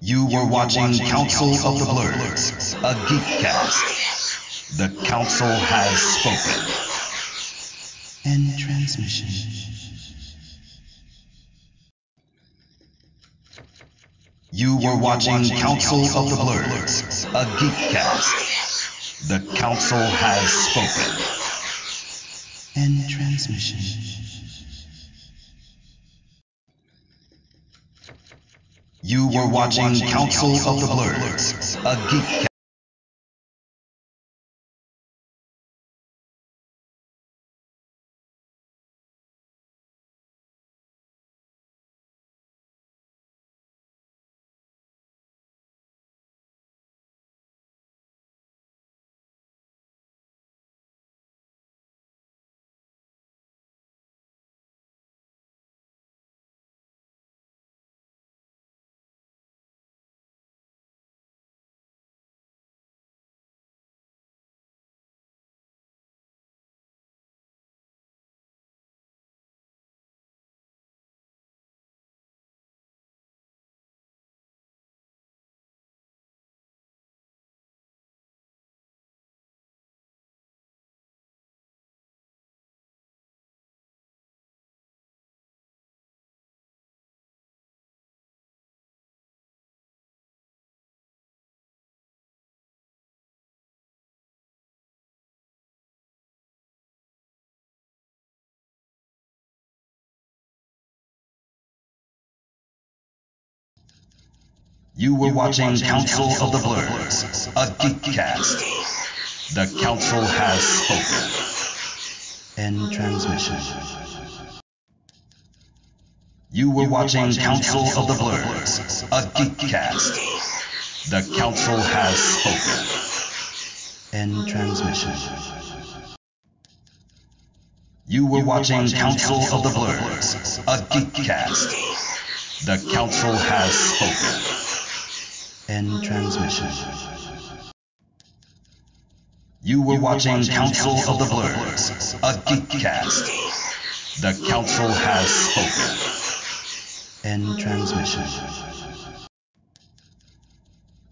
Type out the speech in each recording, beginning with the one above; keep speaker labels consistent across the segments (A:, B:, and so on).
A: You were watching Council of the Blerds, a Geekcast. The Council has spoken.
B: End transmission.
A: You were watching Council of the Blerds, a Geekcast. The Council has spoken.
B: End transmission.
A: You were watching Council of the Blerds, a Geekcast. You were watching Council of the Blerds, a Geekcast. The Council has spoken.
B: End transmission.
A: You were watching Council of the Blerds, a Geekcast. The Council has spoken.
B: End transmission.
A: You were watching Council of the Blerds, a Geekcast. The Council has spoken.
B: End transmission.
A: You were watching Council of the Blerds, a Geekcast. The Council has spoken.
B: End transmission.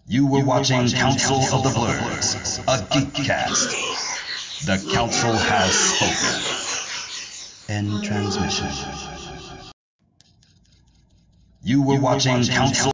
A: You were watching Council of the Blerds, a Geekcast. The Council has spoken.
B: End transmission.
A: You were watching Council.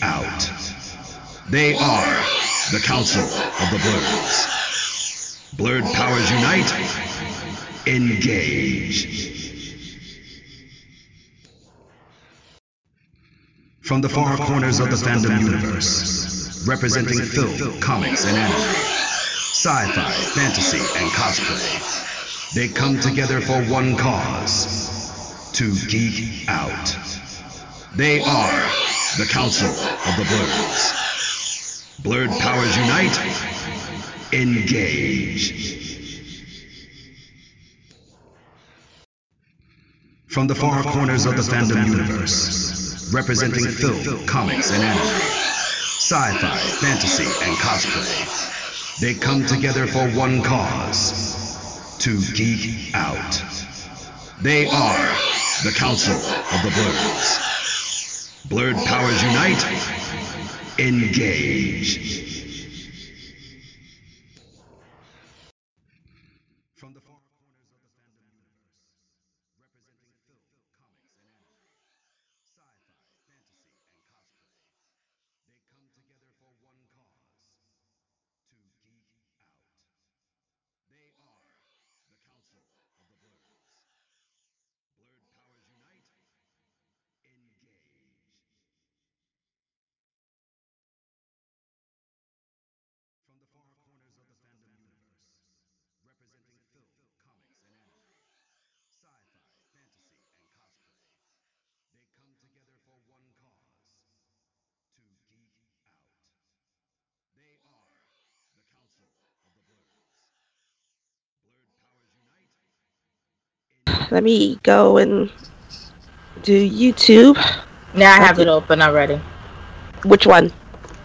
A: Out. They are the Council of the Blerds. Blurred powers unite. Engage. From the far corners of the fandom universe, representing film, comics, and anime, sci-fi, fantasy, and cosplay, they come together for one cause: to geek out. They are the Council of the Blerds. Blurred powers unite. Engage. From the far corners of the fandom universe, representing film, comics, and anime, sci-fi, fantasy, and cosplay, they come together for one cause: to geek out. They are the Council of the Blerds. Blurred powers unite. Engage. From the far corners of the fandom universe, representing film, comics, and anime, sci-fi, fantasy, and cosplay, they come together for one cause: to geek out. They are the Council of the
C: let me go and do YouTube.
D: Yeah, I have it open already.
C: Which one?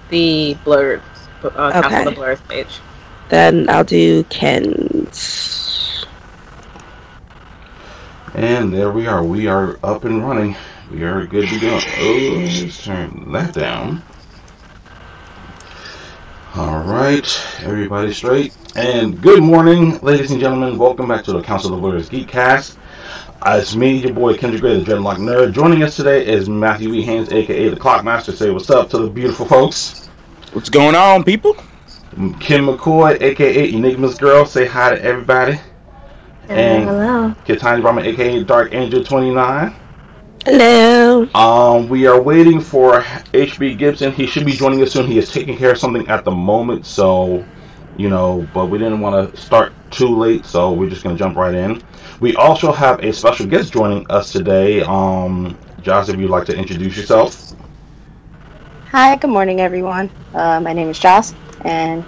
D: The Blerds. Council of the Blerds page.
C: Then I'll do Ken's.
E: And there we are. We are up and running. We are good to go. Oh, let's turn that down. Alright, everybody straight. And good morning, ladies and gentlemen. Welcome back to the Council of the Blerds Geekcast. It's me, your boy Kendrick Grey, the Dreadlock Nerd. Joining us today is Matthew E. Haynes, aka the Clockmaster. Say what's up to the beautiful folks.
F: What's going on, people?
E: Kim McCoy, aka Enigma's Girl. Say hi to everybody. And
D: hello.
E: Katanni Bramhan, aka Dark Angel 29.
C: Hello.
E: We are waiting for HB Gibson. He should be joining us soon. He is taking care of something at the moment, so but we didn't want to start too late, so we're just gonna jump right in. We also have a special guest joining us today. Josh, if you'd like to introduce yourself.
G: Hi, good morning, everyone. My name is Joss, and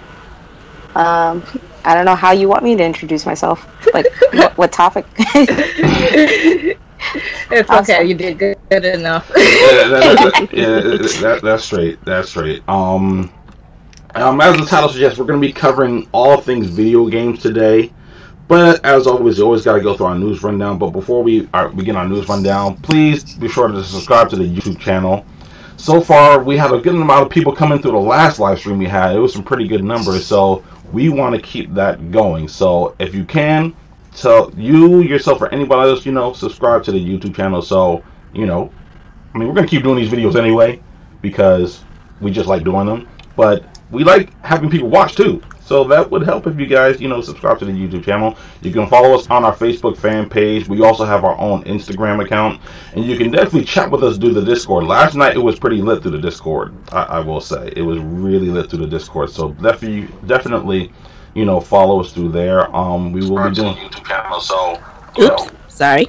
G: I don't know how you want me to introduce myself. Like, what topic?
D: It's awesome. Okay, you did good enough.
E: That's straight. That's straight. As the title suggests, we're going to be covering all things video games today. But as always, you always got to go through our news rundown. But before we begin our news rundown, please be sure to subscribe to the YouTube channel. So far, we have a good amount of people coming through the last live stream we had. It was some pretty good numbers, so we want to keep that going. So if you can, tell you, yourself, or anybody else, subscribe to the YouTube channel. So, we're going to keep doing these videos anyway because we just like doing them. But we like having people watch too. So that would help if you guys, subscribe to the YouTube channel. You can follow us on our Facebook fan page. We also have our own Instagram account. And you can definitely chat with us through the Discord. Last night it was pretty lit through the Discord, I will say. It was really lit through the Discord. So definitely, follow us through there. We will be doing YouTube channel, so
C: oops, sorry.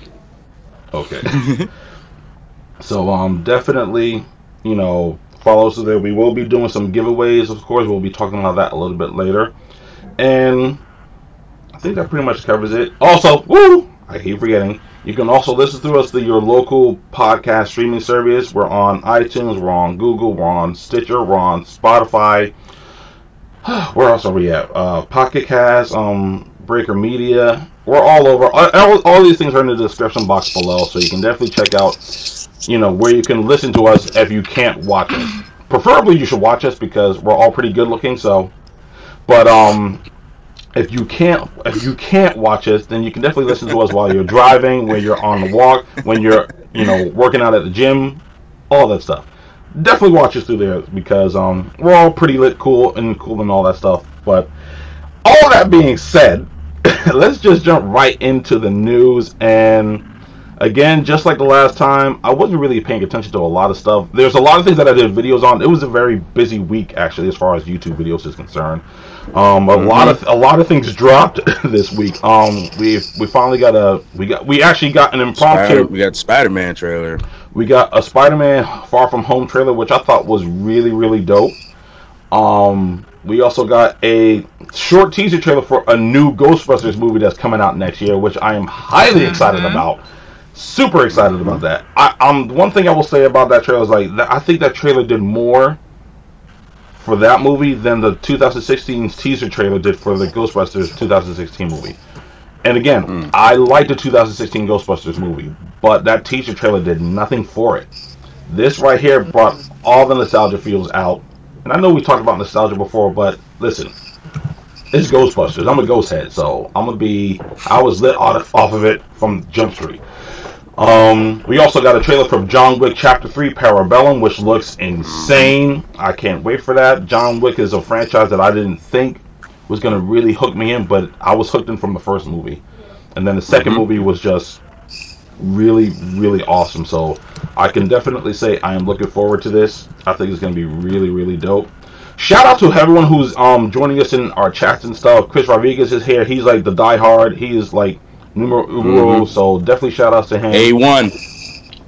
E: Okay. So definitely, follow us there. We will be doing some giveaways, of course. We'll be talking about that a little bit later. And I think that pretty much covers it. Also, I keep forgetting, you can also listen to us through your local podcast streaming service. We're on iTunes, we're on Google, we're on Stitcher, we're on Spotify. Where else are we at? PocketCasts, Breaker Media. We're all over. All these things are in the description box below, so you can definitely check out where you can listen to us if you can't watch us. Preferably you should watch us because we're all pretty good looking, but if you can't watch us, then you can definitely listen to us while you're driving, when you're on the walk, when you're working out at the gym, all that stuff. Definitely watch us through there because we're all pretty lit, cool and all that stuff. But all that being said, let's just jump right into the news. And again, just like the last time, I wasn't really paying attention to a lot of stuff. There's a lot of things that I did videos on. It was a very busy week, actually, as far as YouTube videos is concerned. A lot of things dropped this week. We finally we actually got an impromptu.
F: We got Spider-Man trailer.
E: We got a Spider-Man Far From Home trailer, which I thought was really, really dope. We also got a short teaser trailer for a new Ghostbusters movie that's coming out next year, which I am highly excited about. Super excited about that. One thing I will say about that trailer is I think that trailer did more for that movie than the 2016 teaser trailer did for the Ghostbusters 2016 movie. And again, I like the 2016 Ghostbusters movie, but that teaser trailer did nothing for it. This right here brought all the nostalgia feels out. And I know we talked about nostalgia before, but listen, it's Ghostbusters. I'm a ghost head, so I was lit off of it from Jump Street. We also got a trailer from John Wick Chapter 3 Parabellum, which looks insane. I can't wait for that. John Wick is a franchise that I didn't think was going to really hook me in, but I was hooked in from the first movie. And then the second movie was just really, really awesome. So I can definitely say I am looking forward to this. I think it's going to be really, really dope. Shout out to everyone who's joining us in our chats and stuff. Chris Rodriguez is here. He's like the diehard. He is like numero uno, so definitely shout outs to him.
F: A1.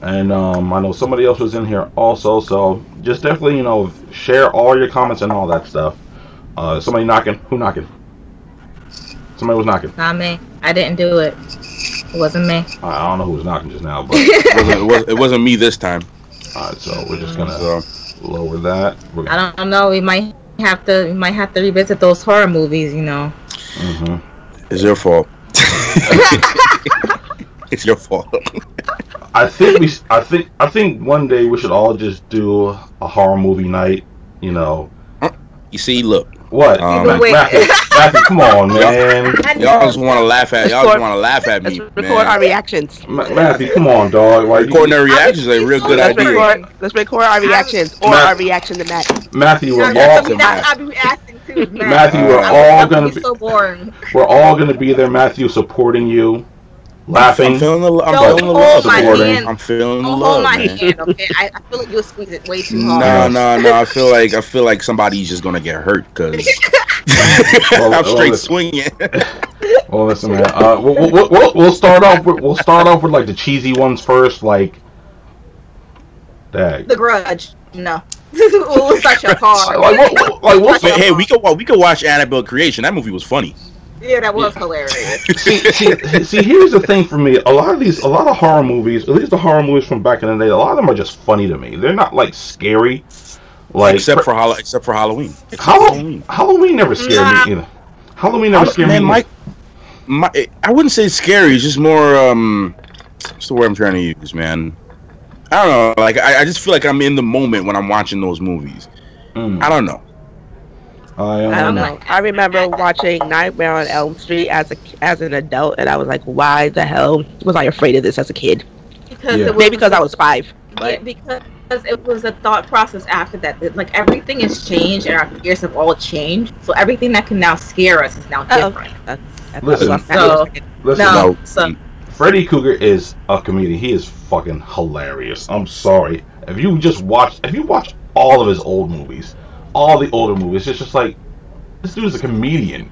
E: And I know somebody else was in here also, so just definitely, share all your comments and all that stuff. Somebody knocking? Who knocking? Somebody was knocking.
D: Not me. I didn't do it. It wasn't me.
E: I don't know who was knocking just now, but
F: it wasn't me this time.
E: All right, so we're just gonna lower that.
D: I don't know. We might have to revisit those horror movies. You know.
E: Mm-hmm.
F: It's your fault. It's your fault.
E: I think one day we should all just do a horror movie night. You know.
F: You see, look.
E: What? Matthew, come on, man.
F: Y'all just want to laugh at. Y'all just want to laugh at me.
C: Let's record our reactions.
E: Matthew, come on, dog. Like,
F: recording our reactions is a real good idea.
C: Let's record our reactions or our reaction to Matt.
E: Matthew, we're all.
D: I'll be reacting too.
E: Matthew, we're all gonna be
D: so boring.
E: We're all gonna be there, Matthew, supporting you, laughing.
F: I'm feeling the love. I'm feeling the love.
D: Hold my hand, okay? I feel like you'll squeeze it way too hard.
F: No. I feel like somebody's just gonna get hurt because I'm straight swinging.
E: Well, listen, man. We'll start off with like the cheesy ones first, like that.
D: The Grudge. No. We'll start your car.
F: Hey, we could watch Annabelle Creation. That movie was funny.
D: Yeah, that was hilarious.
E: See, here's the thing for me. A lot of horror movies, at least the horror movies from back in the day, a lot of them are just funny to me. They're not like scary. Like
F: except for Halloween.
E: Halloween never scared me either. Halloween never scared me.
F: I wouldn't say scary. It's just more. What's the word I'm trying to use, man? I don't know. Like I just feel like I'm in the moment when I'm watching those movies. I don't know.
C: I don't know. I remember watching Nightmare on Elm Street as an adult, and I was like, "Why the hell was I afraid of this as a kid?" Maybe because I was 5.
D: Yeah, because it was a thought process after that. Like everything has changed, and our fears have all changed. So everything that can now scare us is now different.
E: Listen. Freddy Krueger is a comedian. He is fucking hilarious. I'm sorry. If you watch all of his old movies, all the older movies, it's just like, this dude is a comedian.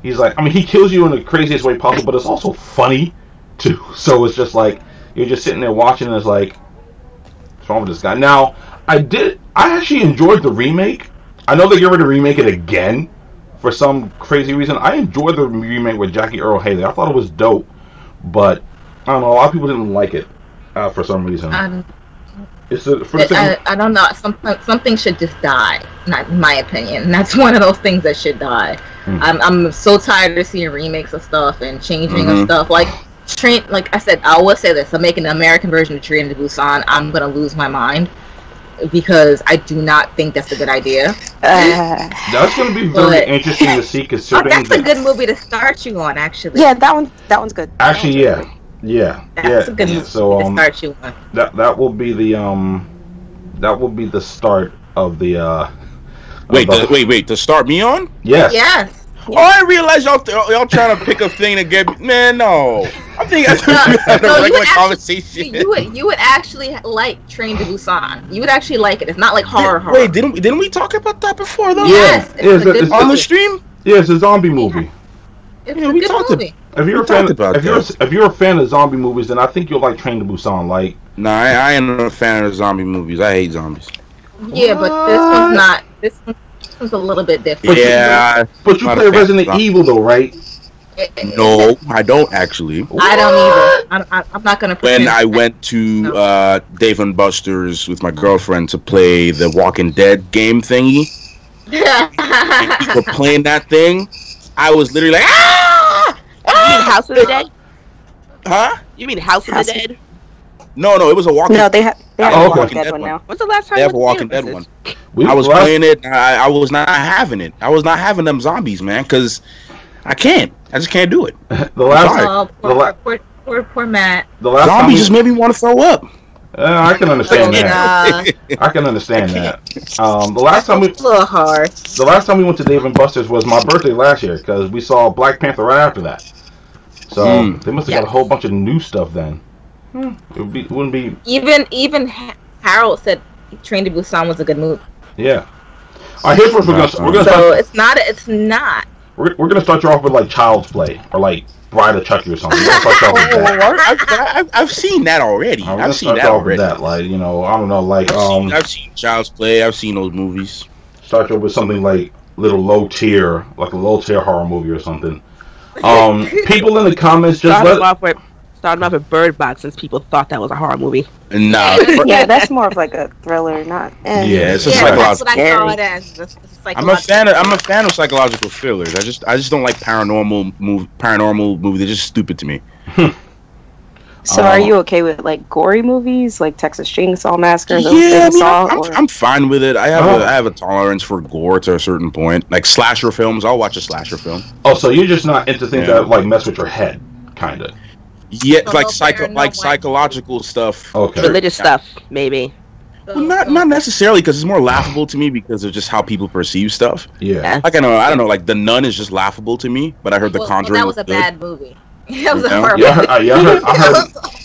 E: He's like, I mean, he kills you in the craziest way possible, but it's also funny too. So it's just like, you're just sitting there watching and it's like, what's wrong with this guy? Now, I actually enjoyed the remake. I know they're getting ready to remake it again for some crazy reason. I enjoyed the remake with Jackie Earle Haley. I thought it was dope, but I don't know, a lot of people didn't like it for some reason.
D: I don't know. Something should just die. Not in my opinion. And that's one of those things that should die. I'm so tired of seeing remakes of stuff and changing of stuff. Like I said, I will say this: I'm making the American version of Train to Busan. I'm gonna lose my mind because I do not think that's a good idea.
E: That's gonna be very interesting to see. Considering
D: that's a good movie to start you on, actually.
G: Yeah, that one's good.
E: Actually, yeah.
D: That's a good movie to start you on.
E: That will be the start of the.
F: Wait! To start me on?
E: Yes.
D: Yes.
F: Oh, I realize y'all trying to pick a thing to get me. Man, no. I'm thinking a regular conversation.
D: You would actually like Train to Busan. You would actually like it. It's not like horror.
F: Wait, didn't we talk about that before though?
D: Yes.
E: It's
F: on the stream.
E: Yeah, it's a zombie movie.
D: It's a good movie.
E: If you're a fan of zombie movies, then I think you'll like Train to Busan. Like,
F: nah, I ain't a fan of zombie movies. I hate zombies.
D: Yeah, but this one's not. This one's a little bit different.
E: But you play Resident Evil though, right?
F: No, I don't actually.
D: I don't either. I'm not gonna.
F: When I went to Dave and Buster's with my girlfriend to play the Walking Dead game thingy, and we were playing that thing, I was literally like, ah!
C: You mean House of the Dead?
F: Huh?
C: You mean House of the Dead?
F: No, it was a Walking Dead.
G: No, they have a Walking Dead one now.
C: When's the last time
F: they have a Walking Dead one? I was playing it. I was not having it. I was not having them zombies, man, because I can't. I just can't do it.
D: Poor Matt.
F: Zombies just made me want to throw up.
E: I can understand that. I can understand that. The last time we went to Dave and Buster's was my birthday last year because we saw Black Panther right after that. So they must have got a whole bunch of new stuff then. It wouldn't be
D: even Harold said Train to Busan was a good movie.
E: Yeah. All right, here's what we're gonna
D: so
E: start.
D: It's not.
E: We're gonna start you off with like Child's Play or like Bride of Chucky or something.
F: I've seen that already. I've seen that already.
E: That, like, you know, I don't know, like
F: I've seen Child's Play. I've seen those movies.
E: Start you off with something like a low tier horror movie or something. People in the comments just
C: start starting off with Bird Box since people thought that was a horror movie.
F: No.
G: Yeah, that's more of like a thriller, not.
F: Yeah, it's a
D: that's what I saw it as.
F: I'm a fan of psychological thrillers. I just don't like paranormal movies. They're just stupid to me.
G: So are you okay with like gory movies, like Texas Chainsaw Massacre?
F: Yeah, I'm fine with it. I have a tolerance for gore to a certain point. Like slasher films, I'll watch a slasher film.
E: Oh, so you're just not into things that like mess with your head, kind of.
F: Yeah, like psychological stuff.
E: Okay.
C: Religious stuff, maybe.
F: Well, not necessarily, because it's more laughable to me because of just how people perceive stuff.
E: Yeah.
F: Like I don't know. Like The Nun is just laughable to me, but I heard The Conjuring.
D: That was a bad movie. That was a
E: horror movie.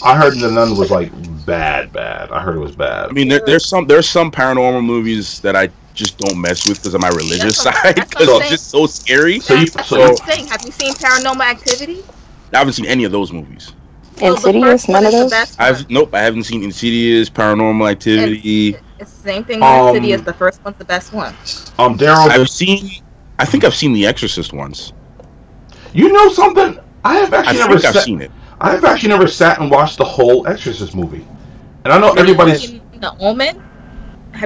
E: I heard The Nun was like bad. I heard it was bad.
F: I mean, there's some paranormal movies that I just don't mess with because of my religious side, because it's just so scary.
D: So I'm saying, have you seen Paranormal Activity?
F: I haven't seen any of those movies.
G: Insidious, none of those?
F: I haven't seen Insidious, Paranormal Activity.
D: It's the same thing with Insidious. The first one's the best one.
E: Daryl,
F: I think I've seen The Exorcist once.
E: You know something? I've
F: seen it.
E: I've actually never sat and watched the whole Exorcist movie, and I know everybody's.
D: The Omen.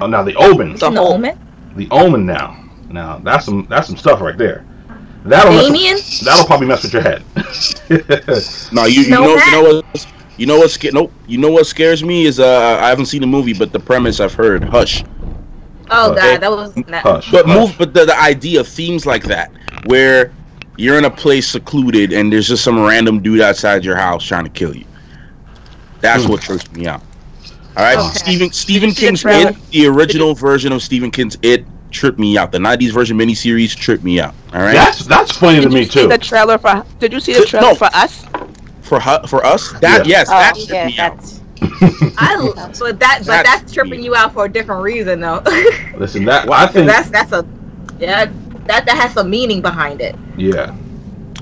E: Now the Omen.
D: The Omen.
E: The Omen. Now that's some stuff right there. That'll probably mess with your head.
F: No, you know what scares me is I haven't seen the movie, but the premise I've heard. Hush.
D: Oh God, that was
E: Hush.
F: But the idea, themes like that, where you're in a place secluded and there's just some random dude outside your house trying to kill you. That's what trips me out. All right, okay. Stephen King's It, the original version of Stephen King's It, tripped me out. The 90s version miniseries tripped me out. All right,
E: that's funny to me too.
C: Did you see the trailer for Us?
F: For us? That tripped me out.
D: But that's tripping you out for a different reason, though.
E: Listen, I think
D: that has some meaning behind it.
E: Yeah.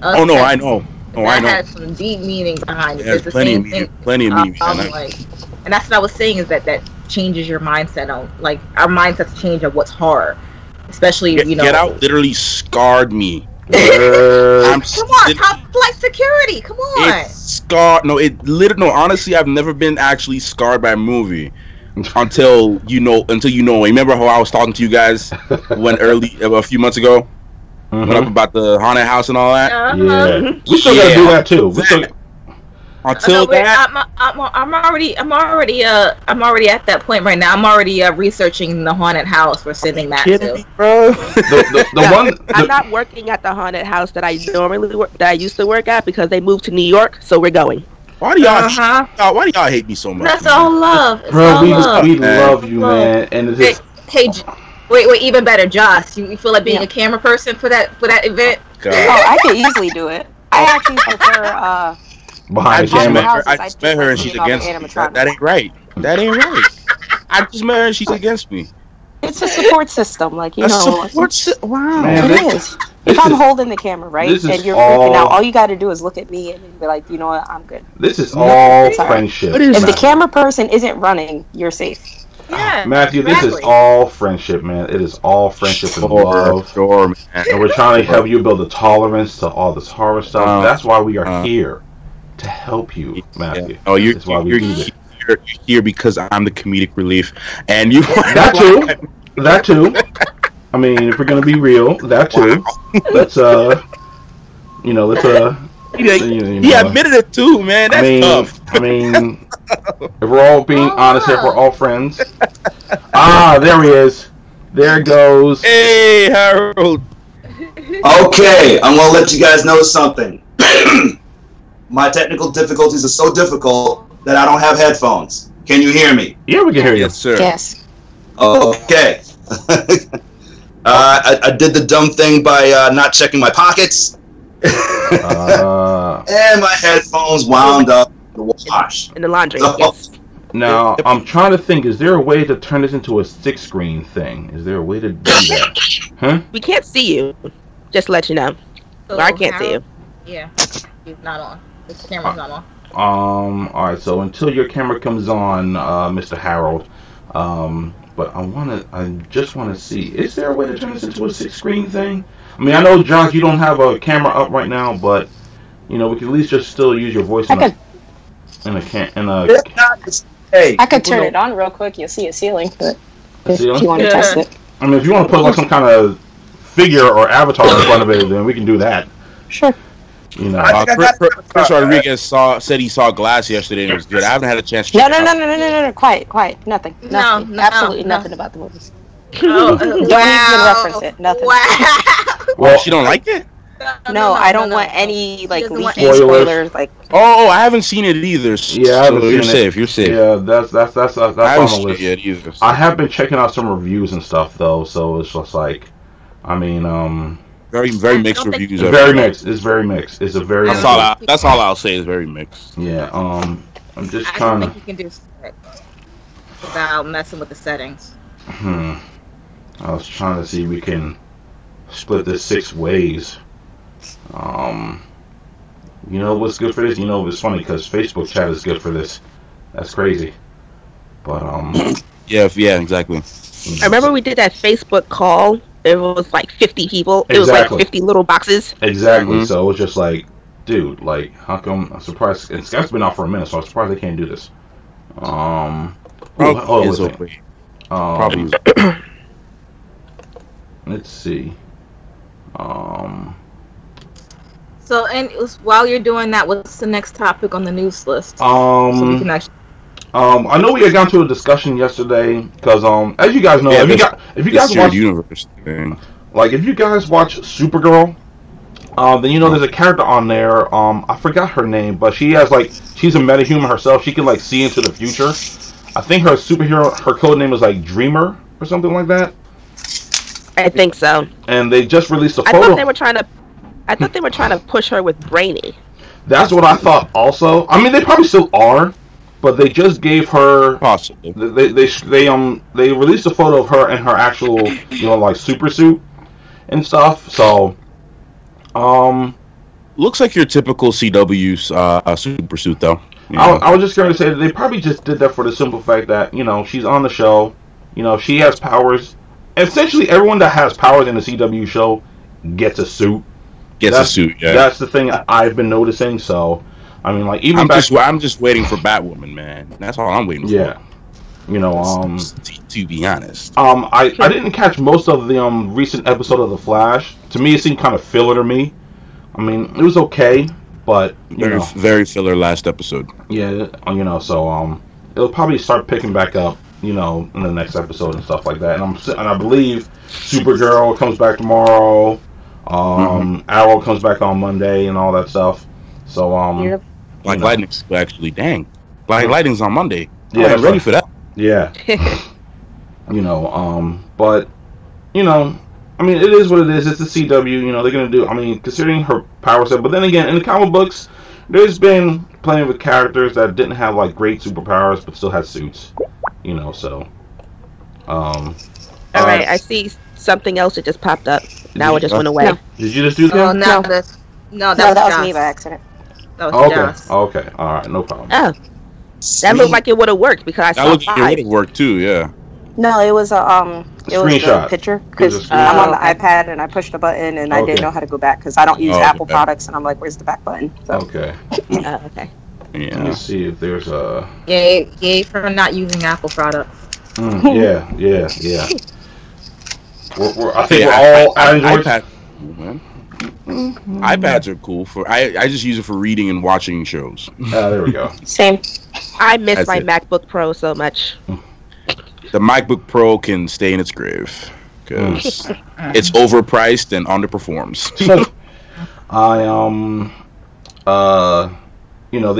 F: I know.
D: That has some deep meaning behind it.
F: There's plenty of meaning.
D: And that's what I was saying is that changes your mindset on, like, our mindsets change of what's horror, especially
F: Get Out literally scarred me.
D: Come on, top flight security. Come on.
F: It scarred. No, honestly, I've never been actually scarred by a movie until you know. Remember how I was talking to you guys a few months ago, went up about the haunted house and all that.
E: Yeah, we still gotta do that too.
D: I'm already at that point right now. I'm already researching the haunted house we're sending that to.
F: Bro.
C: I'm not working at the haunted house that I used to work at because they moved to New York, so we're going.
F: Why do y'all hate me so much?
D: That's all love.
E: Bro, we love you, man. And it's just...
D: Hey, wait, even better, Josh. You feel like being a camera person for that event?
F: God.
G: Oh, I could easily do it. I actually prefer
E: behind the camera.
F: I just met her and she's against me. That ain't right. I just met her and she's against me.
G: It's a support system, like, you know.
F: Wow.
E: Man,
G: it is. If I'm holding the camera, right, and you're freaking out, all you got to do is look at me and be like, you know what, I'm good.
E: This is all friendship.
G: If the camera person isn't running, you're safe.
D: Yeah,
E: Matthew, exactly. This is all friendship, man. It is all friendship and love.
F: Sure, man.
E: And we're trying to help you build a tolerance to all this horror stuff. That's why we are here, to help you, Matthew.
F: Yeah. Oh, you're here because I'm the comedic relief, and you.
E: That too. I mean, if we're gonna be real, that too. Wow.
F: He admitted it too, man. That's tough.
E: I mean, if we're all being honest, if we're all friends. There he is. There goes.
F: Hey, Harold.
H: Okay, I'm gonna let you guys know something. My technical difficulties are so difficult that I don't have headphones. Can you hear me?
E: Yeah, we can hear you.
F: Yes, sir.
G: Yes.
H: Okay. I did the dumb thing by not checking my pockets. And my headphones wound up in the wash.
C: In the laundry, yes.
E: Now, I'm trying to think, is there a way to turn this into a 6-screen thing? Is there a way to do that? Huh?
C: We can't see you. Just to let you know.
D: So
C: I can't see you.
D: Yeah, he's not on. This camera's not on.
E: Alright, so until your camera comes on, Mr. Harold, but I just want to see, is there a way to turn this into a 6-screen thing? I mean, I know, John, you don't have a camera up right now, but, we can at least just still use your voice. in a
H: Hey,
G: I could turn it on real quick. You'll see a ceiling, but if
E: ceiling?
G: you want to test it.
E: I mean, if you want to put like some kind of figure or avatar in front of it, then we can do that.
G: Sure.
E: You know,
F: Chris Rodriguez said he saw Glass yesterday and it was good. I haven't had a chance to
G: No. Quiet. Nothing. Absolutely nothing about the movies.
D: Oh,
G: Don't even reference it. Nothing.
D: Wow.
F: Well, she don't like it?
G: No, I don't want any like leaky
E: spoilers.
G: spoilers. Like,
F: Oh, I haven't seen it either.
E: Yeah, I haven't
F: so you're
E: seen
F: safe. You're safe.
E: Yeah, that's
F: I
E: on
F: haven't
E: the
F: seen
E: list.
F: it yet either.
E: I have been checking out some reviews and stuff though, so it's just like, I mean,
F: Very mixed reviews.
E: it's very mixed. It's very mixed. It's a very.
F: That's all I'll say is very mixed.
E: Yeah. I'm just
D: I
E: trying
D: don't
E: to.
D: think you can do it without messing with the settings.
E: I was trying to see if we can split this 6 ways. You know what's good for this? You know, it's funny because Facebook chat is good for this. That's crazy. But
F: Yeah, exactly.
C: I remember we did that Facebook call. It was like 50 people. It was like 50 little boxes.
E: Exactly.
F: Mm-hmm.
E: So it was just like, dude, like, how come? I'm surprised. And Skype's been out for a minute, so I'm surprised they can't do this.
F: Probably.
E: Let's see.
D: So, and while you're doing that, what's the next topic on the news list?
E: So
D: we can actually.
E: I know we had gone to a discussion yesterday because, as you guys know, if you guys watch
F: universe thing.
E: Like if you guys watch Supergirl, then you know there's a character on there. I forgot her name, but she has like she's a metahuman herself. She can like see into the future. I think her code name is like Dreamer or something like that.
C: I think so.
E: And they just released a photo.
C: I thought they were trying to push her with Brainy.
E: That's what I thought also. I mean, they probably still are, but they just gave her
F: possibly.
E: They released a photo of her in her actual like super suit and stuff. So,
F: looks like your typical CW super suit though.
E: I was just going to say that they probably just did that for the simple fact that she's on the show. She has powers. Essentially, everyone that has powers in the CW show gets a suit.
F: A suit. Yeah.
E: That's the thing I've been noticing. So, I mean, like even
F: I'm just waiting for Batwoman, man. That's all I'm waiting for.
E: Yeah.
F: To be honest.
E: I didn't catch most of the recent episode of The Flash. To me, it seemed kind of filler to me. I mean, it was okay, but
F: very filler last episode.
E: Yeah, so it'll probably start picking back up, in the next episode and stuff like that. And I believe Supergirl comes back tomorrow. Arrow comes back on Monday and all that stuff. So
F: Black Lightning's actually Black Lightning's on Monday.
E: Yeah,
F: I'm ready for that.
E: Yeah. But I mean, it is what it is. It's the CW. They're gonna do. I mean, considering her power set, but then again, in the comic books, there's been plenty of characters that didn't have like great superpowers, but still had suits. So.
C: All right, I see something else that just popped up. Now it just went away.
E: No. Did you just do that?
D: That was me by accident.
E: That was Okay. All right. No problem.
C: Oh. That looked like it would have worked because I saw
F: it would have worked too. Yeah.
G: No, it was a picture because I'm on the iPad and I pushed the button and I didn't know how to go back because I don't use Apple products and I'm like, where's the back button? So.
E: Okay.
C: Okay.
F: Yeah.
E: Let me see if there's a.
D: Yay for not using Apple products.
E: Yeah. I think we're all Android.
F: iPads are cool for. I just use it for reading and watching shows.
E: There we go.
G: Same.
C: I miss my MacBook Pro so much.
F: The MacBook Pro can stay in its grave because it's overpriced and underperforms.
E: The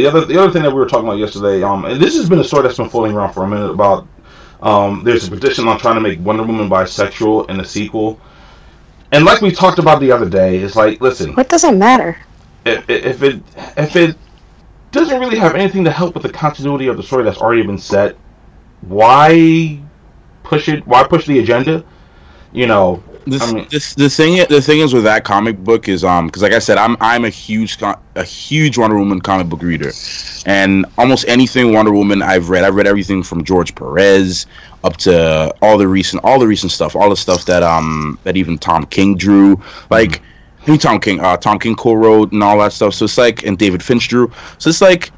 E: other thing that we were talking about yesterday, and this has been a story that's been floating around for a minute about. There's a petition on trying to make Wonder Woman bisexual in the sequel, and like we talked about the other day, it's like, listen,
G: what doesn't matter?
E: If it doesn't really have anything to help with the continuity of the story that's already been set, why push it? Why push the agenda?
F: The thing is with that comic book is because like I said, I'm a huge Wonder Woman comic book reader, and almost anything Wonder Woman I've read everything from George Perez up to all the recent stuff, all the stuff that even Tom King drew, like Tom King co-wrote and all that stuff. So it's like, and David Finch drew. So it's like,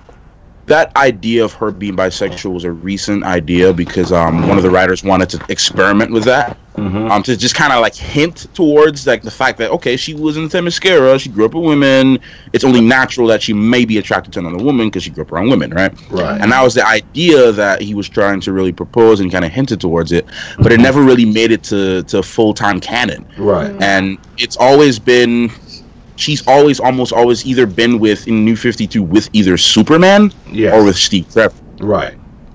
F: that idea of her being bisexual was a recent idea because one of the writers wanted to experiment with that. To just kind of like hint towards like the fact that, okay, she was in Themyscira, she grew up with women, it's only natural that she may be attracted to another woman because she grew up around women, right? And that was the idea that he was trying to really propose, and kind of hinted towards it, but it never really made it to full-time canon. And it's always been, she's almost always either been with, in New 52, with either Superman or with Steve Trevor.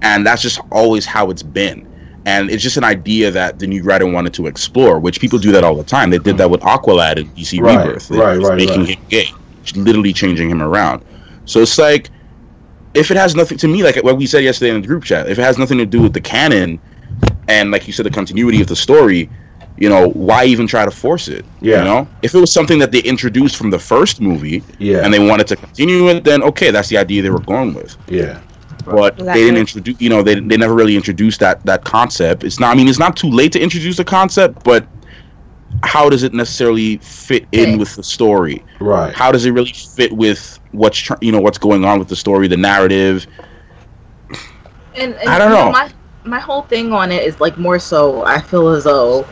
F: And that's just always how it's been. And it's just an idea that the new writer wanted to explore, which people do that all the time. They did that with Aqualad in DC Rebirth. Making him gay, literally changing him around. So it's like, if it has nothing, to me, like what we said yesterday in the group chat, if it has nothing to do with the canon, and like you said, the continuity of the story, you know, why even try to force it? You know, if it was something that they introduced from the first movie, and they wanted to continue it, then okay, that's the idea they were going with. But they didn't introduce, you know, they never really introduced that concept. It's not, I mean, it's not too late to introduce a concept, but how does it necessarily fit in with the story? How does it really fit with what's what's going on with the story, the narrative?
D: And I don't know. My whole thing on it is like, more so, I feel as though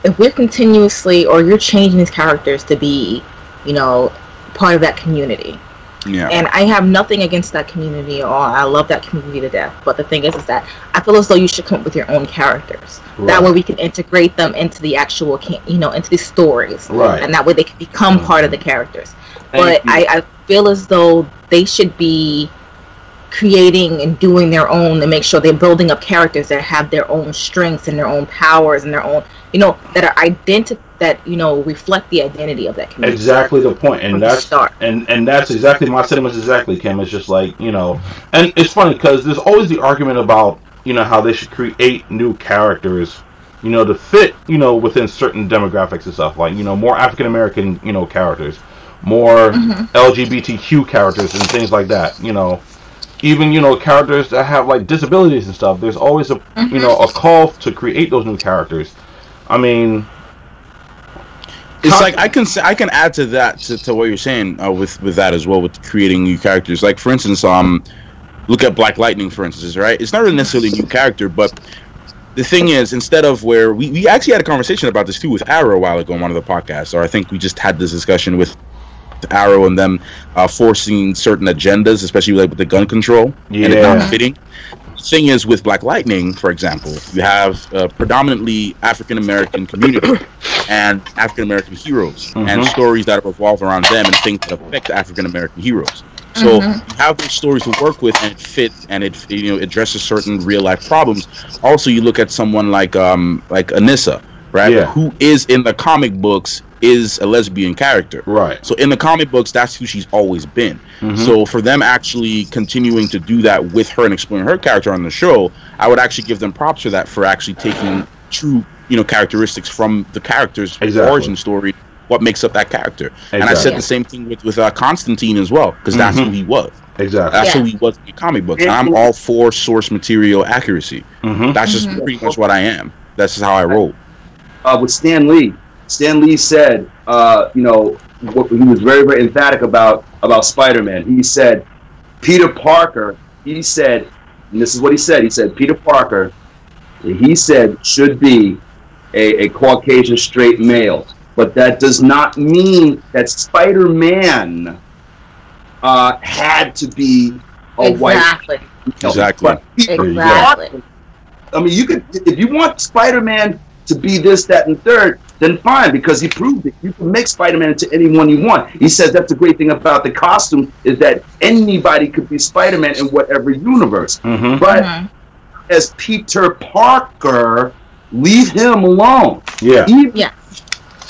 D: if we're continuously, or you're changing these characters to be, you know, part of that community. And I have nothing against that community at all. I love that community to death. But the thing is that I feel as though you should come up with your own characters. That way we can integrate them into the actual, into these stories. And that way they can become part of the characters. But I feel as though they should be creating and doing their own, and make sure they're building up characters that have their own strengths and their own powers and their own, that are reflect the identity of that community.
E: Exactly the point, and that's exactly my sentiments. Exactly, Kim. It's just like, and it's funny because there's always the argument about how they should create new characters, to fit within certain demographics and stuff, like more African American characters, more LGBTQ characters and things like that. Even characters that have like disabilities and stuff. There's always a a call to create those new characters. I mean,
F: it's like I can add to that to what you're saying with that as well, with creating new characters. Like for instance, look at Black Lightning, for instance, right? It's not really necessarily a new character, but the thing is, instead of where we actually had a conversation about this too with Arrow a while ago on one of the podcasts, or I think we just had this discussion with Arrow and them forcing certain agendas, especially like with the gun control and it not fitting. The thing is, with Black Lightning, for example, you have a predominantly African American community and African American heroes and stories that revolve around them and things that affect African American heroes. So you have those stories to work with, and it fits, and it addresses certain real life problems. Also, you look at someone like Anissa, right? Who is in the comic books is a lesbian character, right? So in the comic books, that's who she's always been. So for them actually continuing to do that with her and exploring her character on the show, I would actually give them props for that, for actually taking true characteristics from the character's origin story, what makes up that character. And I said the same thing with Constantine as well, because that's who he was. That's who he was in the comic books. And I'm all for source material accuracy. That's just pretty much what I am. That's just how I roll.
H: With Stan Lee said, he was very, very emphatic about Spider-Man. He said, Peter Parker, and this is what he said, Peter Parker, he said, should be a Caucasian straight male. But that does not mean that Spider-Man had to be a white.
F: Exactly.
H: I mean, you could, if you want Spider-Man to be this, that, and third, then fine, because he proved it. You can make Spider-Man into anyone you want. He says that's the great thing about the costume, is that anybody could be Spider-Man in whatever universe. But as Peter Parker, leave him alone.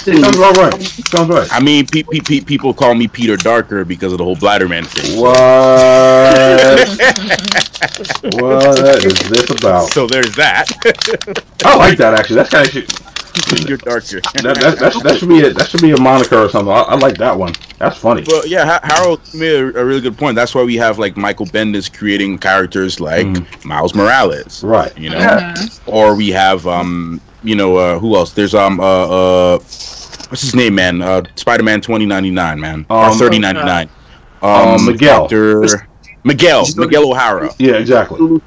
E: Sounds right.
F: I mean, people call me Peter Darker because of the whole Bladderman thing.
E: What is this about?
F: So there's that.
E: I like that, actually. That's kind of shit.
F: Peter Darker.
E: That should be a moniker or something. I like that one. That's funny.
F: Well, yeah, Harold made a really good point. That's why we have like Michael Bendis creating characters like Miles Morales,
E: right?
F: Or we have who else? There's what's his name, man? Spider-Man 2099, man. Or 3099.
E: Miguel.
F: Miguel O'Hara.
E: Yeah, exactly.
H: You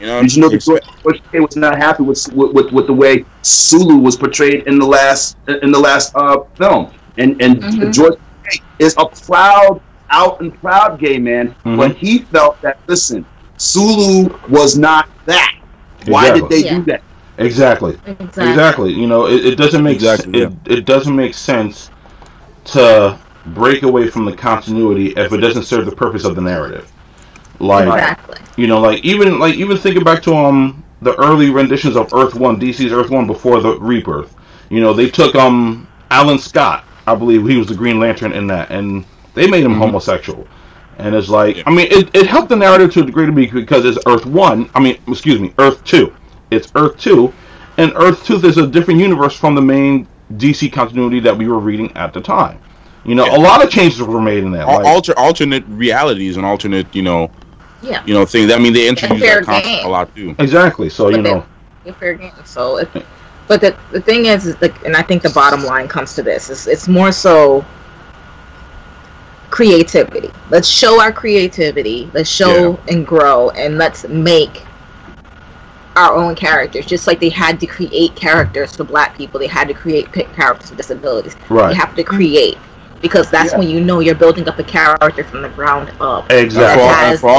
H: know, George Takei was not happy with the way Sulu was portrayed in the last film, and George Takei is a out and proud gay man, but he felt that Sulu was not that. Why did they do that?
E: Exactly. You know, it doesn't make it doesn't make sense to break away from the continuity if it doesn't serve the purpose of the narrative. Like, you know, even thinking back to the early renditions of Earth 1, DC's Earth 1 before the Rebirth. You know, they took Alan Scott, I believe he was the Green Lantern in that, and they made him homosexual. And it's like, I mean, it helped the narrative to a degree because it's Earth 1, Earth 2. It's Earth 2, and Earth 2 is a different universe from the main DC continuity that we were reading at the time. You know, a lot of changes were made in that.
F: Alternate realities and alternate, things. I mean, they introduced that concept a lot too.
E: Exactly. So,
D: fair game. So, but the thing is and I think the bottom line comes to this: it's more so creativity. Let's show our creativity. Let's show and grow, and let's make our own characters. Just like they had to create characters for Black people, they had to create characters with disabilities.
E: Right.
D: You have to create, because that's when you know you're building up a character from the ground up.
E: Exactly.
F: And for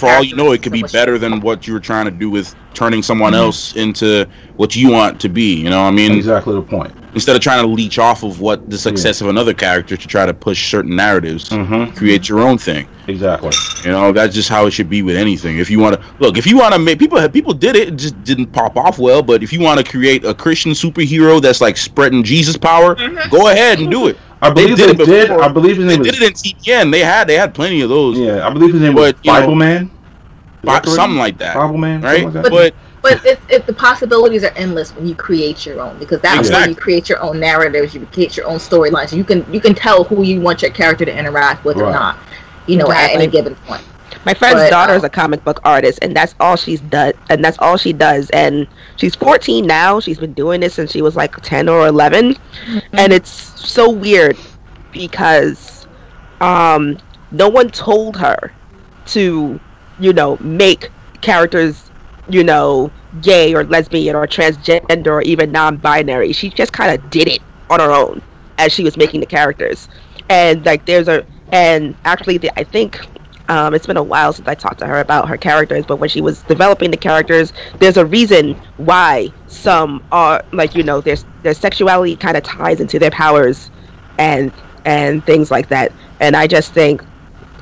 F: all you know, it could be better than what you were trying to do with turning someone else into what you want to be. You know what I mean?
E: Exactly the point.
F: Instead of trying to leech off of what the success of another character to try to push certain narratives, create your own thing.
E: Exactly.
F: You know, that's just how it should be with anything. If you want to make people did it just didn't pop off well. But if you want to create a Christian superhero that's like spreading Jesus power, go ahead and do it.
E: I believe they did. I believe his name
F: did it in TPN. They had plenty of those.
E: Yeah, I believe his name was Bible Man.
F: Something like that.
E: Bible Man,
F: right?
E: Like
D: but if the possibilities are endless when you create your own, because that's when you create your own narratives, you create your own storylines. You can tell who you want your character to interact with or not. You know, at any given point.
C: My friend's daughter is a comic book artist, and that's all she does. And she's 14 now. She's been doing this since she was like 10 or 11, and it's so weird because no one told her to, make characters, gay or lesbian or transgender or even non-binary. She just kind of did it on her own as she was making the characters. And like I think it's been a while since I talked to her about her characters, but when she was developing the characters, there's a reason why some are their sexuality kind of ties into their powers and things like that. And I just think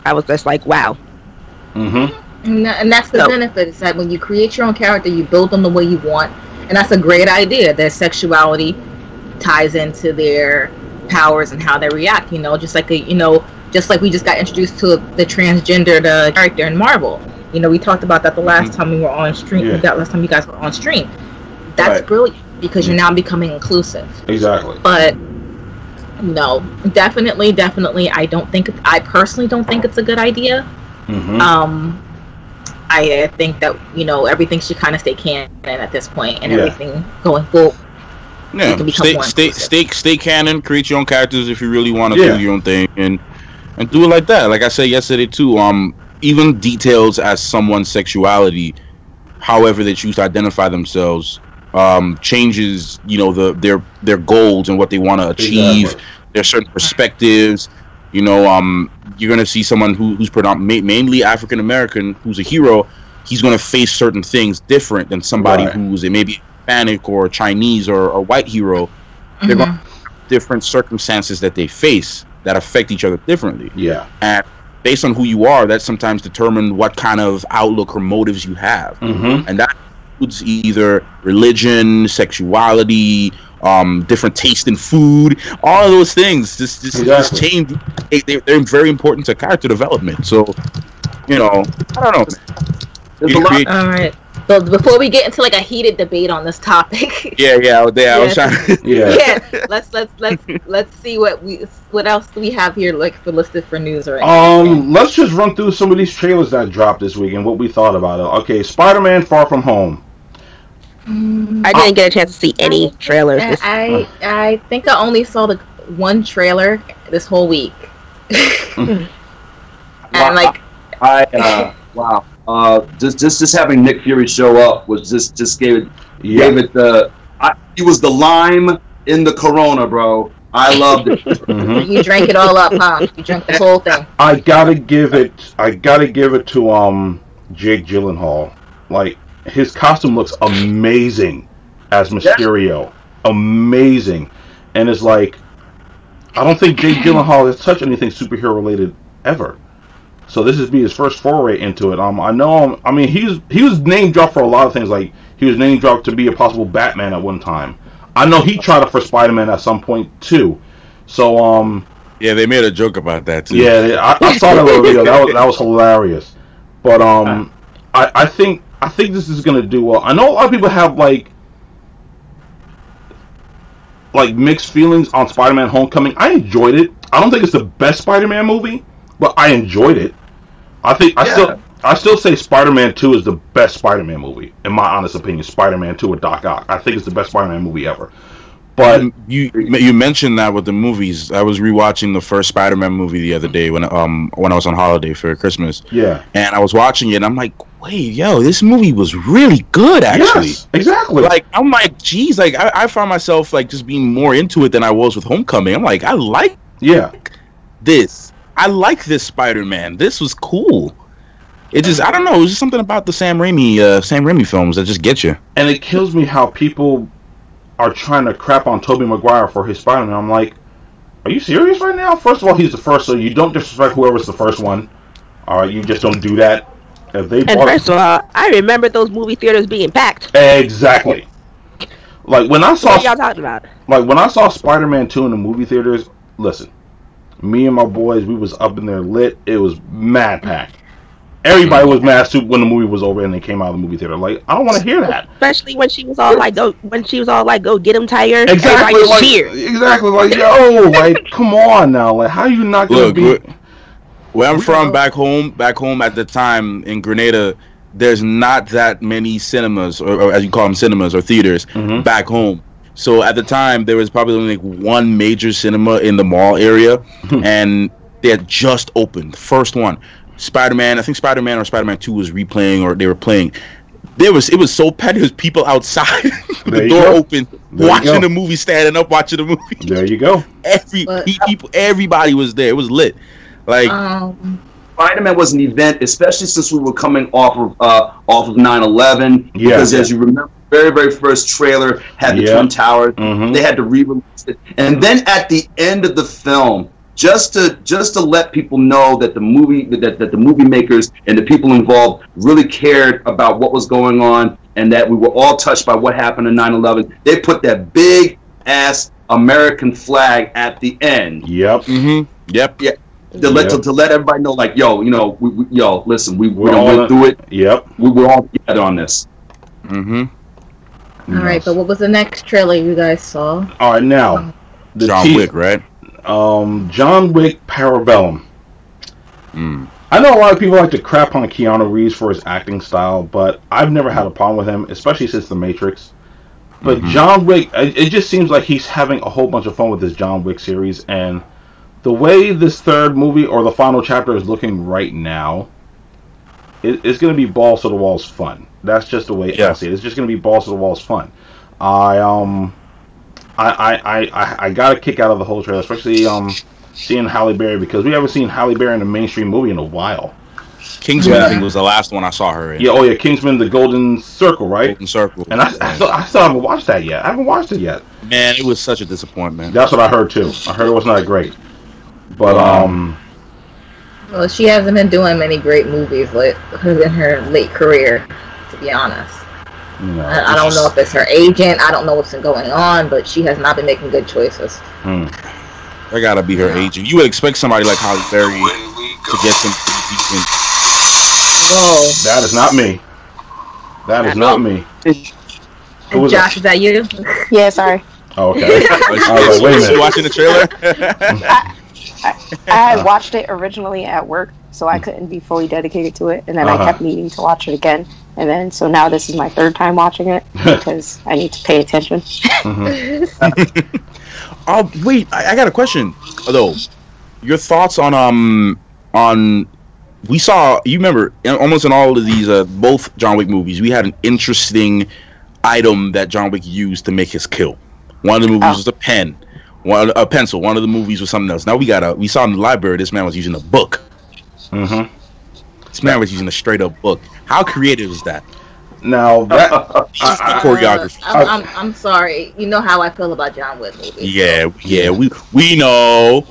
C: I was just like, wow.
D: And that's the benefit, is that when you create your own character, you build them the way you want, and that's a great idea. Their sexuality ties into their powers and how they react. Just like we just got introduced to the transgender character in Marvel. We talked about that the last time we were on stream. Last time you guys were on stream. That's brilliant, because you're now becoming inclusive.
E: Exactly.
D: But no, definitely, I personally don't think it's a good idea. I think that everything should kind of stay canon at this point, and everything going forward.
F: Yeah, stay canon. Create your own characters if you really want to do your own thing, and do it like that. Like I said yesterday too. Even details as someone's sexuality, however they choose to identify themselves, changes. Their goals and what they want to achieve. Exactly. Their certain perspectives. You're gonna see someone who's mainly African American, who's a hero. He's gonna face certain things different than somebody who's maybe Hispanic or Chinese or white hero. They're going to have different circumstances that they face that affect each other differently. Yeah, and based on who you are, that sometimes determine what kind of outlook or motives you have, and that includes either religion, sexuality, different taste in food, all of those things. Just change. They're very important to character development. So, I don't know.
D: All right. So before we get into like a heated debate on this topic,
F: I was trying.
D: Let's see what else do we have here listed for news or anything.
E: Let's just run through some of these trailers that dropped this week and what we thought about it. Okay, Spider-Man: Far From Home.
C: I didn't get a chance to see any trailers.
D: I think I only saw the one trailer this whole week, and
H: Wow. Just having Nick Fury show up was just gave it the. He was the lime in the Corona, bro. I loved it.
D: Mm-hmm. You drank it all up, huh? You drank the whole thing.
E: I gotta give it to Jake Gyllenhaal. Like, his costume looks amazing as Mysterio. Yeah. Amazing. And it's like, I don't think Jake Gyllenhaal has touched anything superhero related ever. So this is be his first foray into it. I know. I mean, he was name dropped for a lot of things. Like, he was name dropped to be a possible Batman at one time. I know he tried it for Spider-Man at some point too. So
F: yeah, they made a joke about that too.
E: Yeah, I saw that little video. That was hilarious. But I think this is gonna do well. I know a lot of people have like mixed feelings on Spider-Man: Homecoming. I enjoyed it. I don't think it's the best Spider-Man movie, but I enjoyed it. I still say Spider-Man 2 is the best Spider-Man movie, in my honest opinion. Spider-Man 2 with Doc Ock. I think it's the best Spider-Man movie ever. But
F: you mentioned that with the movies. I was rewatching the first Spider-Man movie the other day when I was on holiday for Christmas.
E: Yeah.
F: And I was watching it and I'm like, wait, yo, this movie was really good actually.
E: Yes, exactly.
F: Like, I'm like, geez, like I found myself like just being more into it than I was with Homecoming. I'm like, I like this. I like this Spider-Man. This was cool. It just, I don't know, it's just something about the Sam Raimi films that just get you.
E: And it kills me how people are trying to crap on Tobey Maguire for his Spider-Man. I'm like, are you serious right now? First of all, he's the first, so you don't disrespect whoever's the first one. All right, you just don't do that.
C: First of all, I remember those movie theaters being packed.
E: Exactly. Like when I saw,
C: what are y'all talking about?
E: Like when I saw Spider-Man 2 in the movie theaters, listen, me and my boys, we was up in there lit. It was mad packed. Everybody was mad soup when the movie was over and they came out of the movie theater. Like, I don't want to hear that.
C: Especially when she was all like, go get him, Tiger.
E: Exactly.
C: Like, cheered.
E: Exactly. Like, yo, like, come on now. Like, how are you not gonna be?
F: Where I'm from, back home at the time in Grenada, there's not that many cinemas, or as you call them, cinemas or theaters back home. So at the time, there was probably only like one major cinema in the mall area, and they had just opened, the first one. Spider-Man, I think Spider-Man or Spider-Man 2 was replaying, or they were playing. It was so packed. There was people outside, the door open, watching the movie, standing up, watching the movie.
E: There you go.
F: Everybody was there. It was lit. Like
H: Spider-Man was an event, especially since we were coming off of 9/11. Yeah. Because as you remember, the very, very first trailer had the Twin Towers. They had to re-release it, and then at the end of the film, just to let people know that the movie makers and the people involved really cared about what was going on, and that we were all touched by what happened in 9/11. They put that big ass American flag at the end.
E: Yep.
F: Yep.
H: Yeah. To let everybody know, like, yo, you know, listen, we went through it.
E: Yep.
H: We're all together on this.
D: All right, but what was the next trailer you guys saw?
E: All right, now
F: John Wick, right?
E: John Wick Parabellum. I know a lot of people like to crap on Keanu Reeves for his acting style, but I've never had a problem with him, especially since The Matrix. But John Wick, it just seems like he's having a whole bunch of fun with this John Wick series, and the way this third movie or the final chapter is looking right now, it's going to be balls to the walls fun. That's just the way I see it. It's just going to be balls to the walls fun. I got a kick out of the whole trailer, especially seeing Halle Berry, because we haven't seen Halle Berry in a mainstream movie in a while.
F: Kingsman, I think, was the last one I saw her in.
E: Yeah, Kingsman, the Golden Circle, right?
F: Golden Circle.
E: And I still haven't watched that yet. I haven't watched it yet.
F: Man, it was such a disappointment.
E: That's what I heard too. I heard it was not great. But
D: well, she hasn't been doing many great movies in her late career, to be honest.
E: No,
D: I don't know if it's her agent. I don't know what's been going on, but she has not been making good choices.
F: That gotta be her agent. You would expect somebody like Halle Berry to get some decent.
D: Whoa.
E: That is not me. That is not me.
D: Who was Josh, is that you?
G: Yeah, sorry.
E: Oh, okay. Wait a minute.
F: You watching the trailer?
G: I had watched it originally at work, so I couldn't be fully dedicated to it, and then I kept needing to watch it again, and then so now this is my third time watching it because I need to pay attention.
F: Wait, I got a question though. Your thoughts on we saw, you remember, almost in all of these, both John Wick movies, we had an interesting item that John Wick used to make his kill. One of the movies was a pen, a pencil. One of the movies was something else. Now we saw in the library, this man was using a book. Mm-hmm. This man was using a straight up book. How creative is that?
E: Now that
F: choreography.
D: I'm sorry. You know how I feel about John Wick movies.
F: Yeah, we know.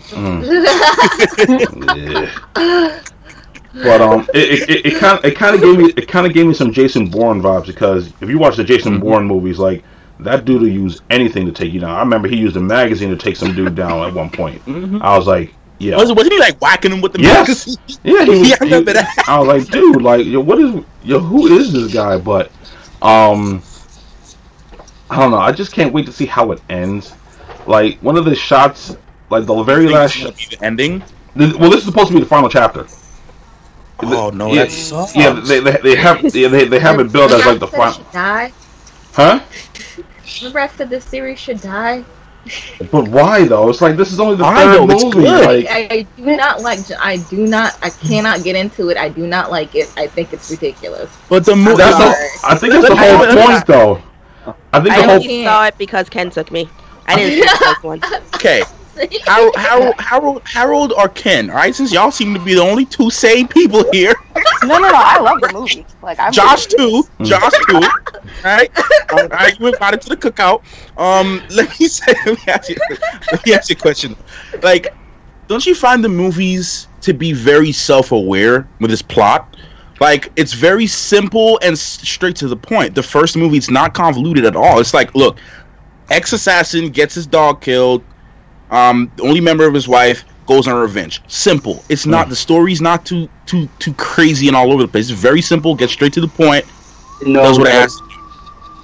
E: But it kind of gave me some Jason Bourne vibes, because if you watch the Jason Bourne movies, like, that dude will use anything to take you down. I remember he used a magazine to take some dude down at one point. I was like, yeah.
F: Wasn't he like whacking him with the magazine?
E: Yeah,
F: I remember that.
E: I was like, dude, like, who is this guy? But I don't know. I just can't wait to see how it ends. Like, one of the shots, like the very last
F: the ending.
E: Well, this is supposed to be the final chapter.
F: Oh no,
E: yeah,
F: that sucks.
E: Yeah, they have it built as like the final.
D: Die?
E: Huh?
D: Remember I said this series should die?
E: But why though? It's like, this is only the third movie. Like,
D: I do not like. I cannot get into it. I do not like it. I think it's ridiculous.
F: But the movie.
E: I think that's the whole point, though.
C: I only saw it because Ken took me. I didn't see the first one.
F: Okay. Harold or Ken, all right? Since y'all seem to be the only two sane people here.
G: No, I love the movie. Like,
F: Josh too, right? All right, you invited to the cookout. Let me ask you a question. Like, don't you find the movies to be very self-aware with its plot? Like, it's very simple and straight to the point. The first movie, it's not convoluted at all. It's like, look, ex-assassin gets his dog killed. The only member of his wife goes on revenge. Simple. It's not, the story's not too crazy and all over the place. It's very simple, gets straight to the point.
H: It knows what it has to do.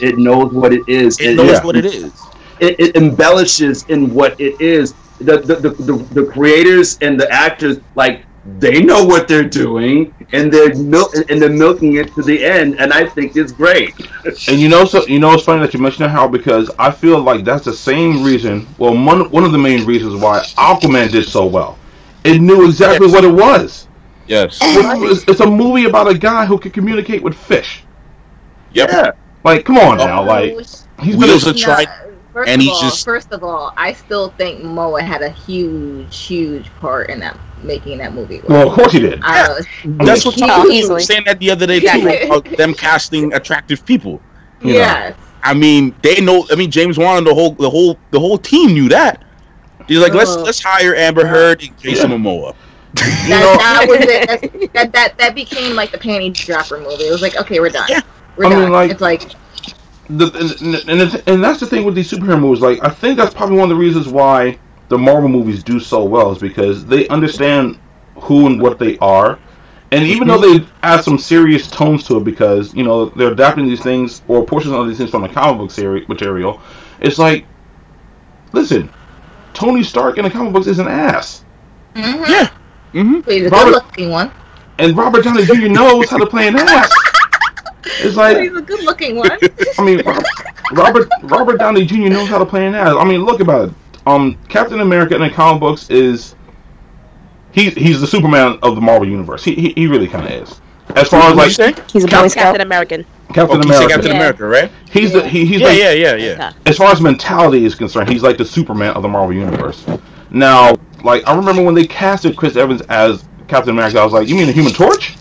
H: It knows what it is.
F: It knows what it is.
H: It embellishes in what it is. The creators and the actors, like, they know what they're doing, and they're milking it to the end, and I think it's great.
E: And it's funny that you mentioned that, Hal, because I feel like that's the same reason. Well, one of the main reasons why Aquaman did so well. It knew exactly what it was.
F: Yes.
E: It's a movie about a guy who can communicate with fish.
F: Yep.
E: Yeah. Like, come on now, like, he's
F: Wheels are tried.
D: First of all, I still think Moa had a huge part in making that movie.
E: Well, of course he did.
F: That's what Tom was saying that the other day too, about them casting attractive people.
D: Yes.
F: I mean, they know. I mean, James Wan and the whole team knew that. He's like, let's hire Amber Heard and Jason Momoa.
D: That was it. That became like the panty dropper movie. It was like, okay, we're done. Yeah. We're done. Like, it's like.
E: And that's the thing with these superhero movies. Like, I think that's probably one of the reasons why the Marvel movies do so well, is because they understand who and what they are, and even though they add some serious tones to it, because they're adapting these things or portions of these things from the comic book series material. It's like, listen, Tony Stark in the comic books is an ass.
D: Mm-hmm.
F: Yeah,
D: he's a good-looking one,
E: and Robert Downey Jr. knows how to play an ass. It's like,
D: he's a good-looking one.
E: I mean, Robert Downey Jr. knows how to play an ass. I mean, look about it. Captain America in the comic books is he's the Superman of the Marvel universe. He really kind of is. As far as like,
G: he's a Boy Scout.
C: Captain American.
E: Captain
F: America, right?
E: He's
F: yeah.
E: As far as mentality is concerned, he's like the Superman of the Marvel universe. Now, like, I remember when they casted Chris Evans as Captain America, I was like, you mean the Human Torch?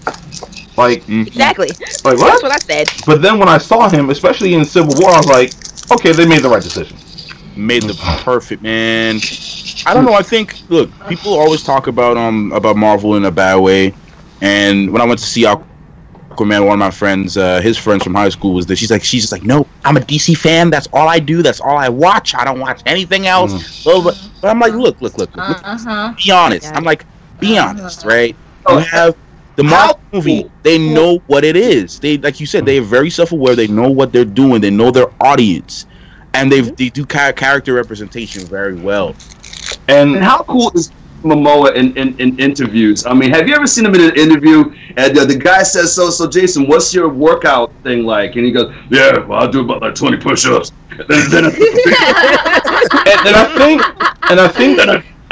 E: Like,
C: exactly.
E: Like, what?
C: That's what I said.
E: But then when I saw him, especially in Civil War, I was like, okay, they made the right decision.
F: Made the perfect, man. I don't know. I think, look, people always talk about Marvel in a bad way, and when I went to see Aquaman, one of my friends, his friends from high school was there. She's just like, no, I'm a DC fan. That's all I do. That's all I watch. I don't watch anything else. But I'm like, look. Be honest. I'm like, be honest, right? You have the Marvel movie. They know what it is. They, like you said, they are very self-aware. They know what they're doing. They know their audience, and they do character representation very well.
H: And how cool is Momoa in interviews? I mean, have you ever seen him in an interview and the guy says, so Jason, what's your workout thing like? And he goes, yeah, well, I'll do about like 20 push-ups. And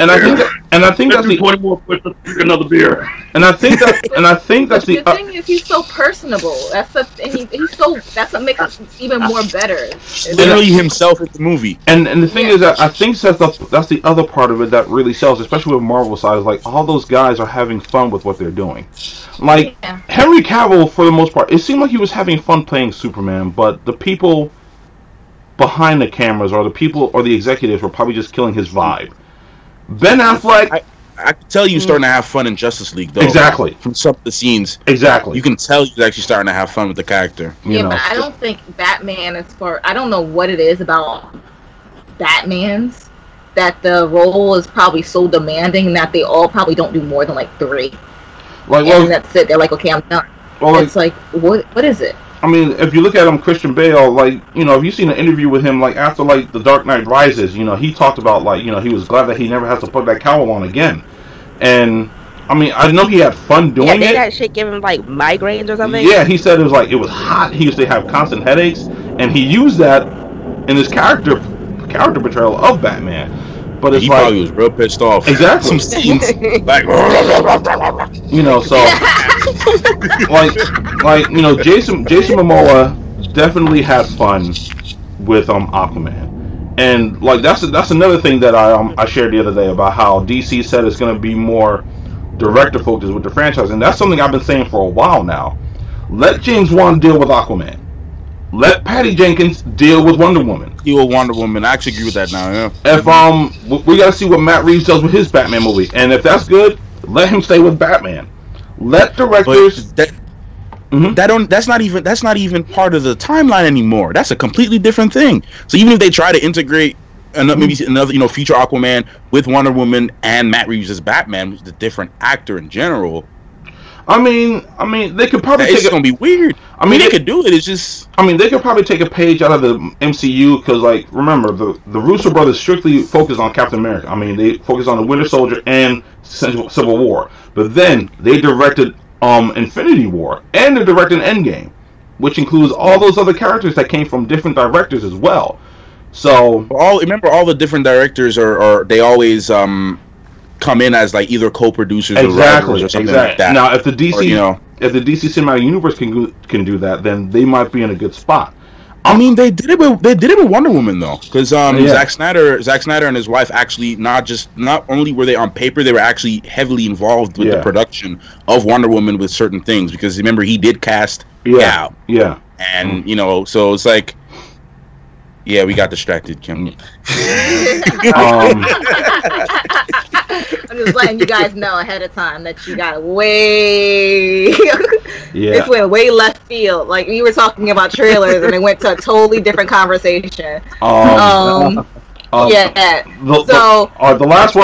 E: And I think that's the
H: 20 more push to drink another beer.
E: And I think that's
D: the thing is he's so personable. That's the thing. That's what makes it even more better.
F: Literally himself in the movie.
E: And the thing is that I think that's the other part of it that really sells, especially with Marvel side, is like all those guys are having fun with what they're doing. Like Henry Cavill, for the most part, it seemed like he was having fun playing Superman, but the people behind the cameras or the people or the executives were probably just killing his vibe. Ben Affleck,
F: I can tell you starting to have fun in Justice League, though.
E: Exactly.
F: From some of the scenes.
E: Exactly.
F: You can tell he's actually starting to have fun with the character.
D: Yeah, but I don't think Batman is for... I don't know what it is about Batman's that the role is probably so demanding that they all probably don't do more than like 3. And that's it. They're like, okay, I'm done. Well, it's like, what is it?
E: I mean, if you look at him, Christian Bale, like, you know, if you've seen an interview with him, like, after, like, The Dark Knight Rises, you know, he talked about, like, you know, he was glad that he never has to put that cowl on again. And, I mean, I know he had fun doing it.
C: Yeah, that shit give him, like, migraines or something?
E: Yeah, he said it was hot. He used to have constant headaches. And he used that in his character portrayal of Batman. But it's
F: he
E: like... He
F: probably was real pissed off.
E: Exactly.
F: Some scenes, like...
E: You know, so... like you know, Jason Momoa definitely had fun with Aquaman, and like that's another thing that I shared the other day about how DC said it's going to be more director focused with the franchise, and that's something I've been saying for a while now. Let James Wan deal with Aquaman. Let Patty Jenkins deal with Wonder Woman.
F: Deal with Wonder Woman. I actually agree with that now. Yeah.
E: If we got to see what Matt Reeves does with his Batman movie, and if that's good, let him stay with Batman. Let directors.
F: That's not even part of the timeline anymore. That's a completely different thing. So even if they try to integrate maybe another, you know, future Aquaman with Wonder Woman and Matt Reeves as Batman, which is a different actor in general.
E: I mean, they could probably.
F: It's gonna be weird. I mean, they could do it. It's just.
E: I mean, they could probably take a page out of the MCU because, like, remember the Russo brothers strictly focus on Captain America. I mean, they focus on the Winter Soldier and Civil War, but then they directed Infinity War and they're directing Endgame, which includes all those other characters that came from different directors as well. So
F: all the different directors are they always come in as like either co-producers or writers or something like that.
E: Now, if the DC if the DC Cinematic Universe can do that, then they might be in a good spot.
F: I mean, they did it with Wonder Woman though, because Zack Snyder and his wife actually not only were they on paper, they were actually heavily involved with the production of Wonder Woman with certain things, because remember he did cast Gal.
E: Yeah.
F: And you know, so it's like, yeah, we got distracted, Kim.
D: I'm just letting you guys know ahead of time that you got way. This went way left field. Like we were talking about trailers, and it went to a totally different conversation.
E: The last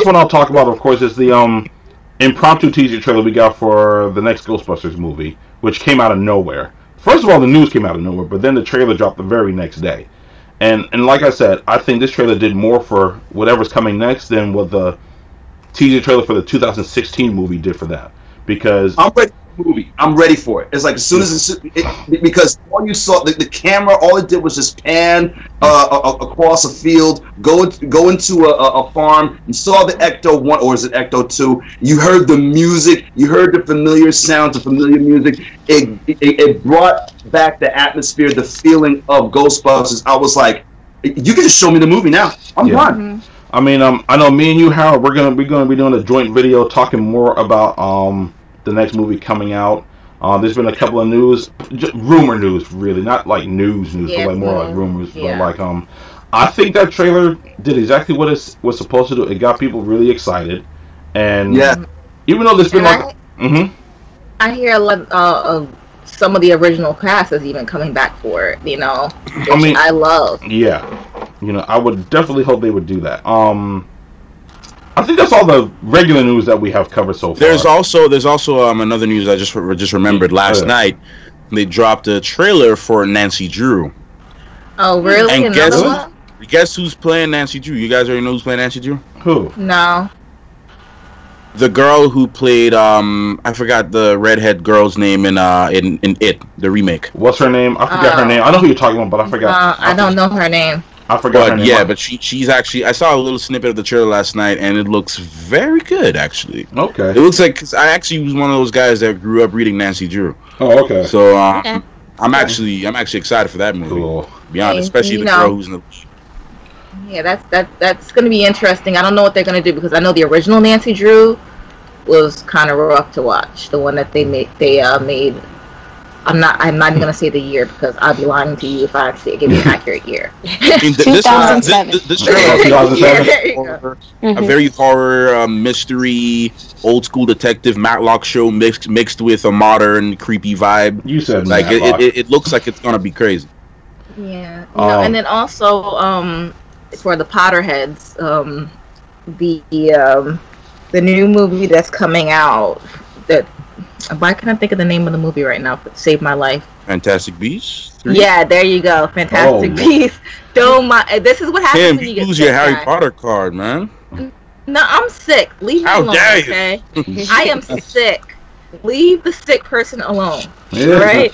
E: one I'll talk about, of course, is the impromptu teaser trailer we got for the next Ghostbusters movie, which came out of nowhere. First of all, the news came out of nowhere, but then the trailer dropped the very next day. And like I said, I think this trailer did more for whatever's coming next than what the teaser trailer for the 2016 movie did for that. Because
H: I'm ready for the movie. I'm ready for it. It's like as soon as because all you saw, the camera, all it did was just pan across a field, go into a farm. You saw the Ecto 1, or is it Ecto 2? You heard the music. You heard the familiar sounds, the familiar music. It brought back the atmosphere, the feeling of Ghostbusters. I was like, you can just show me the movie now. I'm done.
D: Mm-hmm.
E: I mean, I know me and you, Howard, we're gonna be doing a joint video talking more about the next movie coming out. There's been a couple of rumor news, really, not like news, but like more like rumors. But like I think that trailer did exactly what it was supposed to do. It got people really excited, and even though there's been
D: I hear a lot of some of the original cast is even coming back for it, you know, which I love.
E: Yeah, you know, I would definitely hope they would do that. I think that's all the regular news that we have covered so far.
F: There's also another news I just remembered last night. They dropped a trailer for Nancy Drew.
D: Oh, really?
F: And guess who's playing Nancy Drew? You guys already know who's playing Nancy Drew?
E: Who?
D: No.
F: The girl who played I forgot the redhead girl's name in It, the remake.
E: What's her name? I forgot her name. I know who you're talking about, but I forgot.
D: I don't know her name.
E: I forgot her name.
F: Yeah, but she's actually. I saw a little snippet of the trailer last night, and it looks very good, actually.
E: Okay.
F: It looks like, cause I actually was one of those guys that grew up reading Nancy Drew.
E: Oh, okay.
F: So I'm actually excited for that movie.
E: Cool.
F: To be honest, especially the girl who's in the.
D: Yeah, that's gonna be interesting. I don't know what they're gonna do because I know the original Nancy Drew was kind of rough to watch. The one that they made. I'm not even gonna say the year because I'd be lying to you if I actually give you an accurate year.
F: I mean,
G: 2007.
F: This trailer,
E: 2007.
F: a very horror, mystery, old school detective Matlock show mixed with a modern creepy vibe.
E: You said
F: like it looks like it's gonna be crazy.
D: Yeah, and then also for the Potterheads, the new movie that's coming out that. Why can't I think of the name of the movie right now? But Save My Life.
F: Fantastic Beasts? 3?
D: Yeah, there you go. Fantastic Beasts. Don't mind. This is what happens when you get
F: lose
D: sick,
F: your Harry
D: guys.
F: Potter card, man.
D: No, I'm sick. Leave me
F: How
D: alone,
F: dare you.
D: okay? I am sick. Leave the sick person alone.
E: Yeah.
D: Right?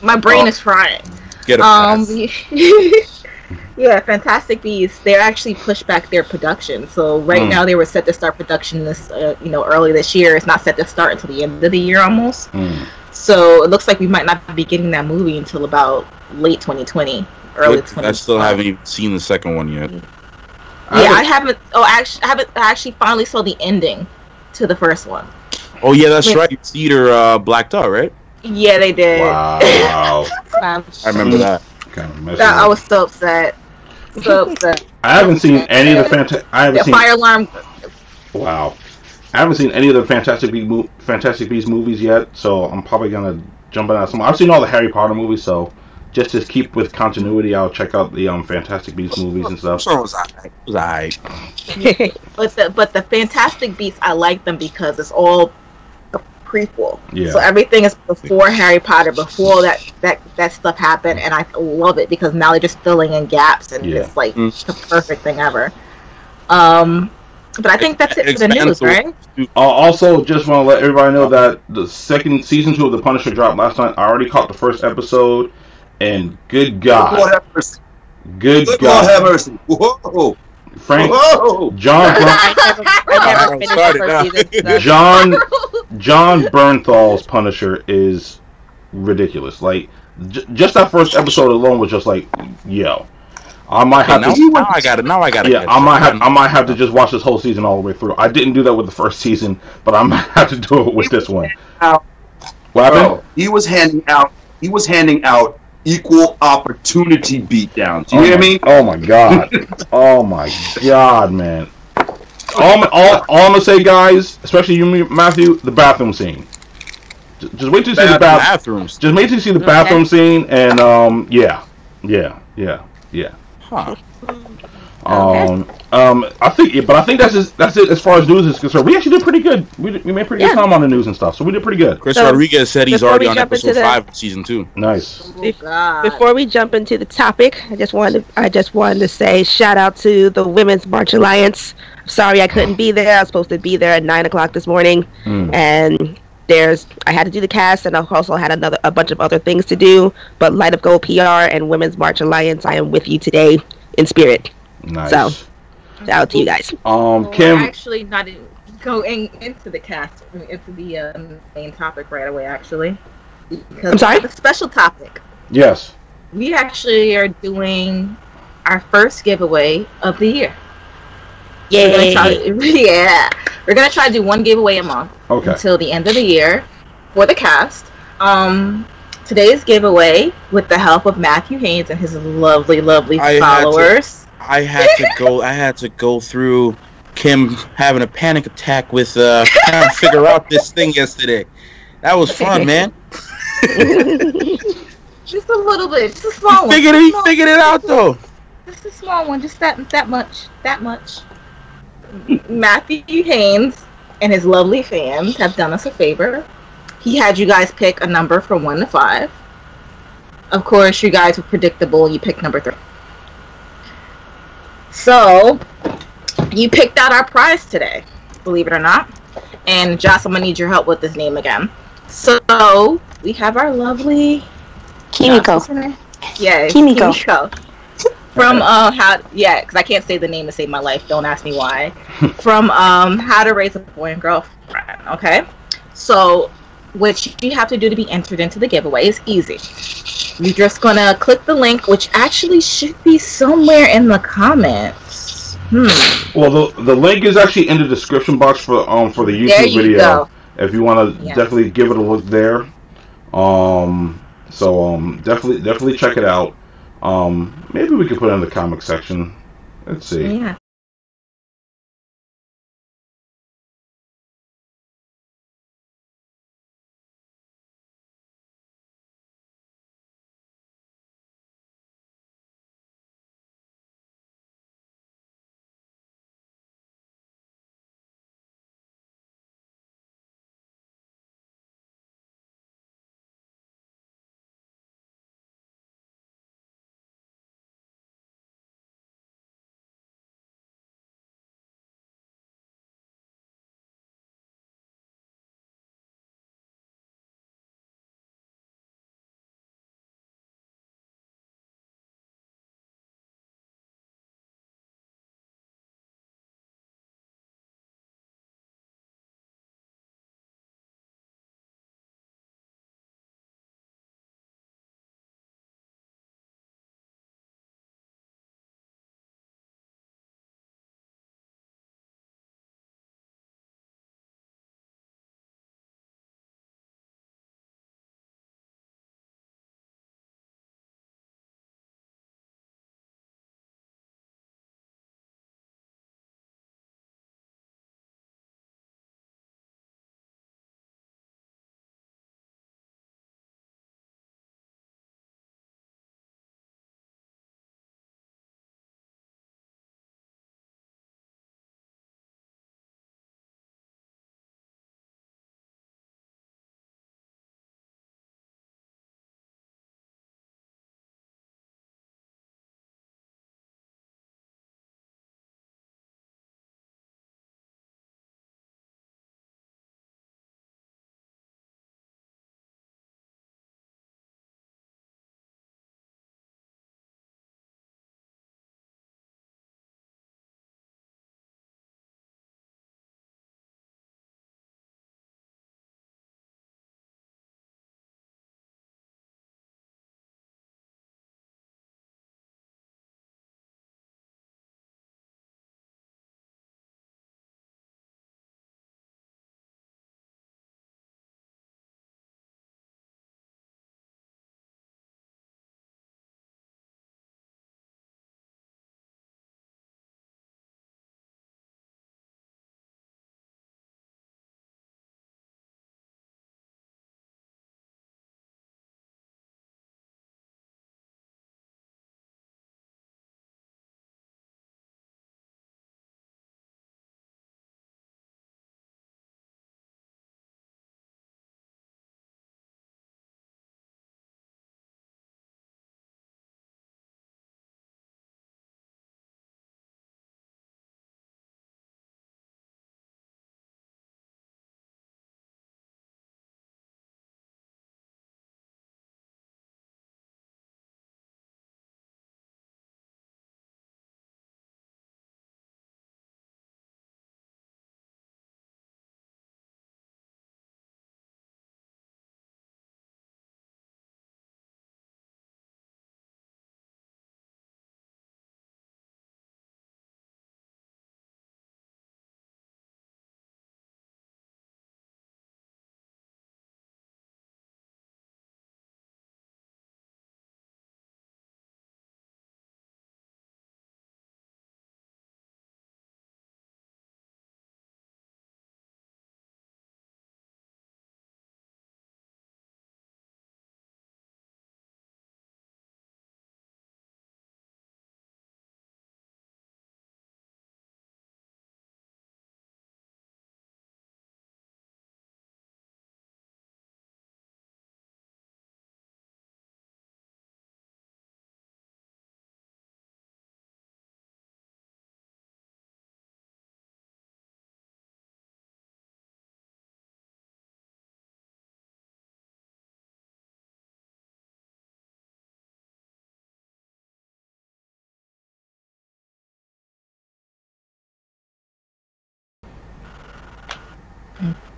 D: My brain is frying.
F: Get a pass.
D: Yeah, Fantastic Beasts. They're actually pushed back their production. So right now they were set to start production this, early this year. It's not set to start until the end of the year almost. So it looks like we might not be getting that movie until about late 2020, early 2020.
F: I still haven't even seen the second one yet.
D: Yeah, I haven't. I actually finally saw the ending to the first one.
F: Oh yeah, that's right. Theater blacked out, right?
D: Yeah, they did.
E: Wow.
F: I remember that.
D: I was so upset. So upset.
E: I haven't seen any of the
D: Fire alarm.
E: Wow. I haven't seen any of the Fantastic Beasts movies yet, so I'm probably gonna jump in on some. I've seen all the Harry Potter movies, so just to keep with continuity, I'll check out the Fantastic Beasts movies and stuff.
F: So was I.
D: But the Fantastic Beasts, I like them because it's all a prequel.
E: Yeah.
D: So everything is before Harry Potter, before that stuff happened, and I love it because now they're just filling in gaps, and it's like the perfect thing ever. But I think that's it for the news, right?
E: Also, just want to let everybody know that the second season 2 of The Punisher dropped last night. I already caught the first episode, and good God.
H: Lord have mercy.
E: Good
H: Lord
E: God.
H: have mercy. Whoa.
E: Frank,
H: Whoa.
E: John Bernthal's Punisher is ridiculous. Like, just that first episode alone was just like, yo. I might have to.
F: Now I got it.
E: Yeah, I might have to just watch this whole season all the way through. I didn't do that with the first season, but I might have to do it with this one. What happened?
H: He was handing out equal opportunity beatdowns. You hear me?
E: Oh my God! Oh my God, man! All I'm gonna say, guys, especially you, Matthew, the bathroom scene. Just wait till you see the bathrooms. Just wait till you see the bathroom scene, and yeah.
F: Huh.
E: I think that's it as far as news is concerned. We actually did pretty good. We made pretty good time on the news and stuff, so we did pretty good.
F: Chris Rodriguez said he's already on episode 5 of season 2.
E: Nice.
C: Before we jump into the topic, I just wanted to say shout out to the Women's March Alliance. Sorry I couldn't be there. I was supposed to be there at 9:00 this morning, and I had to do the cast, and I also had a bunch of other things to do. But Light of Gold PR and Women's March Alliance, I am with you today in spirit.
E: Nice.
C: So, shout out to you guys.
E: Kim,
D: we're actually not going into the cast, into the main topic right away. Actually,
C: I'm sorry.
D: The special topic.
E: Yes.
D: We actually are doing our first giveaway of the year.
C: Yay!
D: We're gonna try to do one giveaway a month until the end of the year for the cast. Today's giveaway, with the help of Matthew Haynes and his lovely followers.
F: I had to go through Kim having a panic attack with trying to figure out this thing yesterday. That was fun, man.
D: Just a little bit, just a small one.
F: He figured it out though.
D: Just a small one, just that much. Matthew Haynes and his lovely fans have done us a favor. He had you guys pick a number from 1 to 5. Of course, you guys were predictable. You picked number 3. So, you picked out our prize today, believe it or not. And Joss, I'm going to need your help with this name again. So, we have our lovely...
G: Kimiko.
D: Yeah,
G: Kimiko.
D: From because I can't say the name to save my life. Don't ask me why. From How to Raise a Boy and Girlfriend. Okay, so what you have to do to be entered into the giveaway is easy. You're just gonna click the link, which actually should be somewhere in the comments.
E: Well, the link is actually in the description box for the YouTube video.
D: Go.
E: If you want to definitely give it a look there. Definitely check it out. Maybe we could put it in the comic section. Let's see.
D: Yeah.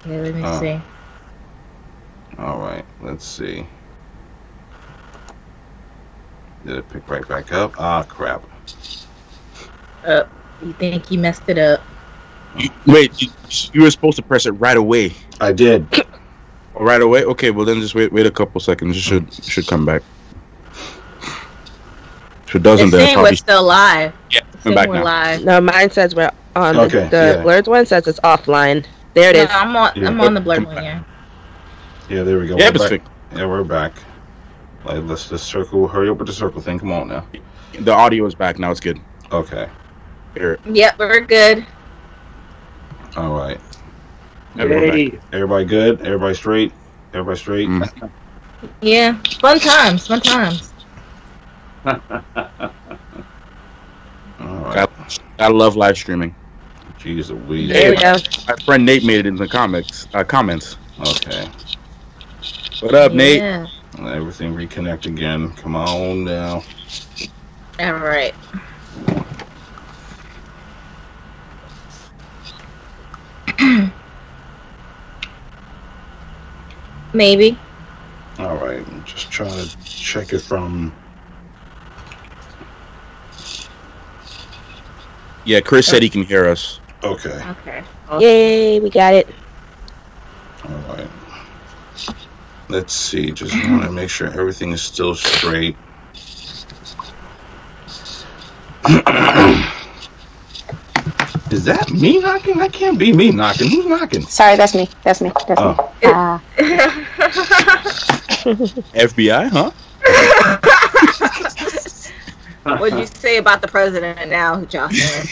D: Yeah, let me see.
E: All right, let's see. Did it pick right back up? Ah, crap.
D: You think you messed it up?
F: Wait, you were supposed to press it right away.
E: I did.
F: Right away? Okay, well then just wait a couple seconds. It should come back. If it doesn't,
D: It's
F: then
D: saying
F: probably...
D: we're still live.
F: Yeah,
D: It's
F: I'm
D: saying
F: back
D: we're
F: now.
D: live.
C: No, mine says we're on.
E: Okay,
C: The Blerds one says it's offline. There it is.
D: I'm on the Blerd one, yeah.
E: Yeah, there we go.
F: Yeah,
E: We're
F: it's
E: back. Yeah, we're back. Like, let's just circle. Hurry up with the circle thing. Come on now.
F: The audio is back now. It's good.
E: Okay.
F: Here.
D: Yep, we're good.
E: All right.
H: Yay.
E: Everybody good? Everybody straight? Everybody straight?
D: Yeah, fun times.
E: All right.
F: I love live streaming.
E: Jeez Louise.
C: There we go.
F: My friend Nate made it in the comments.
E: Okay.
F: What up, Nate?
D: Yeah.
E: Everything reconnect again. Come on now.
D: All right. Maybe.
E: All right. I'm just trying to check it from.
F: Yeah, Chris said he can hear us.
E: Okay.
D: Okay.
C: Yay, we got it.
E: All right. Let's see. Just want to make sure everything is still straight. Is that me knocking? That can't be me knocking. Who's knocking?
G: Sorry, that's me.
E: Oh.
F: FBI, huh?
D: What'd you say about the president now, Jocelyn?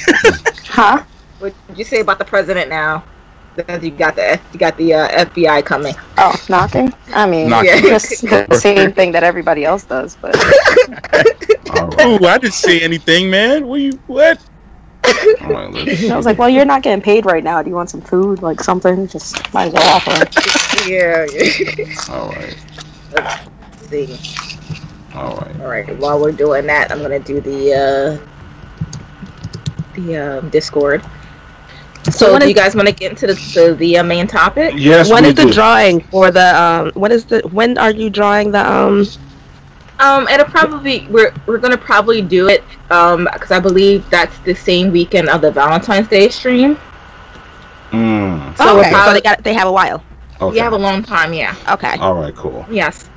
G: Huh?
D: What'd you say about the president now? That you got the FBI coming.
G: Oh, knocking? I mean,
F: Knocking.
G: just the same thing that everybody else does, but
E: All right.
F: Ooh, I didn't say anything, man. What?
E: All right. Let's
G: I was like, well, you're not getting paid right now. Do you want some food, like something? Just might as well offer it.
D: Yeah.
E: All right.
D: Let's see.
E: All right.
D: All right. While we're doing that, I'm gonna do the Discord. So, do you guys want to get into the main topic?
E: Yes.
C: When
E: we
C: is the
E: do.
C: drawing for the when are you drawing the
D: It'll probably we're gonna probably do it because I believe that's the same weekend of the Valentine's Day stream.
E: Mm.
D: So
C: okay, so they have a while.
E: Okay.
D: You have a long time, yeah.
C: Okay.
E: All right. Cool.
D: Yes.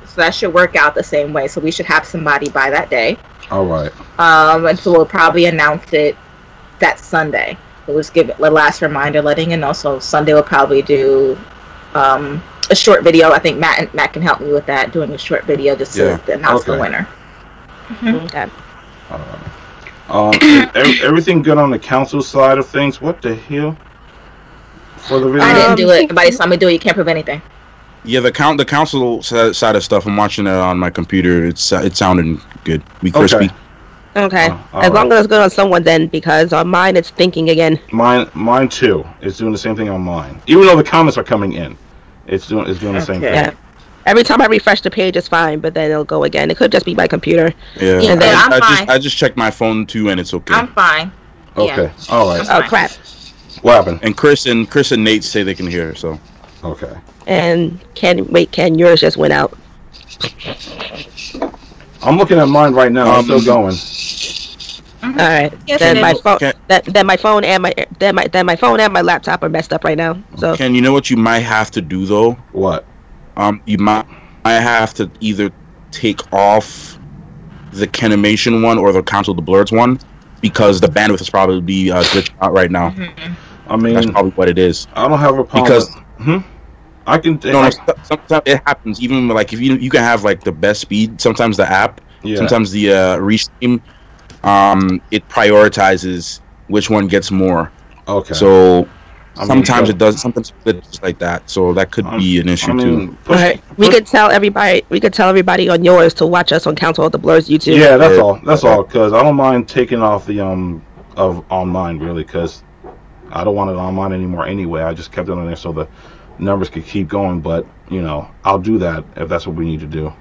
D: So that should work out the same way. So we should have somebody by that day.
E: All right.
D: And so we'll probably announce it that Sunday. We'll just give it a last reminder, letting you know. So Sunday we'll probably do a short video. I think Matt can help me with that, doing a short video just to announce the winner.
C: Okay.
E: All right. Everything good on the council side of things? What the hell? For the video?
D: I didn't do it. Nobody saw me do it. You can't prove anything.
F: Yeah, the council side of stuff. I'm watching it on my computer. It sounded good. We crispy.
C: Okay.
E: All
C: As long
E: right.
C: as it's good on someone then, because on mine it's thinking again.
E: Mine too. It's doing the same thing on mine. Even though the comments are coming in, it's doing the same thing.
C: Yeah. Every time I refresh the page, it's fine, but then it'll go again. It could just be my computer.
F: Yeah.
D: Yeah, I'm fine.
F: I just checked my phone too, and it's okay.
D: I'm fine.
E: Okay.
D: Yeah.
E: All right.
C: Oh crap!
E: What happened?
F: And Chris and Nate say they can hear. So.
E: Okay.
C: And Ken, yours just went out.
E: I'm looking at mine right now. I'm still going.
C: All right.
D: Yes,
C: then
D: it
C: my
D: is.
C: phone,
F: Okay.
C: then my phone and my phone and my laptop are messed up right now. So
F: Ken, you know what you might have to do though?
E: What?
F: You might have to either take off the Kenimation one or the Council of the Blerds one, because the bandwidth is probably glitched out right now.
E: I mean,
F: That's probably what it is.
E: I don't have a problem.
F: Because
E: I can.
F: sometimes it happens. Even like if you can have like the best speed. Sometimes the app.
E: Yeah.
F: Sometimes the restream. It prioritizes which one gets more.
E: Okay.
F: So
E: I mean,
F: sometimes it does. Sometimes it's like that. So that could be an issue too.
C: we could tell everybody. We could tell everybody on yours to watch us on Council of the Blerds YouTube.
E: Yeah, that's all. That's all. Because I don't mind taking off the on mine really, because I don't want it on mine anymore anyway. I just kept it on there so the numbers could keep going. But you know, I'll do that if that's what we need to do.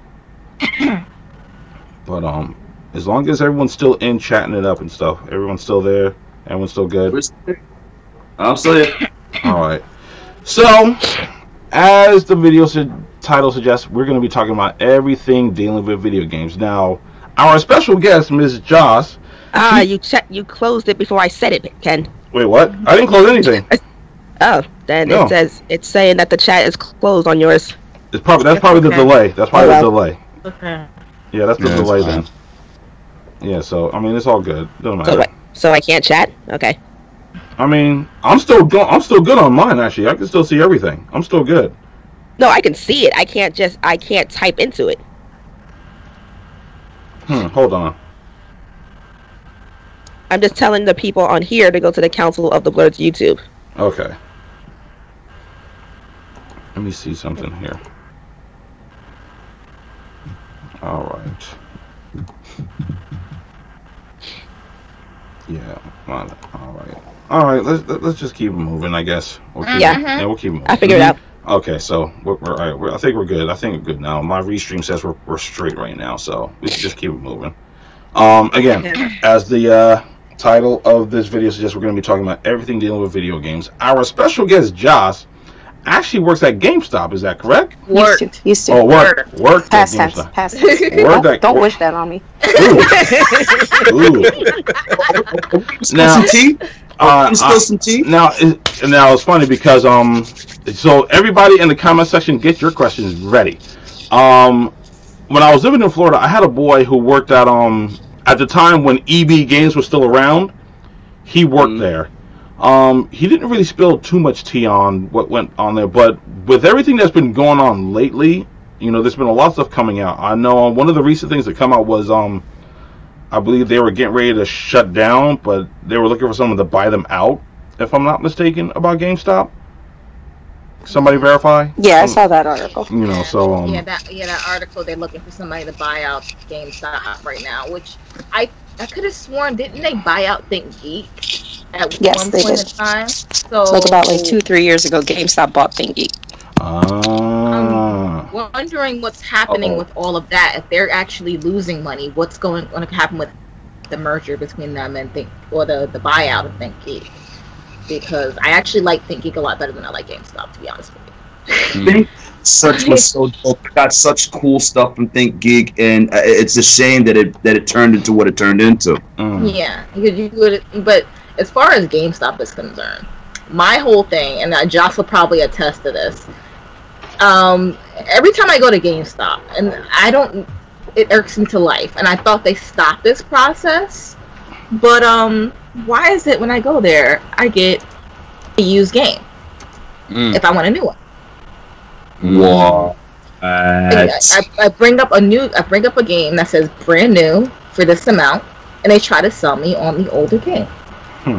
E: But as long as everyone's still in chatting it up and stuff, everyone's still there. Everyone's still good.
H: I'm still here.
E: All right. So, as the video title suggests, we're going to be talking about everything dealing with video games. Now, our special guest, Ms. Joss.
C: You closed it before I said it, Ken.
E: Wait, what? I didn't close anything.
C: Oh, then
E: No.
C: it's saying that the chat is closed on yours.
E: That's probably the delay. That's probably the delay.
D: Okay.
E: Yeah, that's the
F: Yeah,
E: delay
F: that's
E: then. Yeah, so I mean, it's all good. Doesn't matter.
C: So I can't chat? Okay.
E: I mean, I'm still good on mine actually. I can still see everything. I'm still good.
C: No, I can see it. I can't type into it.
E: Hold on.
C: I'm just telling the people on here to go to the Council of the Blerds YouTube.
E: Okay. Let me see something here. All right. Yeah. All right. Let's just keep it moving. I guess. We'll keep we'll keep it moving.
C: I figured it out.
E: Okay, so we're all right. I think we're good. I think we're good now. My restream says we're straight right now, so we should just keep it moving. Again, as the title of this video suggests, we're going to be talking about everything dealing with video games. Our special guest, Joss, actually works at GameStop. Is that correct?
G: Used to.
E: Oh, work at
G: Past tense.
E: GameStop.
G: Past tense. Don't wish that on me.
E: Ooh. Now,
H: some tea? Spill some tea?
E: Now it's funny because so everybody in the comment section, get your questions ready. When I was living in Florida, I had a boy who worked at the time when EB Games was still around. He worked there. He didn't really spill too much tea on what went on there, but with everything that's been going on lately, there's been a lot of stuff coming out. I know one of the recent things that come out was I believe they were getting ready to shut down, but they were looking for someone to buy them out, if I'm not mistaken, about GameStop. Somebody verify?
G: Yeah, I saw that article.
E: So
D: that article, they're looking for somebody to buy out GameStop right now, which I could have sworn, didn't they buy out Think Geek at one point in time? So
G: like about 2-3 years ago, GameStop bought Think Geek.
D: I'm wondering what's happening with all of that. If they're actually losing money, what's going to happen with the merger between them and the buyout of Think Geek? Because I actually like Think Geek a lot better than I like GameStop, to be honest with you.
H: Think Search was so dope. It got such cool stuff from Think Geek, and it's a shame that it turned into what it turned into.
D: Yeah, but as far as GameStop is concerned, my whole thing, and Joss will probably attest to this. Every time I go to GameStop, and it irks me to life. And I thought they stopped this process, but why is it when I go there, I get a used game if I want a new one?
H: What?
D: I bring up a game that says brand new for this amount, and they try to sell me on the older game,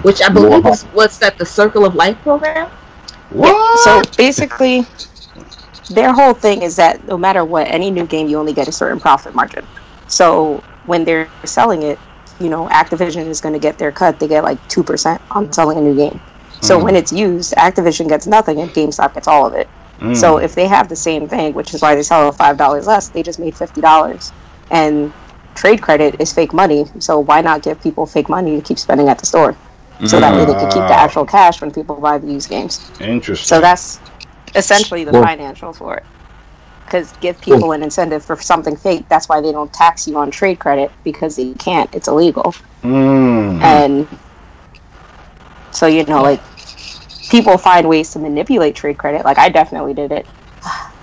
D: which I believe is what's that, the Circle of Life program.
G: What? So basically, their whole thing is that no matter what, any new game, you only get a certain profit margin. So when they're selling it, Activision is going to get their cut. They get 2% on selling a new game. So when it's used, Activision gets nothing and GameStop gets all of it. So if they have the same thing, which is why they sell it $5 less, they just made $50. And trade credit is fake money, so why not give people fake money to keep spending at the store? So that way they can keep the actual cash when people buy the used games.
E: Interesting.
G: So that's essentially the financial for it. Because give people an incentive for something fake, that's why they don't tax you on trade credit, because they can't, it's illegal. And so, people find ways to manipulate trade credit. I definitely did it.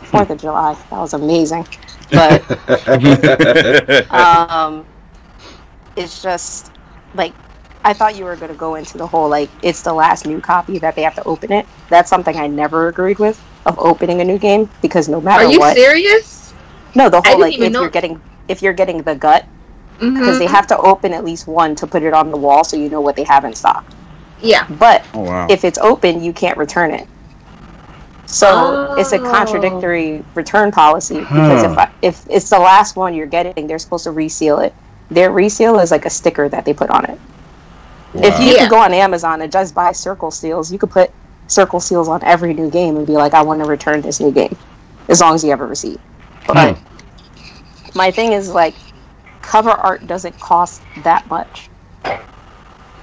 G: 4th of July, that was amazing. But it's just I thought you were going to go into the whole it's the last new copy that they have to open it. That's something I never agreed with, of opening a new game, because no matter what.
D: Are you serious?
G: No, the whole if you're getting the gut, because they have to open at least one to put it on the wall so you know what they have in stock.
D: Yeah.
G: But if it's open, you can't return it. So it's a contradictory return policy, because if it's the last one you're getting, they're supposed to reseal it. Their reseal is like a sticker that they put on it. If you could go on Amazon and just buy circle seals, you could put circle seals on every new game and be like, I want to return this new game, as long as you have a receipt. But my thing is cover art doesn't cost that much,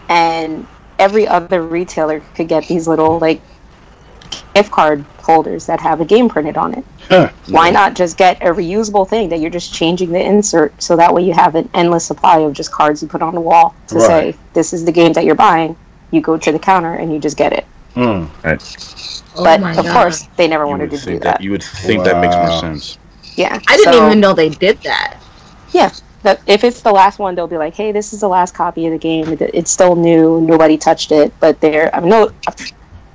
G: and every other retailer could get these little gift card holders that have a game printed on it. Why not just get a reusable thing that you're just changing the insert so that way you have an endless supply of just cards you put on the wall to say, this is the game that you're buying. You go to the counter and you just get it. But of course, they never wanted to do that.
F: You would think that makes more sense.
G: Yeah.
D: I didn't even know they did that.
G: Yeah. If it's the last one, they'll be like, hey, this is the last copy of the game. It's still new. Nobody touched it. But I'm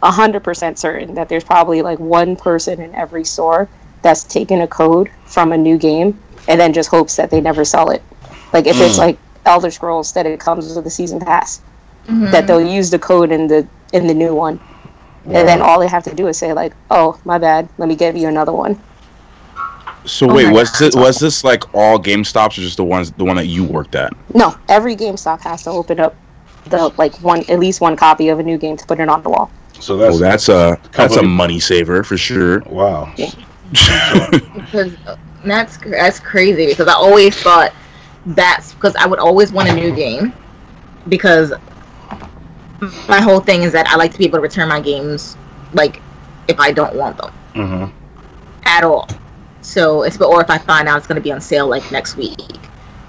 G: 100% certain that there's probably like one person in every store that's taken a code from a new game and then just hopes that they never sell it. Like if it's like Elder Scrolls that it comes with a season pass, that they'll use the code in the new one. And then all they have to do is say like, oh, my bad, let me give you another one.
F: So wait, was this like all GameStops or just the one that you worked at?
G: No, every GameStop has to open up at least one copy of a new game to put it on the wall.
E: So
F: that's a money saver for sure.
E: Wow.
G: Yeah.
D: Because that's crazy, because I always thought that's because I would always want a new game, because my whole thing is that I like to be able to return my games like if I don't want them at all. So or if I find out it's going to be on sale like next week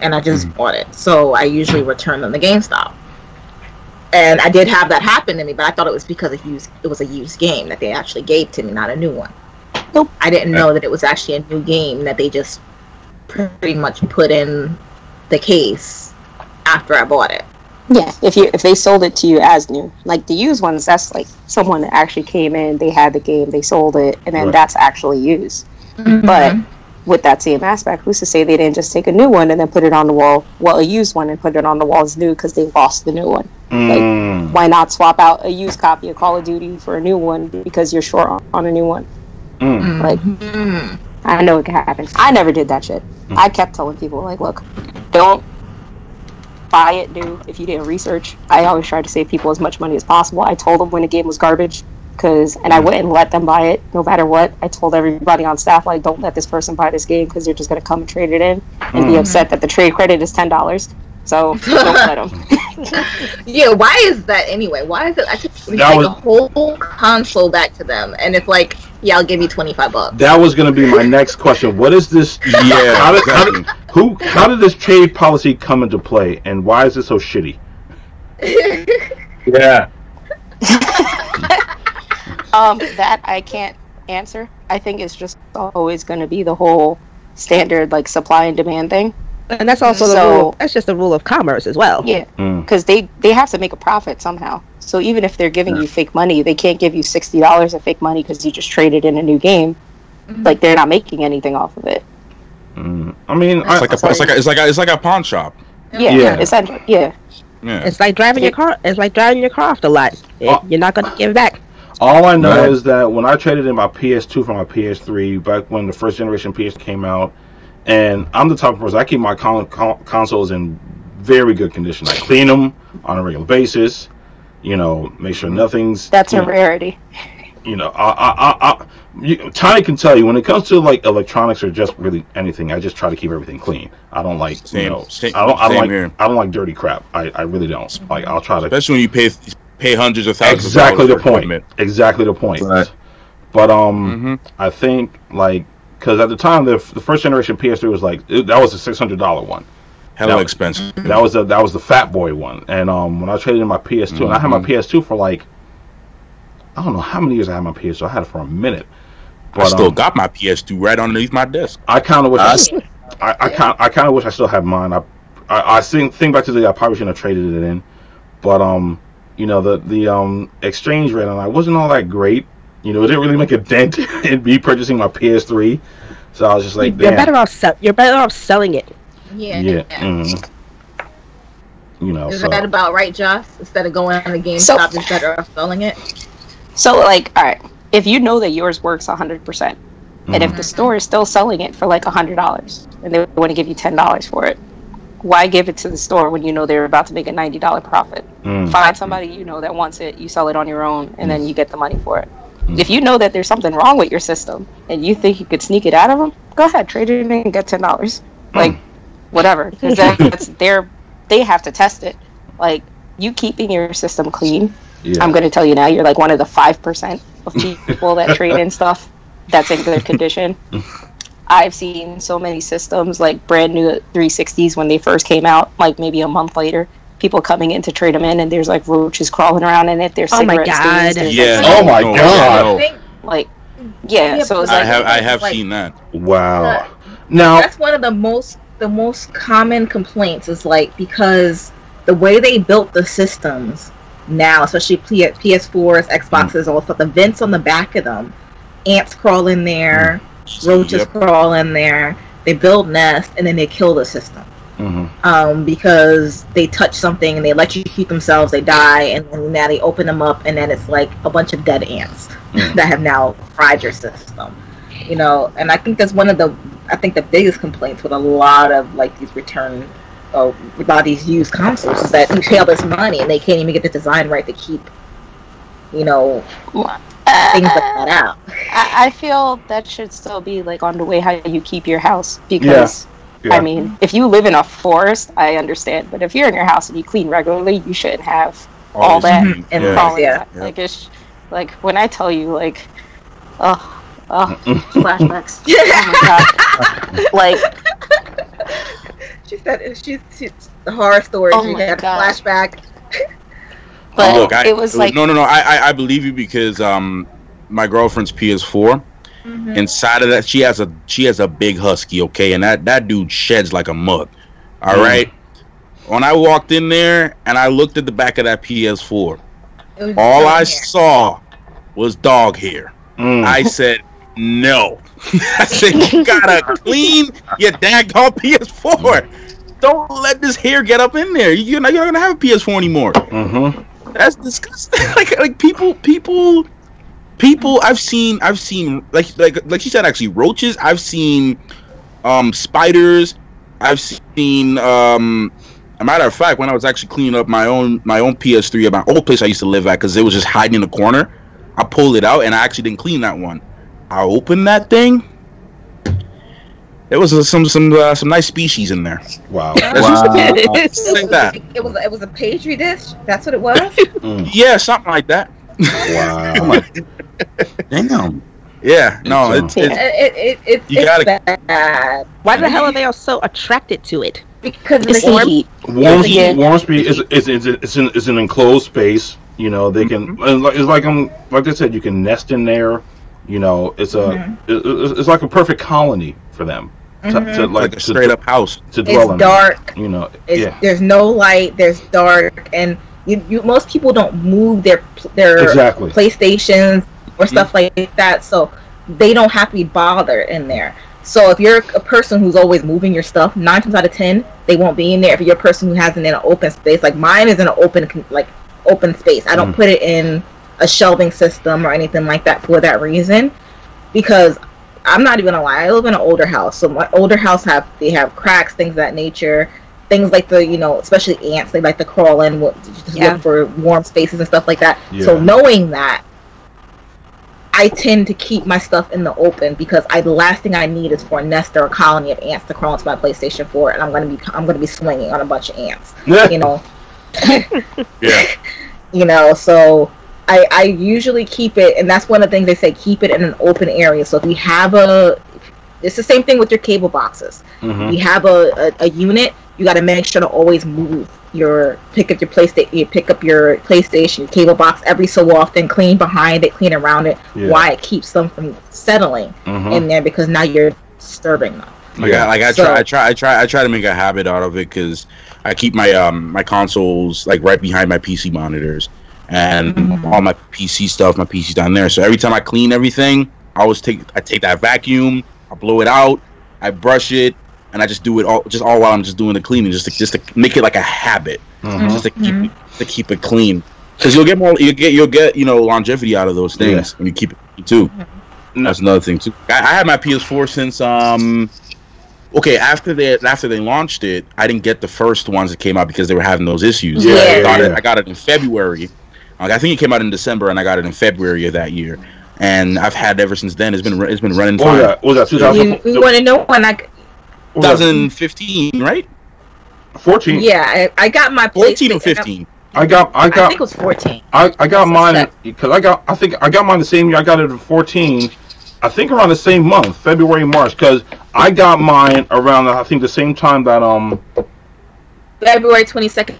D: and I just bought it, so I usually return them to GameStop. And I did have that happen to me, but I thought it was because it was a used game that they actually gave to me, not a new one.
G: Nope.
D: I didn't know that it was actually a new game that they just pretty much put in the case after I bought it.
G: Yeah, if they sold it to you as new, like the used ones, that's like someone that actually came in, they had the game, they sold it, and then that's actually used. But with that same aspect, who's to say they didn't just take a new one and then put it on the wall? Well, a used one and put it on the wall is new because they lost the new one. Like, why not swap out a used copy of Call of Duty for a new one because you're short on a new one? Like, I know it can happen. I never did that shit. I kept telling people, like, look, don't buy it new if you didn't research. I always try to save people as much money as possible. I told them when a game was garbage, and I wouldn't let them buy it no matter what. I told everybody on staff, like, don't let this person buy this game because they're just going to come and trade it in and be upset that the trade credit is $10. So don't let them.
D: Yeah, why is that anyway? Why is it I just take a whole console back to them and it's like, yeah, I'll give you $25.
E: That was going to be my next question. What is this?
F: Yeah.
E: How did this trade policy come into play, and why is it so shitty?
H: Yeah.
G: That I can't answer. I think it's just always going to be the whole standard like supply and demand thing.
C: And that's also the rule. That's just the rule of commerce as well.
G: Yeah, because they have to make a profit somehow. So even if they're giving you fake money, they can't give you $60 of fake money because you just traded in a new game. Like they're not making anything off of it.
E: I mean,
F: it's like a pawn shop.
G: Yeah. Essentially, yeah.
C: It's like driving your car. It's like driving your car off the lot. You're not going to give it back.
E: All I know is that when I traded in my PS2 for my PS3 back when the first generation PS came out, and I'm the type of person, I keep my consoles in very good condition. I clean them on a regular basis. You know, make sure nothing's.
G: That's a rarity.
E: You know, Tiny can tell you when it comes to like electronics or just really anything. I just try to keep everything clean. I don't like I don't like dirty crap. I really don't. Like I'll try to.
F: Especially when you pay hundreds of thousands.
E: Exactly
F: of dollars
E: Exactly the point. Right. But I think like. Because at the time, the first generation PS3 was like that was a $600 one.
F: Hella expensive.
E: That was the Fat Boy one. And when I traded in my PS2, and I had my PS2 for like I don't know how many years I had my PS2. I had it for a minute. But,
F: I still got my PS2 right underneath my desk.
E: I kind of wish I kind of wish I still had mine. I think back to the day I probably shouldn't have traded it in, but you know the exchange rate on it wasn't all that great. You know, it didn't really make a dent in me purchasing my PS3, so I was just like,
C: you're better off selling it.
D: Yeah.
E: You know,
D: is that about right, Joss? Instead of going on the GameStop, it's better off selling it.
G: So, like, all right, if you know that yours works 100%, and if the store is still selling it for like $100, and they want to give you $10 for it, why give it to the store when you know they're about to make a $90 profit? Find somebody you know that wants it, you sell it on your own, and then you get the money for it. If you know that there's something wrong with your system and you think you could sneak it out of them, go ahead, trade it in and get $10. Like, whatever. Because they have to test it. Like, you keeping your system clean, I'm going to tell you now, you're like one of the 5% of people that trade in stuff that's in good condition. I've seen so many systems, like brand new 360s when they first came out, like maybe a month later, people coming in to trade them in, and there's like roaches crawling around in it. There's cigarette stains.
F: Yeah.
E: Oh my god.
G: Like, yeah. So it's like
F: I have seen that.
E: Wow. Now
D: that's one of the most common complaints is like because the way they built the systems now, especially PS4s, Xboxes, all stuff, the vents on the back of them, ants crawl in there, roaches crawl in there, they build nests, and then they kill the system. Because they touch something and they electrocute themselves, they die, and then now they open them up, and then it's like a bunch of dead ants that have now fried your system. You know, and I think that's one of the biggest complaints with a lot of like these a lot of these used consoles is that you pay all this money and they can't even get the design right to keep, you know, things like that out.
G: I feel that should still be like on the way how you keep your house, because I mean, if you live in a forest, I understand, but if you're in your house and you clean regularly, you shouldn't have all that and like it's like when I tell you like flashbacks. Oh my god. Like
D: she said she's the horror stories. You had a flashback.
G: But
F: look,
G: it was like
F: no. I believe you because my girlfriend's PS4. Inside of that, she has a big husky. Okay, and that dude sheds like a mug. All right. When I walked in there and I looked at the back of that PS4, all I saw was dog hair. I said no. I said you gotta clean your daggone PS4. Don't let this hair get up in there. You're not gonna have a PS4 anymore. That's disgusting. like people. I've seen like she said, actually roaches. I've seen spiders. I've seen a matter of fact, when I was actually cleaning up my own PS3 at my old place I used to live at, because it was just hiding in the corner, I pulled it out and I actually didn't clean that one. I opened that thing. There was some nice species in there.
E: Wow.
D: It was a petri dish. That's what it was.
F: Yeah, something like that.
E: Wow.
F: Damn. Yeah. No,
D: it's
F: you gotta.
D: Bad.
C: Why the hell are they all so attracted to it?
D: Because
C: it's
D: the heat.
E: Warm speed is an enclosed space. You know, they can. It's like they said, you can nest in there. You know, it's like a perfect colony for them. To
F: like a straight up house
E: to dwell in.
D: It's dark.
E: You know,
D: there's no light. There's dark, and you most people don't move their PlayStations or stuff like that, so they don't have to be bothered in there. So if you're a person who's always moving your stuff, 9 times out of 10 they won't be in there. If you're a person who has it in an open space, like mine is in an open space, I don't put it in a shelving system or anything like that for that reason, because I'm not even gonna lie, I live in an older house, so my older house have cracks, things of that nature, things like especially ants, they like to crawl in, look for warm spaces and stuff like that. So knowing that, I tend to keep my stuff in the open, because the last thing I need is for a nest or a colony of ants to crawl into my PlayStation 4, and I'm gonna be swinging on a bunch of ants. You know. You know, so I usually keep it, and that's one of the things they say, keep it in an open area. So if you have it's the same thing with your cable boxes. You have a unit, you got to make sure to always pick up your PlayStation, your cable box every so often, clean behind it, clean around it. Why? It keeps them from settling in there, because now you're disturbing them.
F: I try to make a habit out of it, because I keep my my consoles like right behind my PC monitors, and all my PC stuff, my PC's down there. So every time I clean everything, I take that vacuum, I blow it out, I brush it, and I just do it all while I'm just doing the cleaning, just to make it like a habit, just to keep it clean. Because you'll get longevity out of those things when you keep it clean too. That's another thing too. I had my PS4 since after they launched it, I didn't get the first ones that came out because they were having those issues. I got it in February. I think it came out in December, and I got it in February of that year. And I've had it ever since then. It's been running fine.
E: Was that 2000?
D: You want to know when
F: 2015, right?
E: 14.
D: Yeah, I got my
F: 14 or 15.
E: I think
D: it was 14.
E: I got mine because I think I got mine the same year. I got it at 14. I think around the same month, February, March, because I got mine around I think the same time that
D: February 22nd,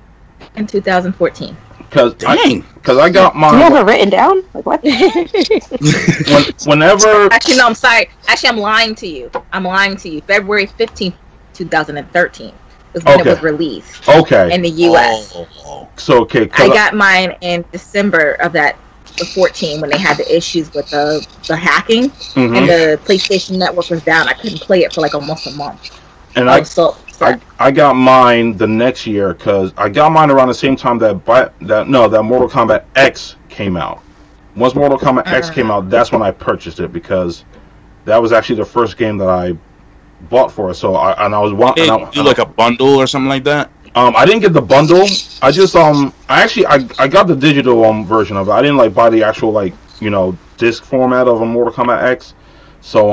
D: 2014.
E: Because I got mine.
G: Do you have it written down? Like what?
E: Whenever.
D: Actually, no. I'm sorry. Actually, I'm lying to you. February 15th, 2013 is when it was released.
E: Okay.
D: In the U.S.
E: So okay.
D: I got mine in December of the 14 when they had the issues with the hacking and the PlayStation Network was down. I couldn't play it for like almost a month.
E: And I got mine the next year because I got mine around the same time that Mortal Kombat X came out. Once Mortal Kombat X came out, that's when I purchased it because that was actually the first game that I bought for it. So I
F: like a bundle or something like that.
E: I didn't get the bundle. I just I got the digital version of it. I didn't buy the actual disc format of a Mortal Kombat X. So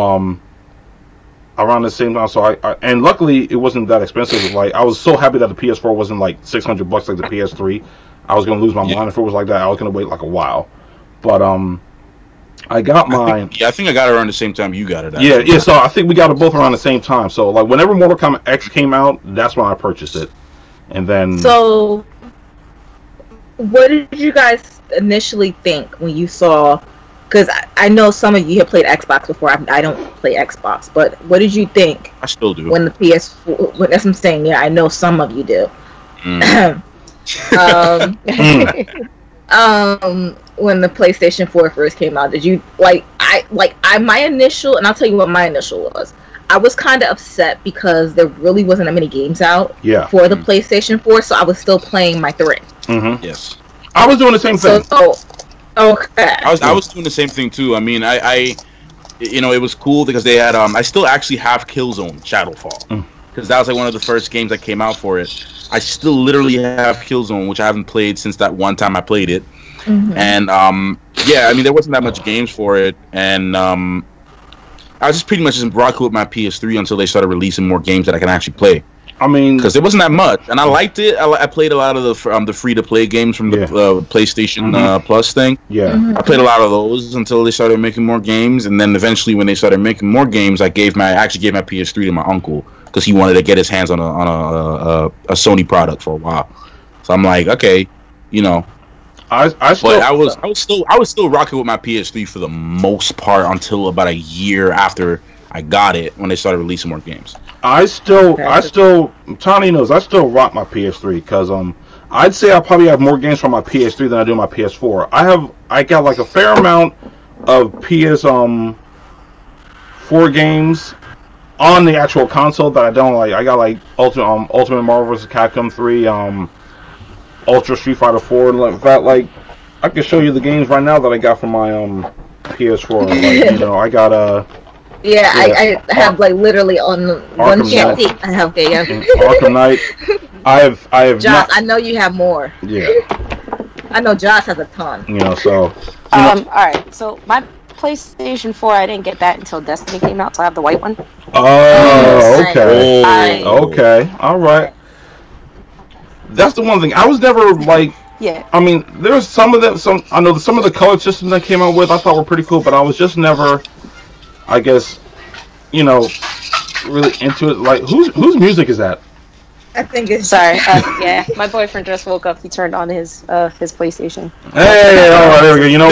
E: around the same time, so and luckily it wasn't that expensive. I was so happy that the PS4 wasn't $600 like the PS3. I was gonna lose my mind if it was like that. I was gonna wait a while, but I got mine.
F: I think I got it around the same time you got it.
E: Yeah. So I think we got it both around the same time. So whenever Mortal Kombat X came out, that's when I purchased it, and then.
D: So, what did you guys initially think when you saw? Because I know some of you have played Xbox before. I don't play Xbox, but what did you think?
F: I still do.
D: When the PS4, that's what I'm saying. Yeah, I know some of you do. When the PlayStation 4 first came out, did you my initial? And I'll tell you what my initial was. I was kind of upset because there really wasn't that many games out for the PlayStation 4, so I was still playing my 3.
F: Yes,
E: I was doing the same thing.
D: Okay.
F: I was doing the same thing too. I mean, I it was cool because they had I still actually have Killzone Shadowfall because that was one of the first games that came out for it. I still literally have Killzone, which I haven't played since that one time I played it. And I mean, there wasn't that much games for it, and I was just pretty much just rocking with my PS3 until they started releasing more games that I can actually play.
E: I mean,
F: because there wasn't that much, and I liked it. I played a lot of the free-to-play games from the PlayStation Plus thing. I played a lot of those until they started making more games, and then eventually, when they started making more games, I actually gave my PS3 to my uncle because he wanted to get his hands on a Sony product for a while. So I'm like, okay, I was still rocking with my PS3 for the most part until about a year after I got it when they started releasing more games.
E: Tony knows I still rock my PS3 because I'd say I probably have more games from my PS3 than I do my PS4. I got a fair amount of PS4 games on the actual console that I don't like. I got Ultimate Marvel vs. Capcom 3, Ultra Street Fighter 4, and I can show you the games right now that I got from my PS4. I got
D: I have literally on one PC. I have
E: Arkham Knight. I have.
D: Josh, I know you have more.
E: Yeah.
D: I know Josh has a ton.
E: So.
G: All right. So my PlayStation 4, I didn't get that until Destiny came out, so I have the white one.
E: Oh, okay. Okay. All right. That's the one thing I was never
G: Yeah.
E: I mean, there's some of them. I know some of the color systems that came out with I thought were pretty cool, but I was just never. I guess, really into it. Whose music is that?
D: I think it's
G: sorry. My boyfriend just woke up. He turned on his PlayStation.
E: Hey, all right, there we go.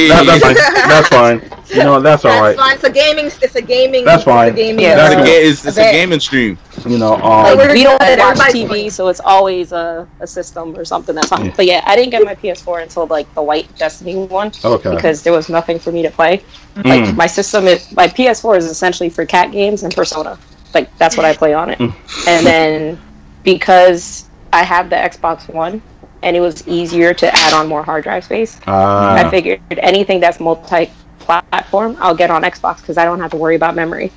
E: That's fine. That's fine. That's all right.
D: That's fine. It's a gaming.
E: That's fine.
F: It's a gaming stream.
G: We don't watch TV, so it's always a system or something that's on. But I didn't get my PS4 until the white Destiny one. Okay. Because there was nothing for me to play. My system my PS4 is essentially for cat games and Persona. That's what I play on it. And then because I have the Xbox One and it was easier to add on more hard drive space, I figured anything that's multi-platform I'll get on Xbox because I don't have to worry about memory.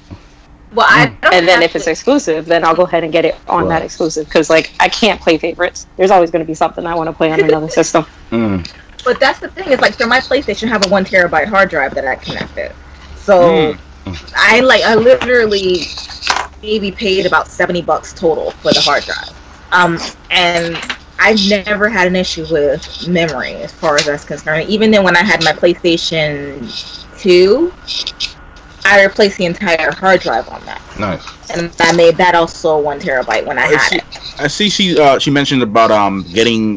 D: Well,
G: and then if it's exclusive, then I'll go ahead and get it on that exclusive because I can't play favorites. There's always going to be something I want to play on another system.
D: But that's the thing is for my PlayStation, I have a 1 terabyte hard drive that I connected. So I literally maybe paid about $70 total for the hard drive. And I've never had an issue with memory as far as that's concerned. Even then, when I had my PlayStation 2, I replaced the entire hard drive on that.
E: Nice.
D: And I made that also 1 terabyte when I had it.
F: I see she mentioned about getting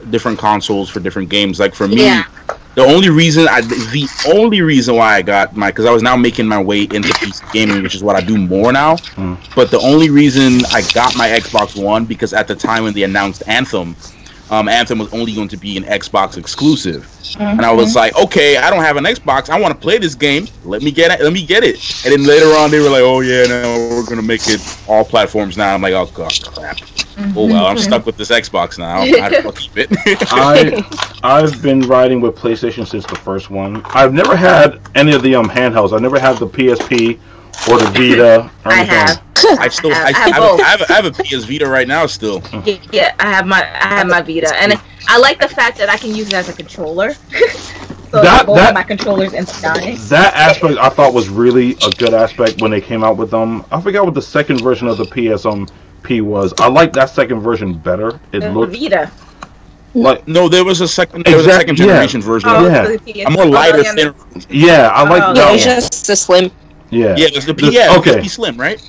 F: different consoles for different games. Like for me, the only reason why I got because I was now making my way into PC gaming, which is what I do more now. But the only reason I got my Xbox One because at the time when they announced Anthem, Anthem was only going to be an Xbox exclusive, and I was like, okay, I don't have an Xbox, I want to play this game. Let me get it. And then later on, they were like, oh yeah, no, we're gonna make it all platforms now. I'm like, oh god, crap. Oh well, I'm stuck with this Xbox now. I'll keep it.
E: I've been riding with PlayStation since the first one. I've never had any of the handhelds. I've never had the PSP or the Vita. Or
D: I have.
F: I have a PS Vita right now still.
D: Yeah, I have my Vita, and I like the fact that I can use it as a controller. So both of my controllers inside.
E: That aspect I thought was really a good aspect when they came out with them. I forgot what the second version of the PSP was. I like that second version better. It looked
D: Vita.
E: Like
F: there was a second generation version.
D: A
F: more lighter, thinner.
E: Yeah, I like that.
G: It's just the slim.
F: Yeah, it's the PSP Slim, right?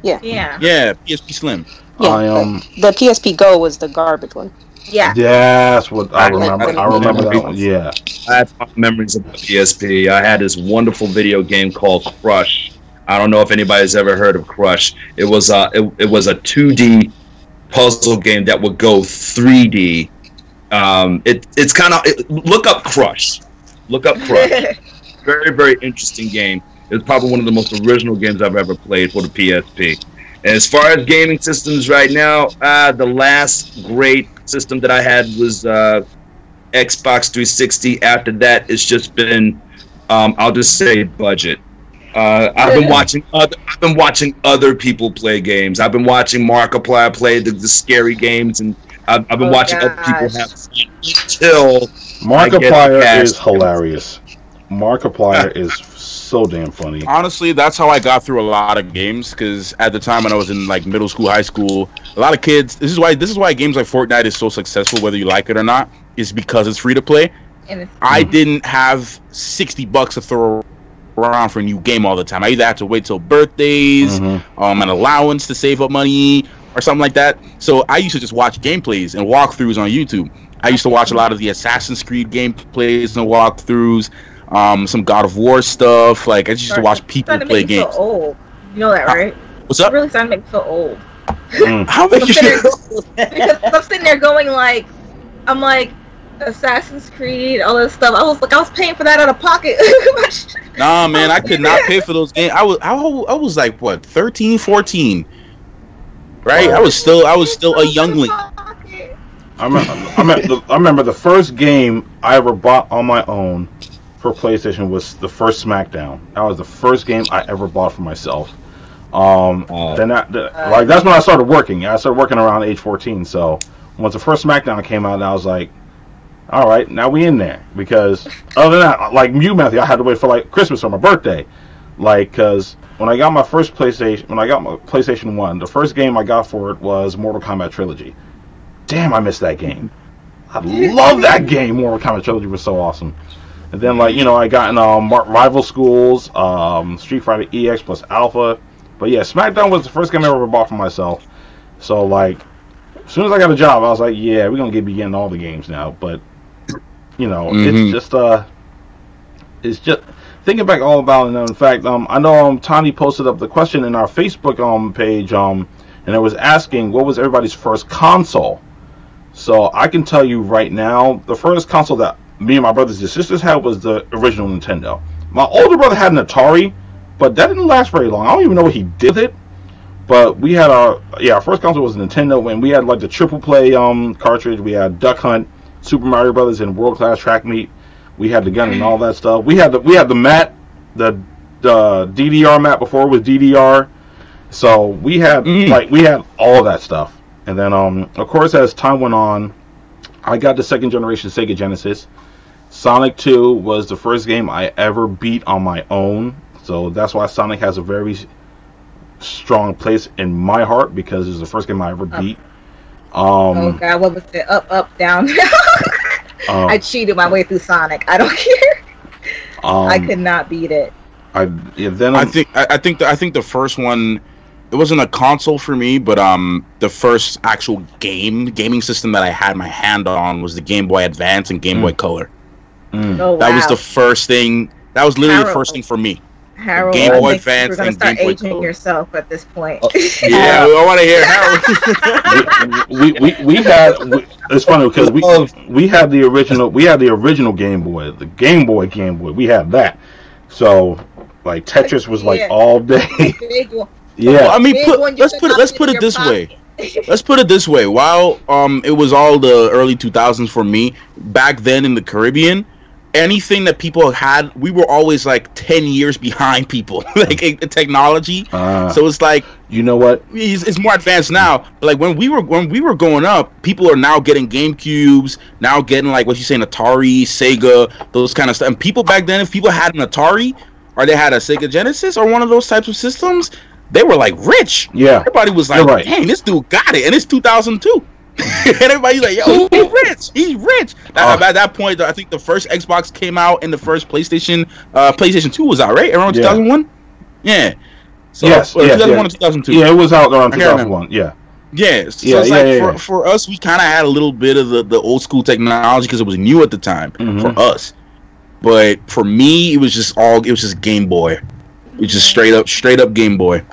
G: Yeah.
F: Yeah, PSP Slim.
G: Yeah, the PSP Go was the garbage one.
D: Yeah.
E: That's what I remember. I remember that one. Yeah.
H: I have fond memories of the PSP. I had this wonderful video game called Crush. I don't know if anybody's ever heard of Crush. It was a 2D puzzle game that would go 3D. It's kind of look up Crush. Look up Crush. Very, very interesting game. It's probably one of the most original games I've ever played for the PSP. And as far as gaming systems right now, the last great system that I had was Xbox 360. After that, it's just been, I'll just say, budget. I've been watching other people play games. I've been watching Markiplier play the scary games, and I've been watching other people have fun until
E: Markiplier is hilarious. Markiplier is so damn funny.
F: Honestly, that's how I got through a lot of games, because at the time when I was in like middle school, high school, a lot of kids, this is why games like Fortnite is so successful, whether you like it or not, is because it's free to play. I didn't have $60 to throw around for a new game all the time. I either had to wait till birthdays, an allowance to save up money or something like that. So I used to just watch gameplays and walkthroughs on YouTube. I used to watch a lot of the Assassin's Creed gameplays and walkthroughs. Some God of War stuff. Like I just used to watch people play games.
D: So old. You know that, right?
F: What's up?
D: You're really starting to make me feel old.
F: How make you feel old?
D: Because I'm sitting there going like, I'm like, Assassin's Creed, all this stuff. I was paying for that out of pocket.
F: Nah, man, I could not pay for those games. I was like what, 13, 14, right? I was still a youngling.
E: I remember the first game I ever bought on my own for PlayStation was the first SmackDown. That was the first game I ever bought for myself. Then that's when I started working. I started working around age 14. So once the first SmackDown came out, I was like, all right, now we in there. Because other than that, like you, Matthew, I had to wait for like Christmas or my birthday. Like, because when I got my PlayStation 1, the first game I got for it was Mortal Kombat Trilogy. Damn, I missed that game. I love that game. Mortal Kombat Trilogy was so awesome. And then, like, I got in Rival Schools, Street Fighter EX plus Alpha. But yeah, SmackDown was the first game I ever bought for myself. So, like, as soon as I got a job, I was like, yeah, we're going to be getting all the games now. But, it's just thinking back all about it. In fact, I know Tani posted up the question in our Facebook page, and it was asking, what was everybody's first console? So I can tell you right now, the first console that me and my brothers and sisters had was the original Nintendo. My older brother had an Atari, but that didn't last very long. I don't even know what he did with it. But we had our first console was Nintendo, when we had like the Triple Play cartridge. We had Duck Hunt, Super Mario Brothers, and World Class Track Meet. We had the gun and all that stuff. We had the mat, the DDR mat before it was DDR. So we had we had all that stuff. And then of course, as time went on, I got the second generation Sega Genesis. Sonic 2 was the first game I ever beat on my own. So that's why Sonic has a very strong place in my heart, because it was the first game I ever beat.
D: Oh God, what was it? Up, up, down. I cheated my way through Sonic. I don't care. I could not beat it.
F: I think the first one, it wasn't a console for me, but the first actual gaming system that I had my hand on was the Game Boy Advance and Game Boy Color.
D: Oh, wow.
F: That was the first thing. That was literally the first thing for me.
D: Harold,
F: Game Boy Advance
D: we're gonna start
F: Game Boy
D: aging
F: Color.
D: yourself at this point.
F: Yeah, I want to hear Harold.
E: we had. It's funny because we had the original Game Boy, the Game Boy. We had that. So like Tetris was like all day. Yeah.
F: Well, I mean, let's put it this way. Let's put it this way. While it was all the early 2000s for me, back then in the Caribbean, anything that people had, we were always like 10 years behind people, like in technology. So it's like,
E: you know what?
F: It's more advanced now. But like when we were growing up, people are now getting GameCubes, now getting like what you saying, Atari, Sega, those kind of stuff. And people back then, if people had an Atari or they had a Sega Genesis or one of those types of systems, they were like rich.
E: Yeah.
F: Everybody was like,
E: right.
F: "Dang, this dude got it," and it's 2002. And everybody's like, "Yo, he's rich. He's rich." At that point, I think the first Xbox came out, and the first PlayStation 2 was out, right? Around 2001. Yeah. So,
E: yes.
F: 2001 or 2002.
E: Yeah, it was out around 2001. Yeah.
F: Yeah. So it's like for us, we kind of had a little bit of the old school technology because it was new at the time for us. But for me, it was just Game Boy. It was just straight up Game Boy.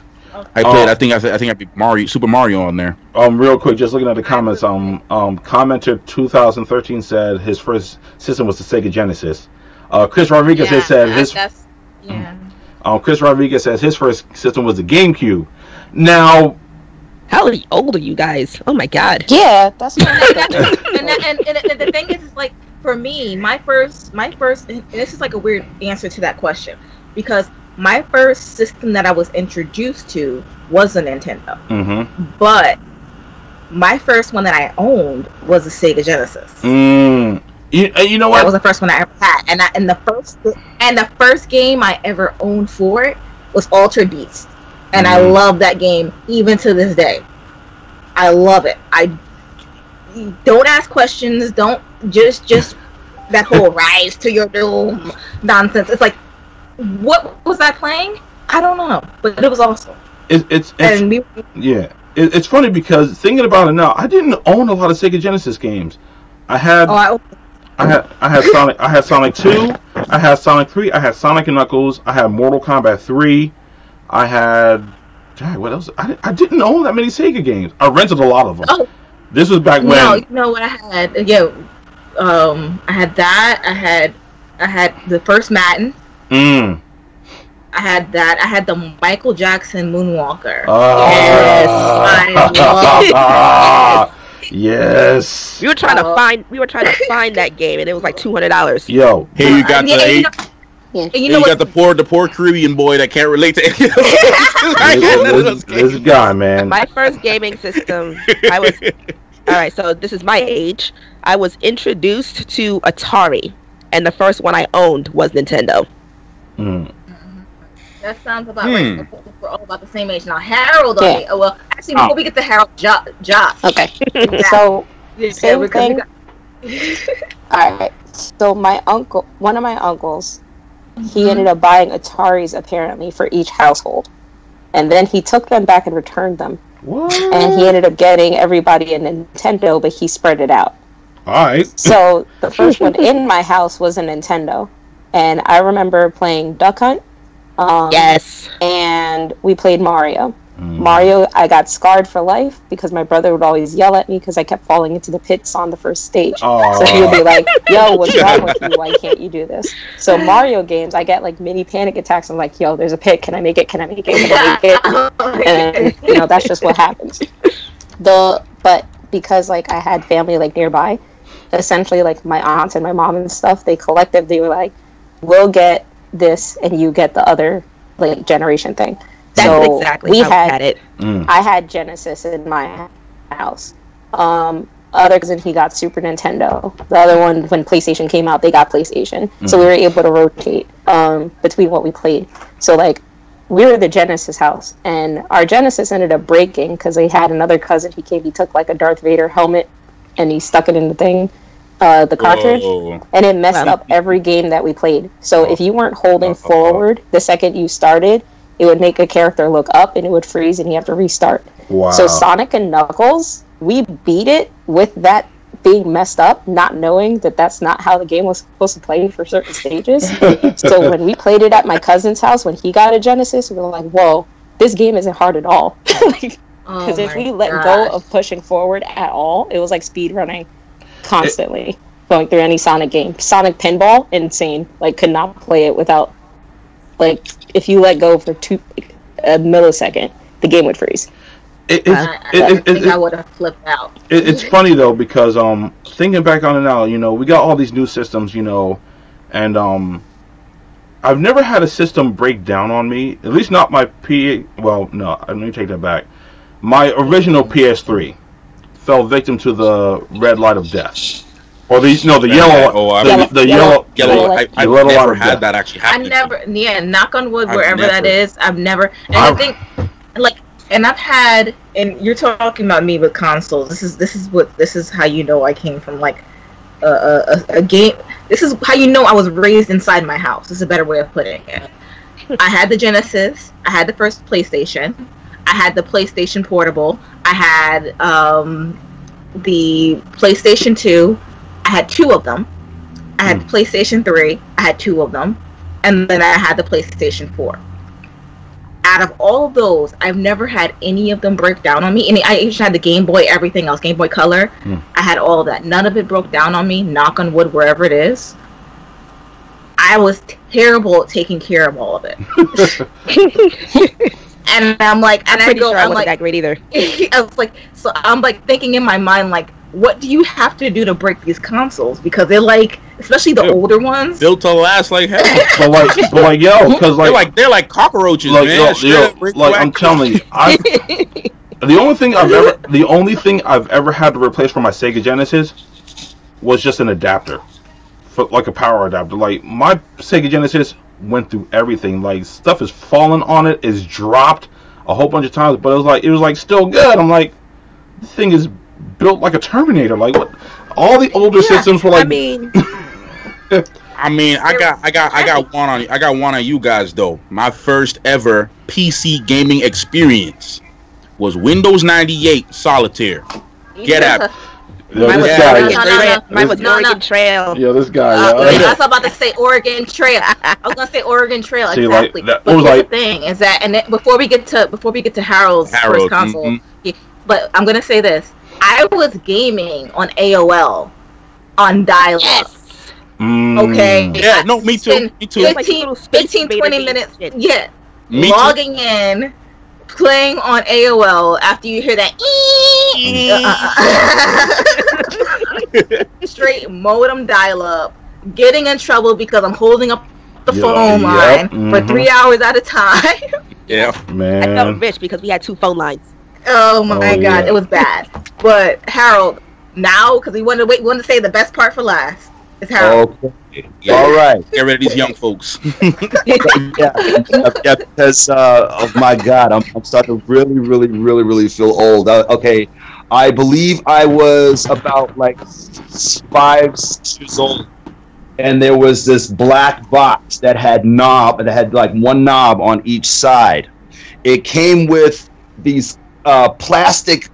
F: I played. I think I beat Super Mario on there.
E: Real quick, just looking at the comments. Commenter 2013 said his first system was the Sega Genesis. Chris Rodriguez has said Chris Rodriguez says his first system was the GameCube. Now,
C: how old are you guys? Oh my God.
G: Yeah, that's what
D: and the thing is, like for me, my first, and this is like a weird answer to that question because my first system that I was introduced to was a Nintendo. But my first one that I owned was a Sega Genesis.
E: You know what?
D: That was the first one I ever had, and the first game I ever owned for it was Altered Beast, and I love that game even to this day. I love it. I don't ask questions. Don't just that whole rise to your doom nonsense. It's like, what was I playing? I don't know, but it was awesome.
E: It's funny because thinking about it now, I didn't own a lot of Sega Genesis games. I had Sonic. I had Sonic 2. I had Sonic 3. I had Sonic and Knuckles. I had Mortal Kombat 3. I had. What else? I didn't own that many Sega games. I rented a lot of them. Oh, this was back when.
D: No, you know what I had? Yeah, I had that. I had the first Madden. I had that. I had the Michael Jackson Moonwalker. Yes, I love it.
E: Yes.
C: We were trying to find that game, and it was like $200.
E: Yo,
F: here you got you got the poor Caribbean boy that can't relate to any of
E: this guy, man.
C: My first gaming system, I was all right. So this is my age. I was introduced to Atari, and the first one I owned was Nintendo.
D: That sounds about right. We're all about the same age now. Harold, well, actually, before we get to Harold, Josh.
G: Okay. So, same thing. Alright. So, one of my uncles, he ended up buying Ataris, apparently, for each household. And then he took them back and returned them.
E: What?
G: And he ended up getting everybody a Nintendo, but he spread it out.
E: Alright.
G: So, the first one in my house was a Nintendo. And I remember playing Duck Hunt.
C: Yes.
G: And we played Mario. Mario, I got scarred for life because my brother would always yell at me because I kept falling into the pits on the first stage. So he would be like, "Yo, what's wrong with you? Why can't you do this?" So Mario games, I get like mini panic attacks. I'm like, "Yo, there's a pit. Can I make it? Can I make it? Can I make it?" And that's just what happens. But because like I had family like nearby, essentially like my aunts and my mom and stuff, they collectively were like, "We'll get this and you get the other like generation thing."
C: That's exactly how I had it.
G: I had Genesis in my house. Other cousin, he got Super Nintendo. The other one, when PlayStation came out, they got PlayStation. So we were able to rotate between what we played. So like we were the Genesis house, and our Genesis ended up breaking because they had another cousin. He took like a Darth Vader helmet and he stuck it in the thing, the cartridge, and it messed up every game that we played. So if you weren't holding forward the second you started, it would make a character look up and it would freeze and you have to restart.
E: Wow. So
G: Sonic and Knuckles, we beat it with that being messed up, not knowing that that's not how the game was supposed to play for certain stages. So when we played it at my cousin's house, when he got a Genesis, we were like, whoa, this game isn't hard at all. Because if we let go of pushing forward at all, it was like speed running constantly, going through any Sonic game. Sonic Pinball, insane. Like, could not play it without, like, if you let go for a millisecond, the game would freeze.
D: I think I would have flipped out.
E: It's funny though, because thinking back on it now, you know, we got all these new systems, you know, and I've never had a system break down on me. At least not my well, no, let me take that back. My original PS3 fell victim to the red light of death. Or the yellow. The yellow.
F: I've never had that actually happen.
D: Knock on wood, wherever that is. I've never. And I think, like. And I've had, and you're talking about me with consoles. This is how you know I came from like a game. This is how you know I was raised inside my house. This is a better way of putting it. I had the Genesis. I had the first PlayStation. I had the PlayStation Portable. I had the PlayStation 2. I had 2 of them. I had the PlayStation 3. I had 2 of them, and then I had the PlayStation 4. Out of all of those, I've never had any of them break down on me. And I even had the Game Boy, everything else, Game Boy Color. I had all of that. None of it broke down on me. Knock on wood, wherever it is. I was terrible at taking care of all of it. And I'm like, and I'm like,
C: that great either.
D: I was like, so I'm like thinking in my mind, like, what do you have to do to break these consoles? Because they're like, especially the older ones,
F: built to last like hell.
E: but like yo, because
F: they're like cockroaches,
E: like,
F: man.
E: Like I'm telling you, the only thing I've ever had to replace for my Sega Genesis was just an adapter, for like a power adapter. Like my Sega Genesis went through everything. Like stuff is falling on it, is dropped a whole bunch of times, but it was like still good. I'm like, this thing is built like a Terminator. Like what? All the older systems were like.
F: I got one on you guys though. My first ever PC gaming experience was Windows 98 Solitaire. Get out.
C: Mine was Oregon Trail.
E: Yo, this guy.
D: I was about to say Oregon Trail. I was gonna say Oregon Trail.
E: See,
D: exactly.
E: Like,
D: but here's the thing is that, and then before we get to Harold's first console, but I'm gonna say this: I was gaming on AOL on dial-up.
C: Yes.
D: Okay.
F: Yeah. No, me too.
D: 15, 20 minutes. Yeah. Logging in, playing on AOL after you hear that straight modem dial-up, getting in trouble because I'm holding up the phone line for 3 hours at a time.
F: Yeah,
E: man.
C: I felt rich because we had 2 phone lines.
D: Oh my god, it was bad. But Harold, now because we want to say the best part for last. It's Harold.
F: Okay. Yeah. All right. Get rid of these young folks.
H: yeah, because of my God, I'm starting to really feel old. Okay, I believe I was about like 5, 6 years old, and there was this black box that had like one knob on each side. It came with these plastic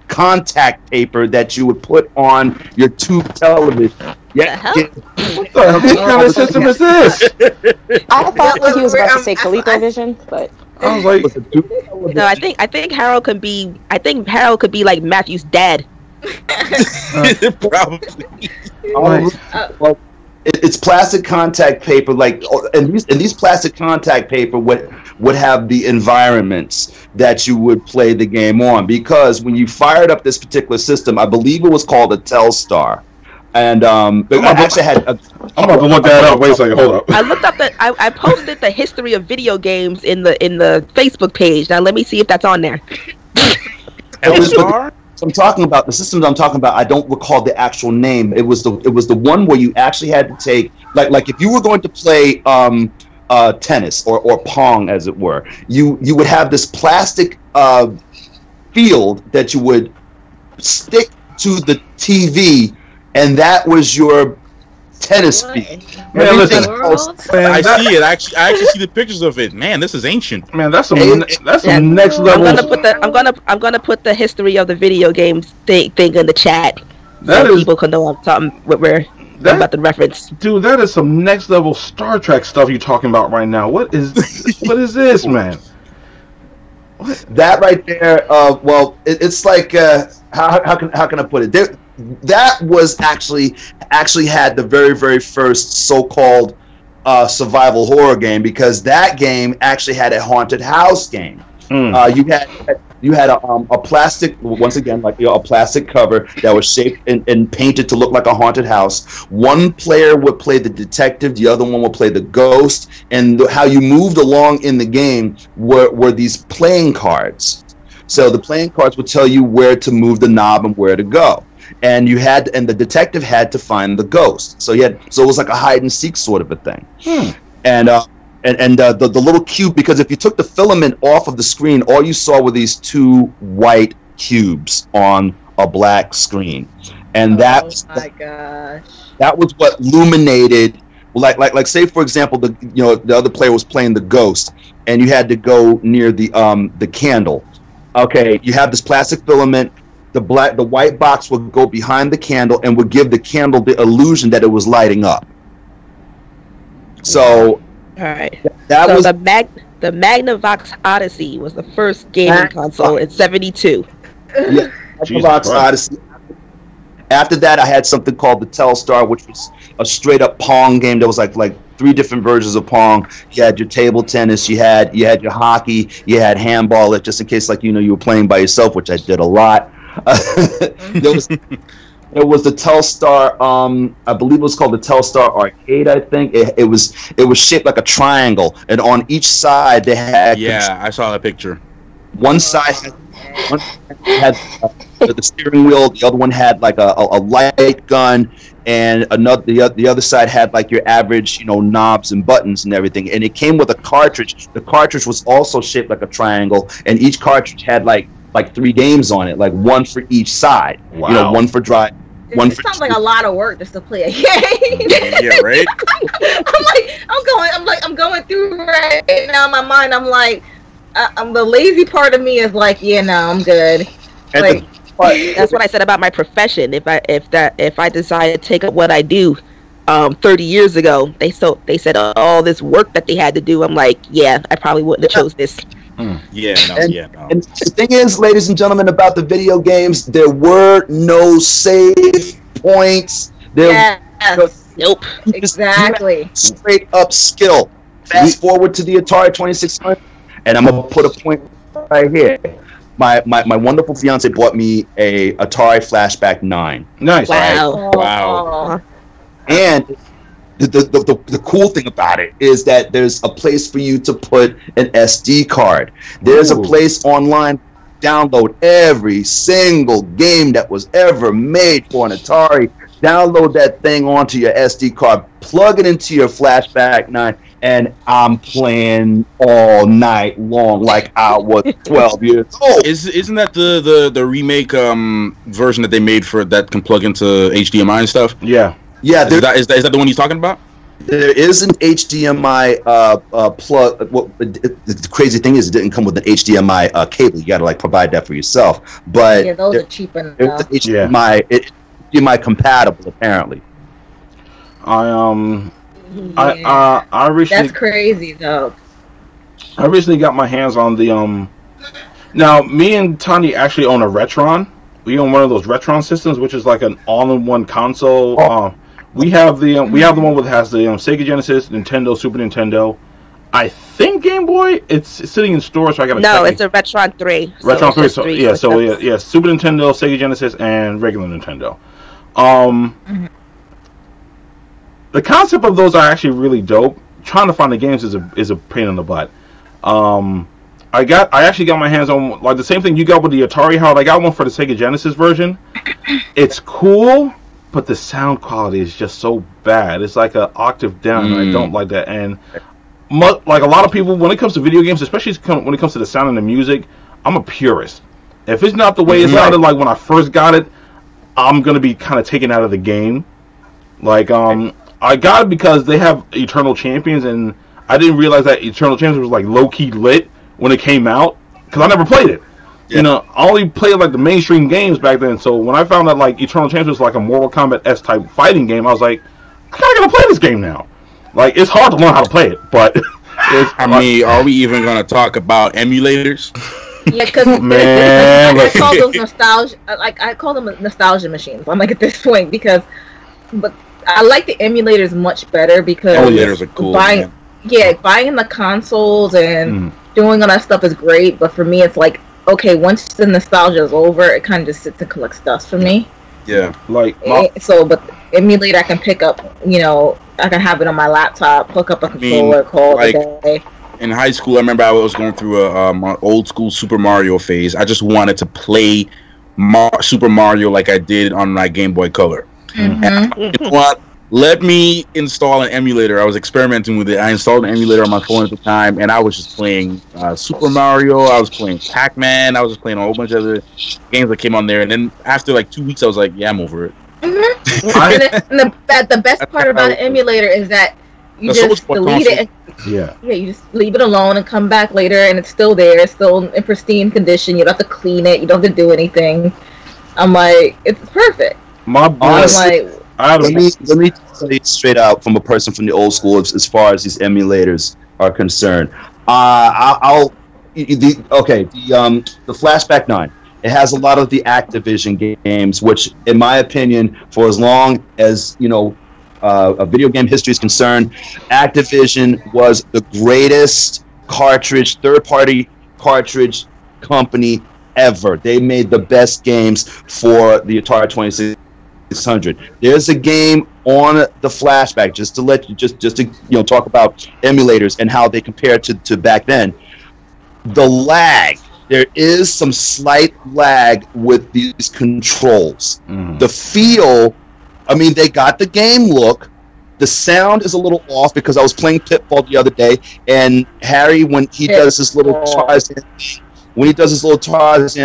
H: contact paper that you would put on your tube television. Yeah.
E: What kind of system is this?
G: I thought he was about to say ColecoVision, but
E: I was like,
C: no, I think Harold could be like Matthew's dad.
F: Probably.
H: Well, it's plastic contact paper, like, and these plastic contact paper would have the environments that you would play the game on, because when you fired up this particular system, I believe it was called a Telstar. And I actually had. I'm
E: about to look that up. Wait a second. Hold up.
C: I looked up I posted the history of video games in the Facebook page. Now let me see if that's on there.
F: Telstar?
H: I'm talking about the systems I'm talking about. I don't recall the actual name. It was the one where you actually had to take like if you were going to play tennis or pong, as it were. You would have this plastic field that you would stick to the TV, and that was your tennis field.
E: Man, listen,
F: I see it. I actually see the pictures of it. Man, this is ancient.
E: Man, that's some next level.
C: I'm gonna put the history of the video games thing in the chat. So people can know I'm talking about the reference.
E: Dude, that is some next level Star Trek stuff you're talking about right now. What is this, man? What?
H: That right there, it's like how can I put it? That was actually had the very, very first so-called survival horror game, because that game actually had a haunted house game. You had a plastic, once again, like a plastic cover that was shaped and painted to look like a haunted house. One player would play the detective, the other one would play the ghost, and how you moved along in the game were these playing cards. So the playing cards would tell you where to move the knob and where to go. And the detective had to find the ghost. So it was like a hide and seek sort of a thing. And the little cube, because if you took the filament off of the screen, all you saw were these two white cubes on a black screen, and that was what illuminated. Like say for example, the other player was playing the ghost, and you had to go near the candle. Okay, you have this plastic filament. The white box would go behind the candle and would give the candle the illusion that it was lighting up. So.
C: All right. The Magnavox Odyssey was the first gaming console in '72.
H: Yeah, Magnavox Odyssey. After that, I had something called the Telstar, which was a straight up Pong game. There was like 3 different versions of Pong. You had your table tennis, you had your hockey, you had handball. Just in case you were playing by yourself, which I did a lot. There was the Telstar. I believe it was called the Telstar Arcade. I think it was shaped like a triangle, and on each side they had.
F: Yeah, I saw that picture.
H: One side had the steering wheel. The other one had like a light gun, and the other side had like your average knobs and buttons and everything. And it came with a cartridge. The cartridge was also shaped like a triangle, and each cartridge had like 3 games on it, like 1 for each side.
E: Wow.
H: 1 for drive.
D: It sounds like a lot of work just to play a game.
F: Yeah, right.
D: I'm going through right now in my mind. I'm like, the lazy part of me is like, yeah, no, I'm good. Like,
C: that's what I said about my profession. If I decide to take up what I do, 30 years ago, they said all this work that they had to do. I'm like, yeah, I probably wouldn't have chose this.
F: Yeah, no.
H: And the thing is, ladies and gentlemen, about the video games, there were no save points.
C: Nope.
D: Exactly.
H: Straight up skill. Fast forward to the Atari 2600, and I'm gonna put a point right here. My wonderful fiance bought me a Atari Flashback 9.
E: Nice.
F: Wow.
H: And the cool thing about it is that there's a place for you to put an SD card. There's a place online to download every single game that was ever made for an Atari. Download that thing onto your SD card, plug it into your Flashback 9, and I'm playing all night long like I was 12 years old.
F: Isn't that the remake version that they made for that can plug into HDMI and stuff?
H: Yeah.
F: Is that the one you're talking about?
H: There is an HDMI plug. The crazy thing is, it didn't come with an HDMI cable. You got to provide that for yourself. But
D: yeah, those are cheap enough.
H: It's HDMI compatible apparently.
E: I recently.
D: That's crazy though.
E: I recently got my hands on the Now, me and Tani actually own a Retron. We own one of those Retron systems, which is like an all-in-one console. We have the one that has the Sega Genesis, Nintendo, Super Nintendo. I think Game Boy. It's sitting in stores, so I gotta check.
C: No, it's a Retron 3.
E: Retron 3. So yeah, Super Nintendo, Sega Genesis, and regular Nintendo. The concept of those are actually really dope. Trying to find the games is a pain in the butt. I actually got my hands on the same thing you got with the Atari. How I got one for the Sega Genesis version. It's cool, but the sound quality is just so bad. It's like an octave down, and I don't like that. And like a lot of people, when it comes to video games, especially when it comes to the sound and the music, I'm a purist. If it's not the way it sounded like when I first got it, I'm gonna be kind of taken out of the game. Like, I got it because they have Eternal Champions, and I didn't realize that Eternal Champions was like low key lit when it came out because I never played it. Yeah. You know, I only played like the mainstream games back then. So when I found out like Eternal Champions was like a Mortal Kombat-esque type fighting game, I was like, I kinda gotta play this game now. Like, it's hard to learn how to play it, but
F: I mean, are we even gonna talk about emulators?
D: Yeah, because I call those nostalgia. Like, I call them nostalgia machines. I'm like at this point but I like the emulators much better because
F: emulators are cool.
D: Buying the consoles and doing all that stuff is great, but for me, it's like, okay, once the nostalgia is over, it kind of just sits and collects dust for me.
F: Yeah,
E: like
D: but the emulator I can pick up, I can have it on my laptop, hook up a controller, call it a day.
F: In high school, I remember I was going through a old school Super Mario phase. I just wanted to play Super Mario like I did on my Game Boy Color. And you know what? Let me install an emulator. I was experimenting with it. I installed an emulator on my phone at the time, and I was just playing Super Mario. I was playing Pac-Man. I was just playing a whole bunch of other games that came on there. And then after like 2 weeks, I was like, yeah, I'm over it.
D: And the best part about an emulator is that you just delete it.
E: Yeah,
D: you just leave it alone and come back later, and it's still there. It's still in pristine condition. You don't have to clean it. You don't have to do anything. I'm like, it's perfect.
H: Let me tell you straight out from a person from the old school as far as these emulators are concerned. The Flashback 9. It has a lot of the Activision games, which, in my opinion, for as long as a video game history is concerned, Activision was the greatest third-party cartridge company ever. They made the best games for the Atari 2600. There's a game on the Flashback, just to talk about emulators and how they compare to back then. The lag. There is some slight lag with these controls. The feel, I mean, they got the game look. The sound is a little off because I was playing Pitfall the other day, and Harry, when he does his little Tarzan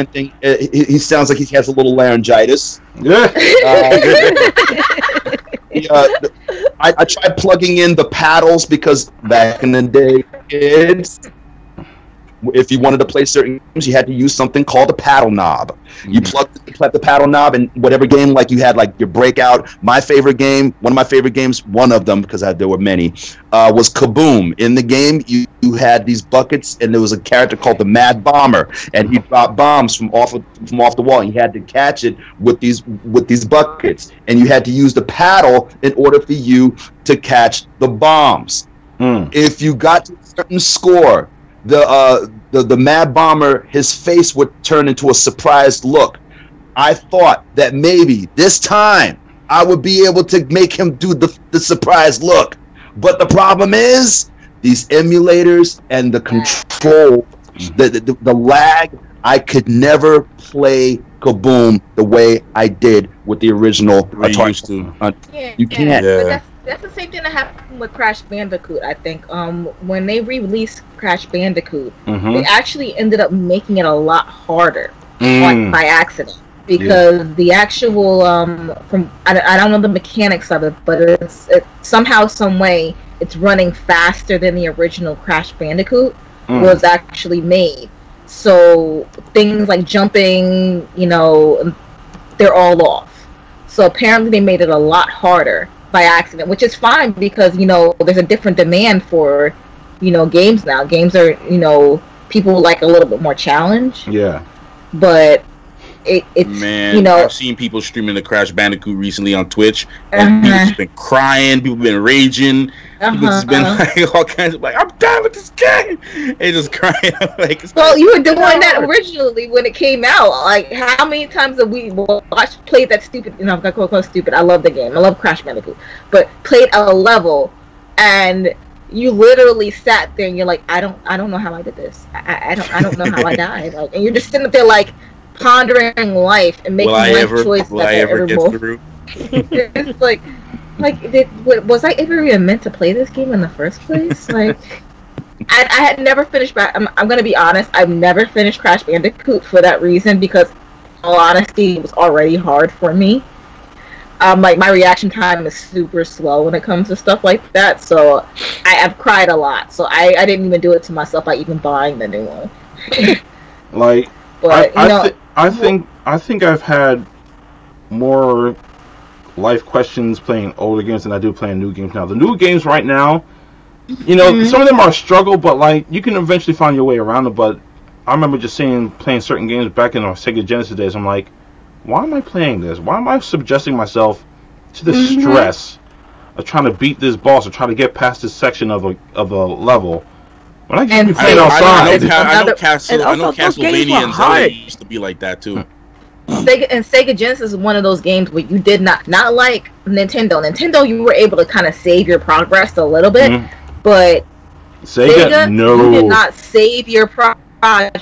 H: thing, he sounds like he has a little laryngitis. I tried plugging in the paddles because back in the day, kids, if you wanted to play certain games, you had to use something called a paddle knob. You plugged the paddle knob, and whatever game, like you had like your Breakout. My favorite game, one of my favorite games, one of them, because there were many, was Kaboom. In the game, you had these buckets, and there was a character called the Mad Bomber, and he dropped bombs from off the wall, and you had to catch it with these buckets, and you had to use the paddle in order for you to catch the bombs. If you got to a certain score, the Mad Bomber, his face would turn into a surprised look. I thought that maybe this time I would be able to make him do the surprised look. But the problem is, these emulators and the control, the lag, I could never play Kaboom the way I did with the original Atari. You can't.
D: But that's the same thing that happened with Crash Bandicoot, I think. When they re-released Crash Bandicoot, they actually ended up making it a lot harder by accident. Because the actual, I don't know the mechanics of it, but it's somehow, some way, it's running faster than the original Crash Bandicoot was actually made. So things like jumping, they're all off. So apparently they made it a lot harder by accident, which is fine because there's a different demand for games now. Games are people like a little bit more challenge.
E: Yeah,
D: but it's
F: man, I've seen people streaming the Crash Bandicoot recently on Twitch, and people's been crying, people been raging, people's been like all kinds of like, I'm done with this game, and just crying. Like,
D: well, you were doing that originally when it came out. Like, how many times have we played that stupid? I'm gonna call it stupid. I love the game. I love Crash Bandicoot, but played a level, and you literally sat there and you're like, I don't know how I did this. I don't know how I died. Like, and you're just sitting there like pondering life and making life choices.
F: Will I ever get through?
D: It's like was I ever even meant to play this game in the first place? Like, I had never finished. I'm going to be honest. I've never finished Crash Bandicoot for that reason, because, in all honesty, it was already hard for me. Like, my reaction time is super slow when it comes to stuff like that, so I've cried a lot. So I didn't even do it to myself by even buying the new one.
E: Like, but I think I've had more life questions playing older games than I do playing new games now. The new games right now, you know, some of them are a struggle, but like you can eventually find your way around them. But I remember just playing certain games back in our Sega Genesis days. I'm like, why am I playing this? Why am I subjecting myself to the stress of trying to beat this boss or try to get past this section of a level? When I just be playing outside.
F: I know Castlevania and Zelda used to be like that too.
D: Sega Genesis is one of those games where you did not like Nintendo. Nintendo, you were able to kind of save your progress a little bit, but Sega, you did not save your progress. Like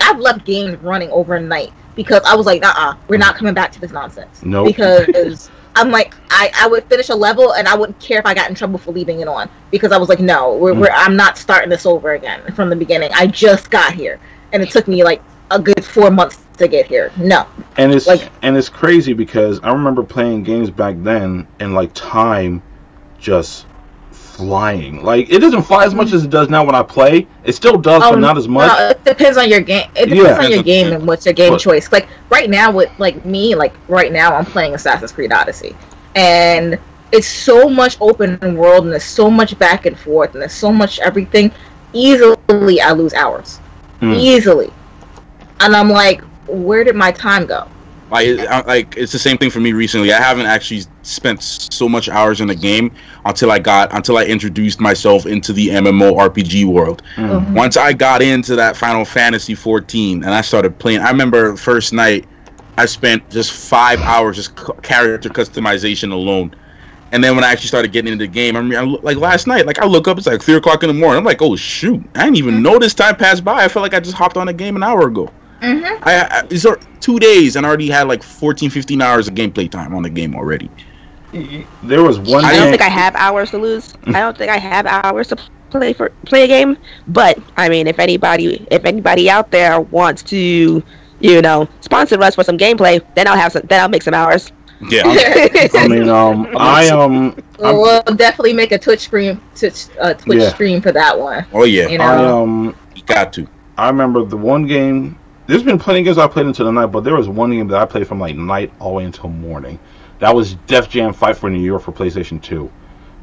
D: I've left games running overnight because I was like, we're not coming back to this nonsense.
E: No,
D: because I'm like, I would finish a level and I wouldn't care if I got in trouble for leaving it on, because I was like, no, I'm not starting this over again from the beginning. I just got here and it took me like a good 4 months to get here. No.
E: And it's crazy because I remember playing games back then and like time just flying. Like it doesn't fly as much as it does now when I play. It still does, but not as much.
D: No, it depends on your game. It depends on your game and what's your game choice. Like right now with right now I'm playing Assassin's Creed Odyssey. And it's so much open world and there's so much back and forth and there's so much everything. Easily I lose hours. Easily. And I'm like, where did my time go?
F: Like it's the same thing for me recently. I haven't actually spent so much hours in the game until I introduced myself into the MMORPG world. Once I got into that Final Fantasy 14 and I started playing, I remember first night I spent just 5 hours just character customization alone. And then when I actually started getting into the game, like last night, like I look up, it's like 3 o'clock in the morning. I'm like, oh shoot, I didn't even know this time passed by. I felt like I just hopped on the game an hour ago. It's 2 days and I already had like 14-15 hours of gameplay time on the game already.
E: There was one.
C: I don't think I have hours to lose. I don't think I have hours to play a game. But I mean, if anybody out there wants to, sponsor us for some gameplay, then I'll make some hours.
F: Yeah.
E: I mean,
D: we'll definitely make a Twitch stream for that one.
F: Oh yeah.
D: You
F: got to.
E: I remember the one game. There's been plenty of games I played into the night, but there was one game that I played from like night all the way until morning. That was Def Jam Fight for New York for PlayStation 2.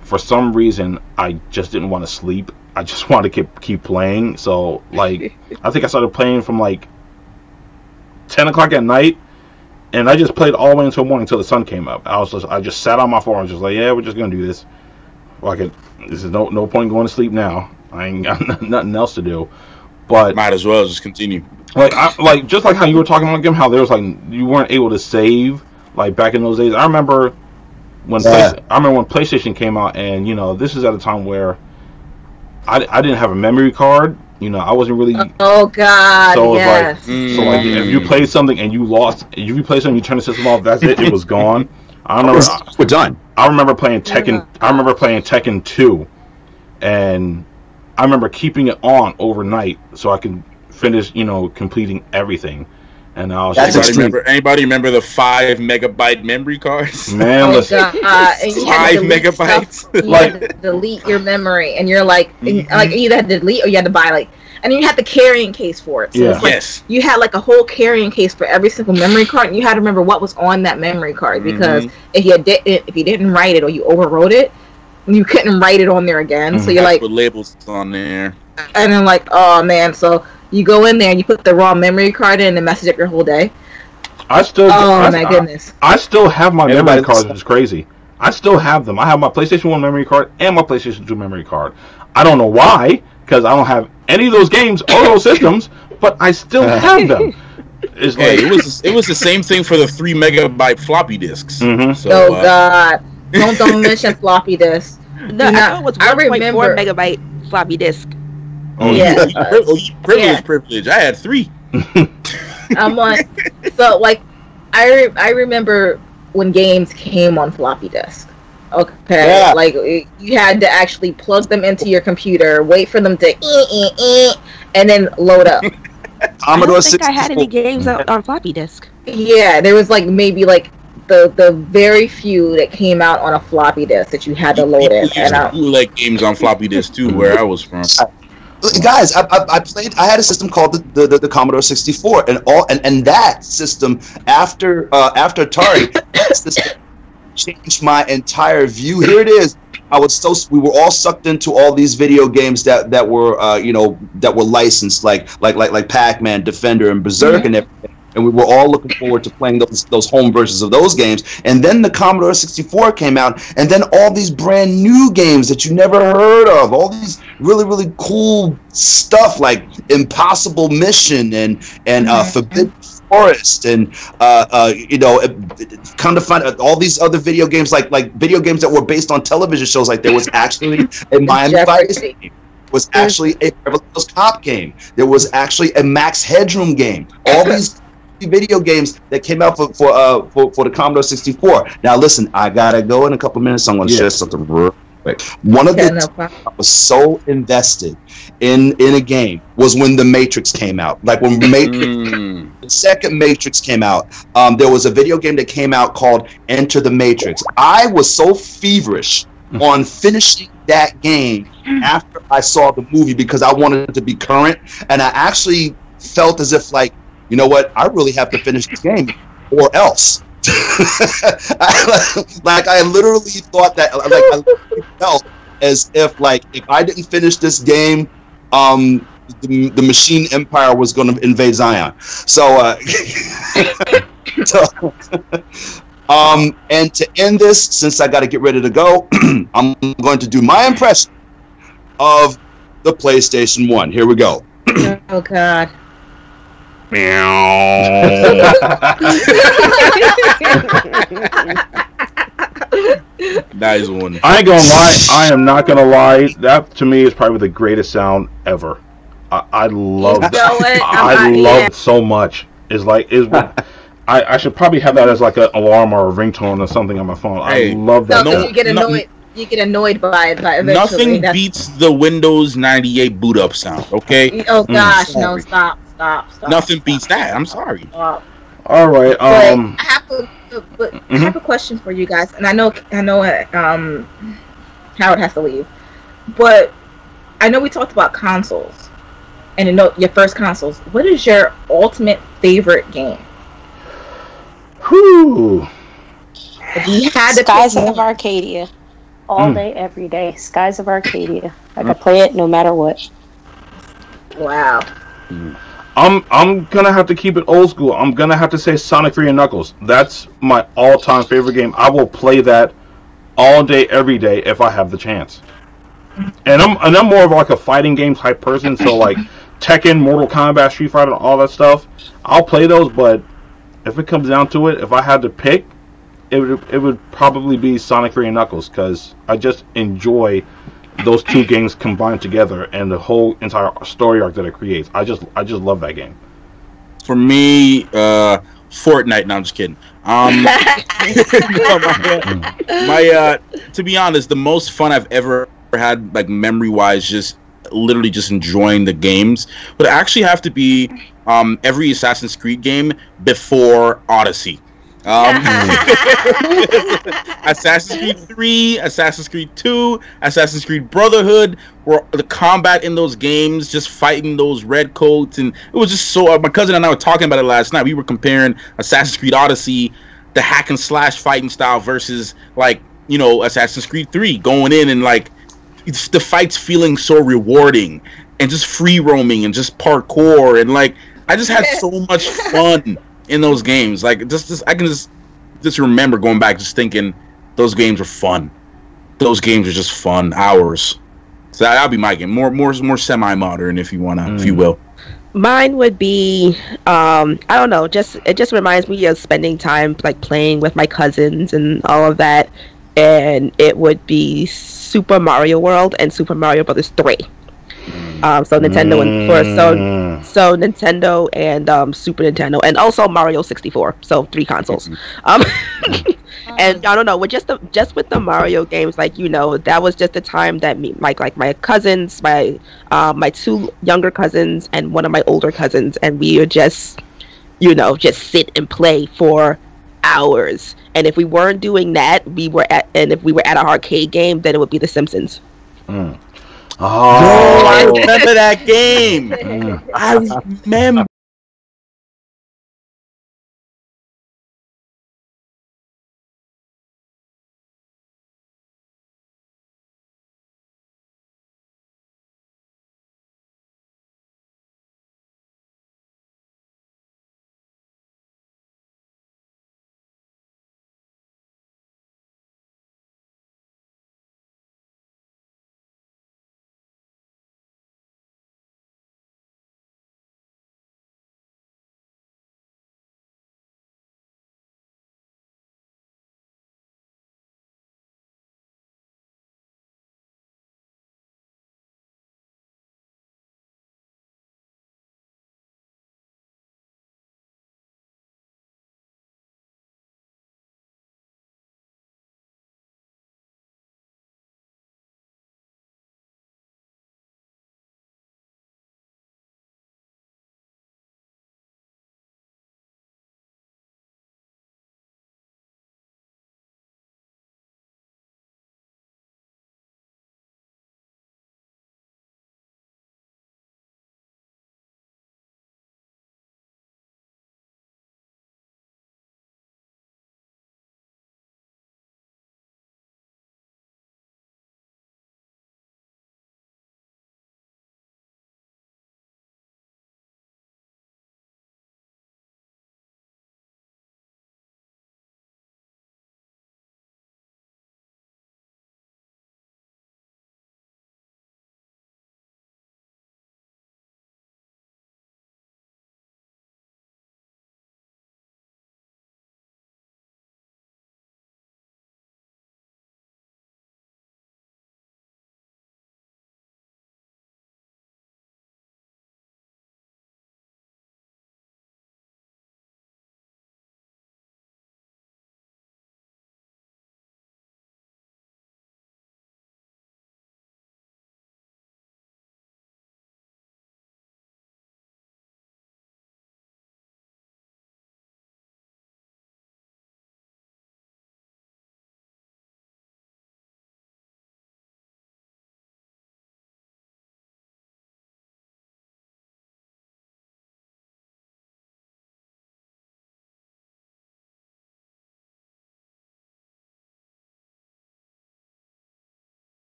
E: For some reason, I just didn't want to sleep. I just wanted to keep playing. So, like, I think I started playing from like 10 o'clock at night, and I just played all the way until morning until the sun came up. I just sat on my phone. I was just like, yeah, we're just gonna do this. This is no point going to sleep now. I ain't got nothing else to do. But
F: might as well just continue.
E: Just like how you were talking about game, how there was like you weren't able to save like back in those days. I remember when PlayStation came out, and this is at a time where I didn't have a memory card. I wasn't really.
D: Oh God!
E: So
D: yes.
E: So like if you played something and you lost, if you played something, you turned the system off. That's it. It was gone. I remember.
I: We're done.
E: I remember playing Tekken. I remember playing Tekken 2, and I remember keeping it on overnight so I could finish, completing everything. And I was
F: anybody remember the 5 megabyte memory cards?
E: Man, listen.
F: 5 megabytes.
D: You had to delete your memory, and you're like, you either had to delete or you had to buy and then you had the carrying case for it. So it's you had like a whole carrying case for every single memory card, and you had to remember what was on that memory card, because if you didn't write it or you overwrote it, you couldn't write it on there again. So you're like,
F: put labels on there.
D: And then like, oh man, so you go in there and you put the raw memory card in and message up your whole day.
E: My goodness. I still have my memory cards, which is crazy. I still have them. I have my PlayStation 1 memory card and my PlayStation 2 memory card. I don't know why, because I don't have any of those games or those systems, but I still have them. It's like
F: it was the same thing for the 3 megabyte floppy disks.
D: So, God. Don't mention floppy disks.
C: No, I was 1.4 megabyte floppy disk.
F: Oh yeah, privilege. I had 3.
D: I'm like, so like, I remember when games came on floppy disk. Okay,
H: Yeah.
D: like you had to actually plug them into your computer, wait for them to and then load up.
C: I
H: Commodore
C: don't think I had any
H: 64.
C: games on floppy disk.
D: Yeah, there was like maybe like the very few that came out on a floppy disk that you had to load in.
F: People used to bootleg games on floppy disk too, where I was from.
H: Guys, I played. I had a system called the Commodore 64, and that system after Atari that system changed my entire view. Here it is. We were all sucked into all these video games that were that were licensed, like Pac-Man, Defender, and Berserk, and everything. And we were all looking forward to playing those home versions of those games. And then the Commodore 64 came out, and then all these brand new games that you never heard of, all these really, really cool stuff like Impossible Mission and Forbidden Forest, and come to find out all these other video games like video games that were based on television shows. Like there was actually a Miami Vice game. Was actually a Beverly Hills Cop game. There was actually a Max Headroom game. All these video games that came out for the Commodore 64. Now listen, I gotta go in a couple minutes. I'm gonna share something real quick. One of the I was so invested in a game was when the Matrix came out. Like when the second Matrix came out, there was a video game that came out called Enter the Matrix. I was so feverish on finishing that game after I saw the movie because I wanted it to be current, and I actually felt as if like, you know what, I really have to finish this game or else. I literally thought that, I literally felt as if like if I didn't finish this game, the Machine Empire was going to invade Zion. So, and to end this, since I got to get ready to go, I'm going to do my impression of the PlayStation 1. Here we go.
D: Oh God.
F: Nice one.
E: I ain't gonna lie. I am not gonna lie. That to me is probably the greatest sound ever. I love. I love it so much. I should probably have that as like an alarm or a ringtone or something on my phone.
F: Hey,
E: I love that.
D: No, you get annoyed. You get annoyed by it.
F: Nothing beats the Windows 98 boot up sound. Okay.
D: Oh gosh, no! Stop.
F: Nothing beats that. I'm sorry.
E: All right.
D: I have a question for you guys, and I know. Howard has to leave, but I know we talked about consoles, and your first consoles. What is your ultimate favorite game?
E: Whew.
D: If you had to
G: Skies of Arcadia. All day, every day. Skies of Arcadia. I could play it no matter what.
D: Wow.
E: I'm gonna have to keep it old school. I'm gonna have to say Sonic 3 and Knuckles. That's my all-time favorite game. I will play that all day, every day if I have the chance. And I'm more of like a fighting game type person. So like Tekken, Mortal Kombat, Street Fighter, all that stuff. I'll play those, but if it comes down to it, if I had to pick, it would probably be Sonic 3 and Knuckles, because I just enjoy those two games combined together and the whole entire story arc that it creates. I just love that game.
F: For me, Fortnite. No, I'm just kidding. To be honest, the most fun I've ever had, like memory-wise, just literally just enjoying the games, would actually have to be every Assassin's Creed game before Odyssey. Assassin's Creed 3, Assassin's Creed 2, Assassin's Creed Brotherhood, where the combat in those games, just fighting those red coats, and it was just so. My cousin and I were talking about it last night. We were comparing Assassin's Creed Odyssey, the hack and slash fighting style, versus like Assassin's Creed 3, going in and like the fights feeling so rewarding and just free roaming and just parkour, and like I just had so much fun in those games. Like I can just remember going back just thinking those games were fun. Those games are just fun hours. So that'll be my game. More semi-modern, if you wanna, if you will.
C: Mine would be I don't know, it just reminds me of spending time like playing with my cousins and all of that, and it would be Super Mario World and Super Mario Brothers 3. So Nintendo so Nintendo and Super Nintendo, and also Mario 64. So 3 consoles. And I don't know, with just with the Mario games, like, you know, that was just the time that like my cousins, my 2 younger cousins and one of my older cousins, and we would just, you know, just sit and play for hours. And if we weren't doing that, if we were at an arcade game, then it would be The Simpsons.
F: Oh, I remember that game. I remember.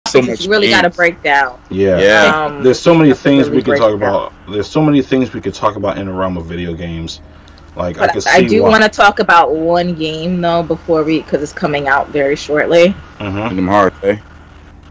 F: So much
D: you really got to break down.
E: Yeah. There's so many things
D: really
E: we could
D: break
E: talk
D: it down.
E: about. There's so many things we could talk about in the realm of video games. Like, I could see
D: I do want to talk about one game though before because it's coming out very shortly.
F: Kingdom Hearts, eh?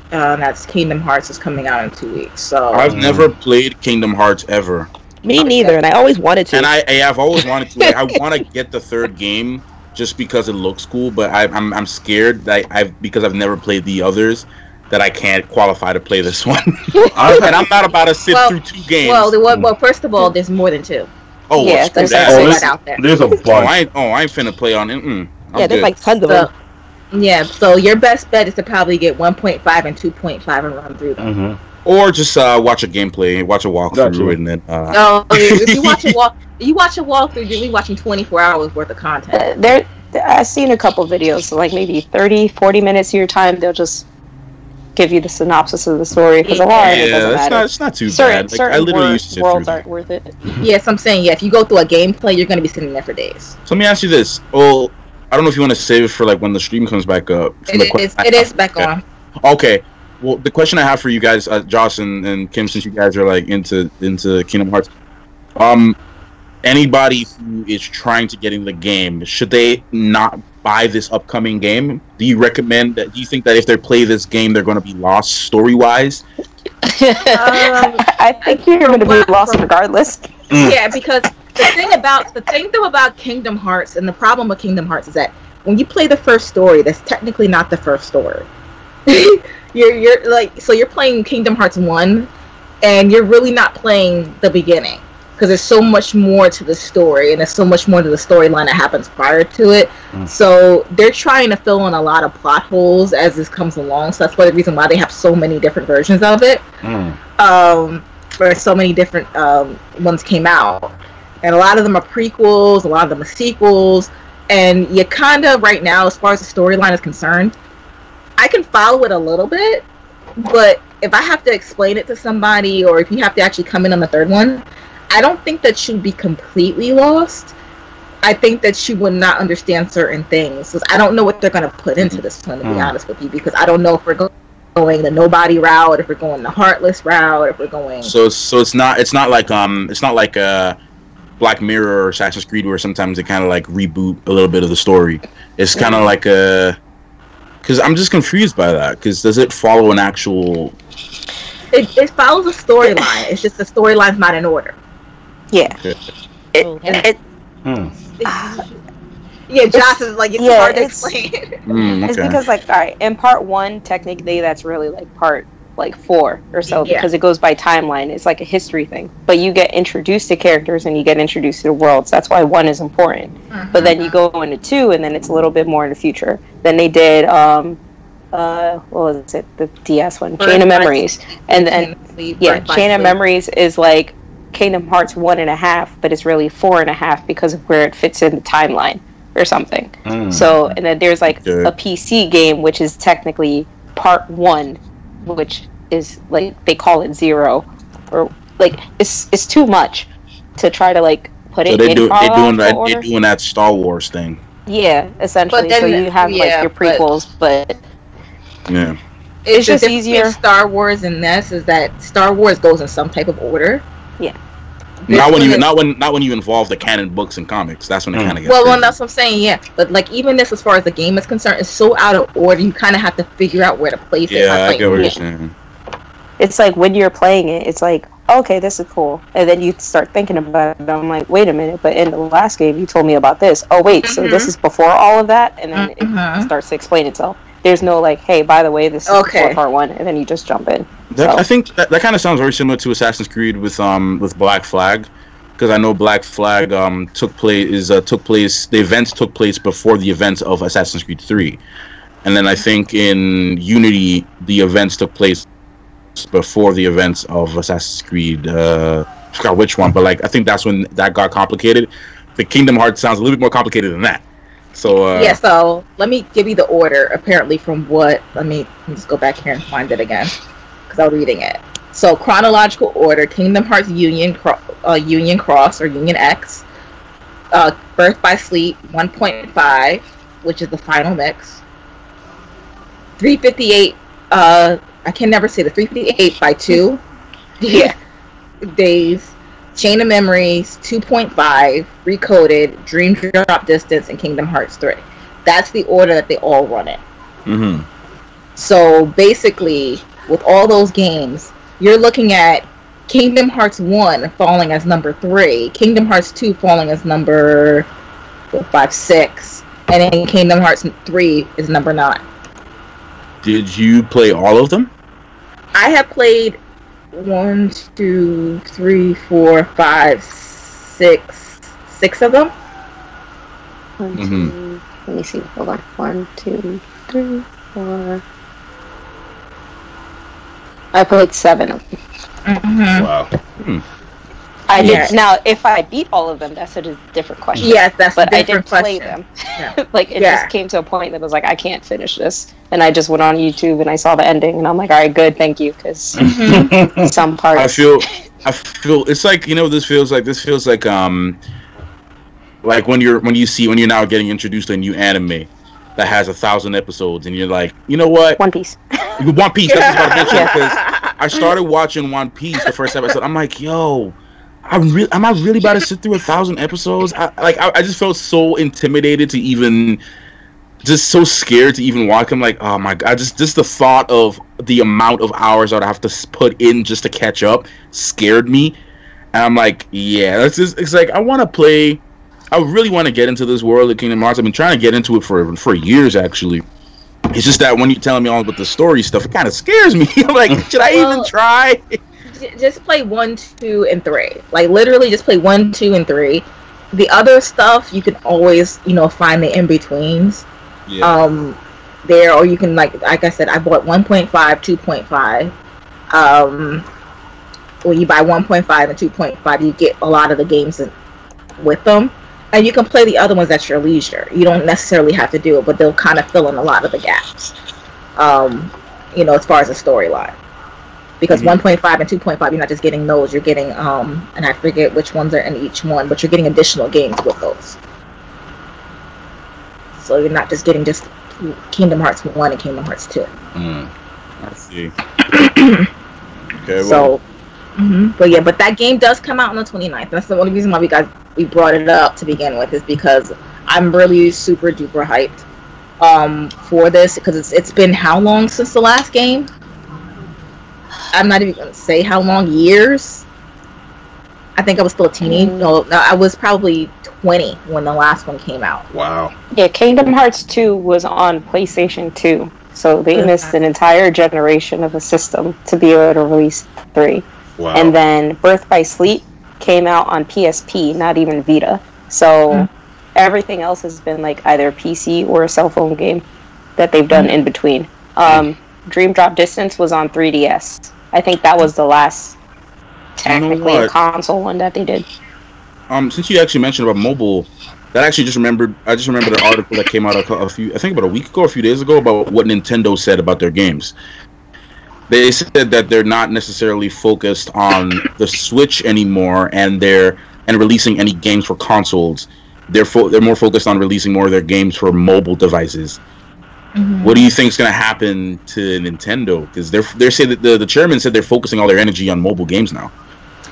D: That's Kingdom Hearts is coming out in 2 weeks. So
F: I've never played Kingdom Hearts ever.
C: Me neither, and I always wanted to.
F: And I've always wanted to. Like, I want to get the 3rd game just because it looks cool, but I'm scared that because I've never played the others, that I can't qualify to play this one. And I'm not about to sit through 2 games.
D: Well, first of all, there's more than 2.
F: Oh,
D: yeah,
F: well,
D: there's out there.
E: There's a bunch.
F: I ain't finna play on it.
C: Yeah, there's like tons of them.
D: Yeah, so your best bet is to probably get 1.5 and 2.5 and run through them.
F: Or just watch a gameplay, watch a walkthrough, and then.
D: If you watch a walkthrough, you're really watching 24 hours worth of content.
G: I've seen a couple videos, so like maybe 30, 40 minutes of your time, they'll just give you the synopsis of the story, because a lot of it doesn't matter.
F: It's not too bad. Like, I literally used to sit
G: worlds
F: through
G: aren't worth it.
D: Yes, I'm saying, if you go through a gameplay, you're going to be sitting there for days.
F: So let me ask you this. Well, I don't know if you want to save it for like when the stream comes back up.
D: It is back on.
F: Okay. Well, the question I have for you guys, Josh and Kim, since you guys are like into Kingdom Hearts, anybody who is trying to get in the game, should they not buy this upcoming game? Do you recommend that? Do you think that if they play this game, they're going to be lost story wise?
G: I think you're going to be lost regardless.
D: Yeah, because the thing though about Kingdom Hearts, and the problem with Kingdom Hearts is that when you play the first story, that's technically not the first story. you're like, so you're playing Kingdom Hearts 1, and you're really not playing the beginning. Because there's so much more to the story, and there's so much more to the storyline that happens prior to it. So they're trying to fill in a lot of plot holes as this comes along. So that's the reason why they have so many different versions of it. Where so many different ones came out. And a lot of them are prequels, a lot of them are sequels. And you kind of, right now, as far as the storyline is concerned, I can follow it a little bit. But if I have to explain it to somebody, or if you have to actually come in on the third one, I don't think that you'd be completely lost. I think that you would not understand certain things. I don't know what they're going to put into this one, to be honest with you, because I don't know if we're going the nobody route, if we're going the heartless route, if we're going.
F: So it's not like Black Mirror or Assassin's Creed, where sometimes they kind of like reboot a little bit of the story. It's kind of like because I'm just confused by that. Because does it follow an actual?
D: It follows a storyline. It's just the storyline's not in order.
G: Yeah.
D: Yeah, Josh is like, it's hard to explain.
G: It's because, like, all right, in part 1, technically, that's really like part 4 or so, because it goes by timeline. It's like a history thing. But you get introduced to characters and you get introduced to the worlds. That's why 1 is important. But then you go into 2, and then it's a little bit more in the future. Then they did what was it? The DS one, Chain of Memories, and then Chain of Memories is like Kingdom Hearts 1.5, but it's really 4.5 because of where it fits in the timeline or something. So, and then there's like a PC game which is technically part 1, which is like they call it 0, or like it's too much to try to like put it in.
F: They're doing that Star Wars thing.
G: Yeah, essentially. Then, so you have like your prequels, but
F: yeah,
D: it's just easier. Star Wars and this is that Star Wars goes in some type of order.
G: Yeah.
F: Not when you involve the canon books and comics. That's when it kind of gets.
D: Well, that's what I'm saying. Yeah, but like even this, as far as the game is concerned, is so out of order. You kind of have to figure out where to place it.
F: Yeah, I get what you're saying.
G: It's like when you're playing it, it's like, okay, this is cool, and then you start thinking about it. I'm like, wait a minute, but in the last game you told me about this. Oh wait, so this is before all of that, and then it starts to explain itself. There's no like, hey, by the way, this is before part 1, and then you just jump in.
F: I think that kind of sounds very similar to Assassin's Creed with Black Flag, because I know Black Flag took place. The events took place before the events of Assassin's Creed 3, and then I think in Unity the events took place before the events of Assassin's Creed. I forgot which one, but like I think that's when that got complicated. The Kingdom Hearts sounds a little bit more complicated than that. So
D: so let me give you the order. Apparently, from what let me just go back here and find it again because I'm reading it. So chronological order: Kingdom Hearts Union Cross or Union X, Birth by Sleep 1.5, which is the final mix. 358. I can never say the 358 by 2. Yeah, Days. Chain of Memories 2.5, Recoded, Dream Drop Distance, and Kingdom Hearts 3. That's the order that they all run in. So basically, with all those games, you're looking at Kingdom Hearts 1 falling as number 3, Kingdom Hearts 2 falling as number 5, 6, and then Kingdom Hearts 3 is number 9.
F: Did you play all of them?
D: I have played 1, 2, 3, 4, 5, 6 of them.
G: 1, 2, let me see. Hold on. 1, 2, 3, 4. I played 7 of them.
F: Wow.
G: I did. Now, if I beat all of them, that's a different question.
D: Yes, that's a different
G: I did
D: question.
G: Play them. Yeah. Like it just came to a point that was like, I can't finish this, and I just went on YouTube and I saw the ending, and I'm like, all right, good, thank you, because some parts.
F: I feel it's like this feels like when you're now getting introduced to a new anime that has 1,000 episodes, and you're like, you know what?
G: One Piece.
F: One Piece. That's what I was about to mention, because I started watching One Piece the first episode. I'm like, yo, am I really about to sit through 1,000 episodes? I just felt so intimidated to even, just so scared to even watch. I'm like, oh my god, just the thought of the amount of hours I'd have to put in just to catch up scared me. And I'm like, yeah, it's like, I want to play. I really want to get into this world of Kingdom Hearts. I've been trying to get into it for years, actually. It's just that when you're telling me all about the story stuff, it kind of scares me. I'm like, should I even try?
D: Just play 1, 2, and 3. Like, literally just play 1, 2, and 3. The other stuff, you can always, find the in-betweens. Yeah. There, or you can, like I said, I bought 1.5, 2.5. When you buy 1.5 and 2.5, you get a lot of the games with them. And you can play the other ones at your leisure. You don't necessarily have to do it, but they'll kind of fill in a lot of the gaps, as far as the storyline. Because 1.5 and 2.5, you're not just getting those. You're getting, and I forget which ones are in each one, but you're getting additional games with those. So you're not just getting just Kingdom Hearts 1 and Kingdom Hearts 2.
F: I see. Okay,
D: well. But that game does come out on the 29th. That's the only reason why we brought it up to begin with, is because I'm really super duper hyped for this, because it's been how long since the last game? I'm not even gonna say how long. Years. I think I was still a teenager. No, I was probably 20 when the last one came out.
F: Wow.
G: Yeah, Kingdom Hearts 2 was on PlayStation 2, so they missed an entire generation of a system to be able to release 3.
F: Wow.
G: And then Birth by Sleep came out on PSP, not even Vita. So everything else has been like either a PC or a cell phone game that they've done in between. Dream Drop Distance was on 3DS. I think that was the last technically a console one that they did.
F: Since you actually mentioned about mobile, that actually I just remembered an article that came out I think about a week ago, a few days ago, about what Nintendo said about their games. They said that they're not necessarily focused on the Switch anymore, and releasing any games for consoles. They're more focused on releasing more of their games for mobile devices. What do you think is going to happen to Nintendo? Because they're saying that the chairman said they're focusing all their energy on mobile games now.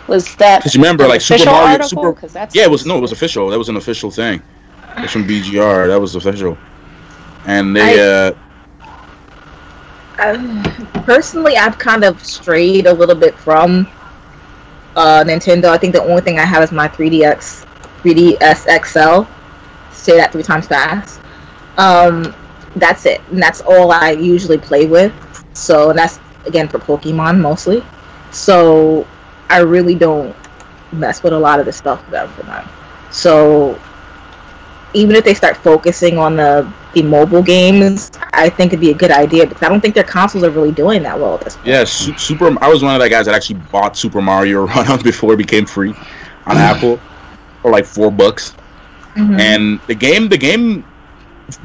G: Was that?
F: Because remember, like Super Mario,
G: article?
F: It was official. That was an official thing. It's from BGR. That was official, and they.
D: Personally, I've kind of strayed a little bit from Nintendo. I think the only thing I have is my 3DS XL. Say that 3 times fast. That's it, and that's all I usually play with. So, and that's again for Pokemon mostly. So I really don't mess with a lot of the stuff for them. So even if they start focusing on the mobile games, I think it'd be a good idea, because I don't think their consoles are really doing that well at this point.
F: Yeah, I was one of the guys that actually bought Super Mario Run before it became free on Apple for like $4. And the game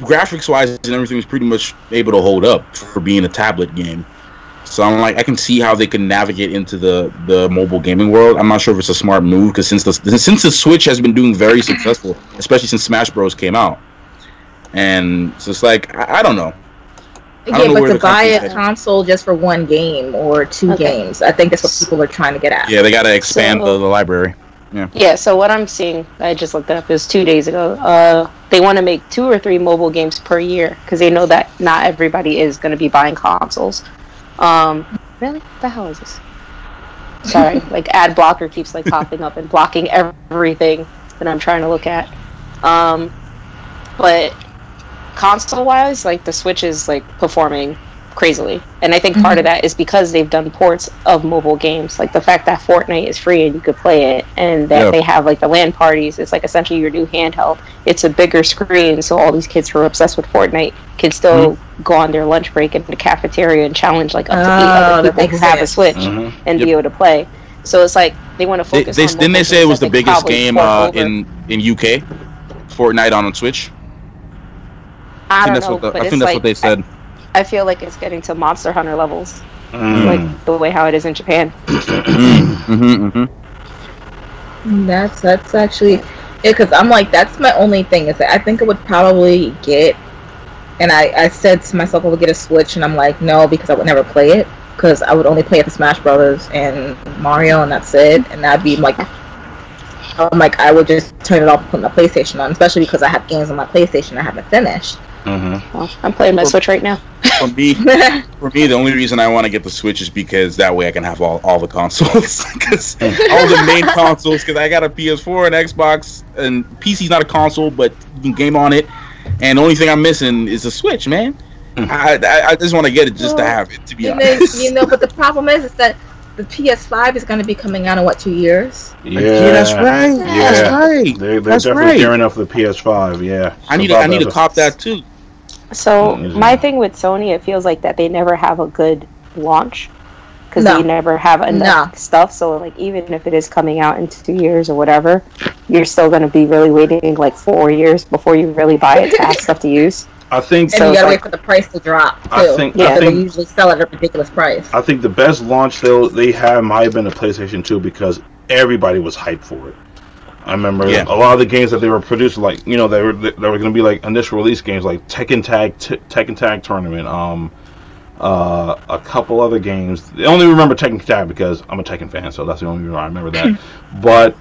F: graphics wise and everything was pretty much able to hold up for being a tablet game. So I'm like, I can see how they can navigate into the mobile gaming world. I'm not sure if it's a smart move, because since the Switch has been doing very successful, especially since Smash Bros came out, and so it's like I don't know.
D: But to buy a console just for one game or two games, I think that's what people are trying to get at.
F: Yeah, they got to expand the library.
G: Yeah, so what I'm seeing, I just looked it up, it was 2 days ago. They want to make 2 or 3 mobile games per year, because they know that not everybody is going to be buying consoles. Really? What the hell is this? Sorry, like ad blocker keeps like popping up and blocking everything that I'm trying to look at. But console-wise, like the Switch is like performing crazily, and I think part of that is because they've done ports of mobile games, like the fact that Fortnite is free and you could play it, and that they have like the LAN parties. It's like essentially your new handheld. It's a bigger screen, so all these kids who are obsessed with Fortnite can still go on their lunch break in the cafeteria and challenge like up to 8 other people who have a Switch and be able to play. So it's like they want to focus on
F: didn't they say it was the biggest game in UK? Fortnite on Switch?
G: I don't know,
F: I think that's what they said.
G: I feel like it's getting to Monster Hunter levels, like the way how it is in Japan.
D: That's actually, because I'm like, that's my only thing, is that I think it would probably get And I said to myself, I would get a Switch, and I'm like, no, because I would never play it. Because I would only play it for Smash Brothers and Mario, and that's it. And that'd be like, I would just turn it off and put my PlayStation on, especially because I have games on my PlayStation I haven't finished.
G: Well, I'm playing my Switch right now.
F: For me, the only reason I want to get the Switch is because that way I can have all the consoles, because all the main consoles. Because I got a PS4 and Xbox, and PC's not a console, but you can game on it. And the only thing I'm missing is a Switch, man. I just want to get it just to have it. To be honest,
D: but the problem is that the PS5 is going to be coming out in 2 years?
E: Yeah,
F: that's right.
E: Yeah.
F: That's right.
E: They're definitely gearing up for the PS5. Yeah,
F: I need to cop that too.
G: So my thing with Sony, it feels like that they never have a good launch because they never have enough stuff. So like even if it is coming out in 2 years or whatever, you're still going to be really waiting like 4 years before you really buy it to have stuff to use.
E: I think,
D: and you gotta wait for the price to drop too. I think they usually sell at a ridiculous price.
E: I think the best launch they had might have been the PlayStation 2 because everybody was hyped for it. I remember a lot of the games that they were producing, like they were going to be like initial release games, like Tekken Tag Tournament, a couple other games. I only remember Tekken Tag because I'm a Tekken fan, so that's the only reason I remember that. But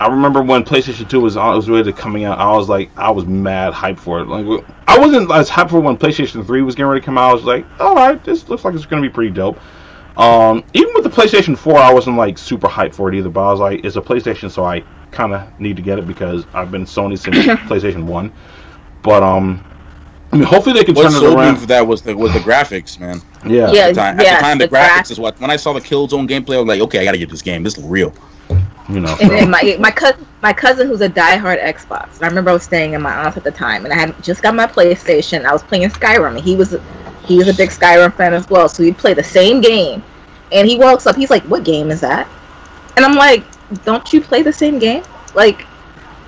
E: I remember when PlayStation 2 was ready to coming out, I was mad hyped for it. Like, I wasn't as hyped for when PlayStation 3 was getting ready to come out. I was like, all right, this looks like it's going to be pretty dope. Even with the PlayStation 4, I wasn't like super hyped for it either. But I was like, it's a PlayStation, so I kind of need to get it because I've been Sony since PlayStation 1. But I mean, hopefully they can turn it around.
F: For that was the graphics, man.
E: Yeah.
F: At the time, the graphics is what. When I saw the Killzone gameplay, I was like, okay, I got to get this game. This is real.
D: And then my cousin who's a diehard Xbox. I remember I was staying in my aunt's at the time, and I had just got my PlayStation. I was playing Skyrim, and he was a big Skyrim fan as well. So we'd play the same game, and he walks up. He's like, "What game is that?" And I'm like, "Don't you play the same game?" Like,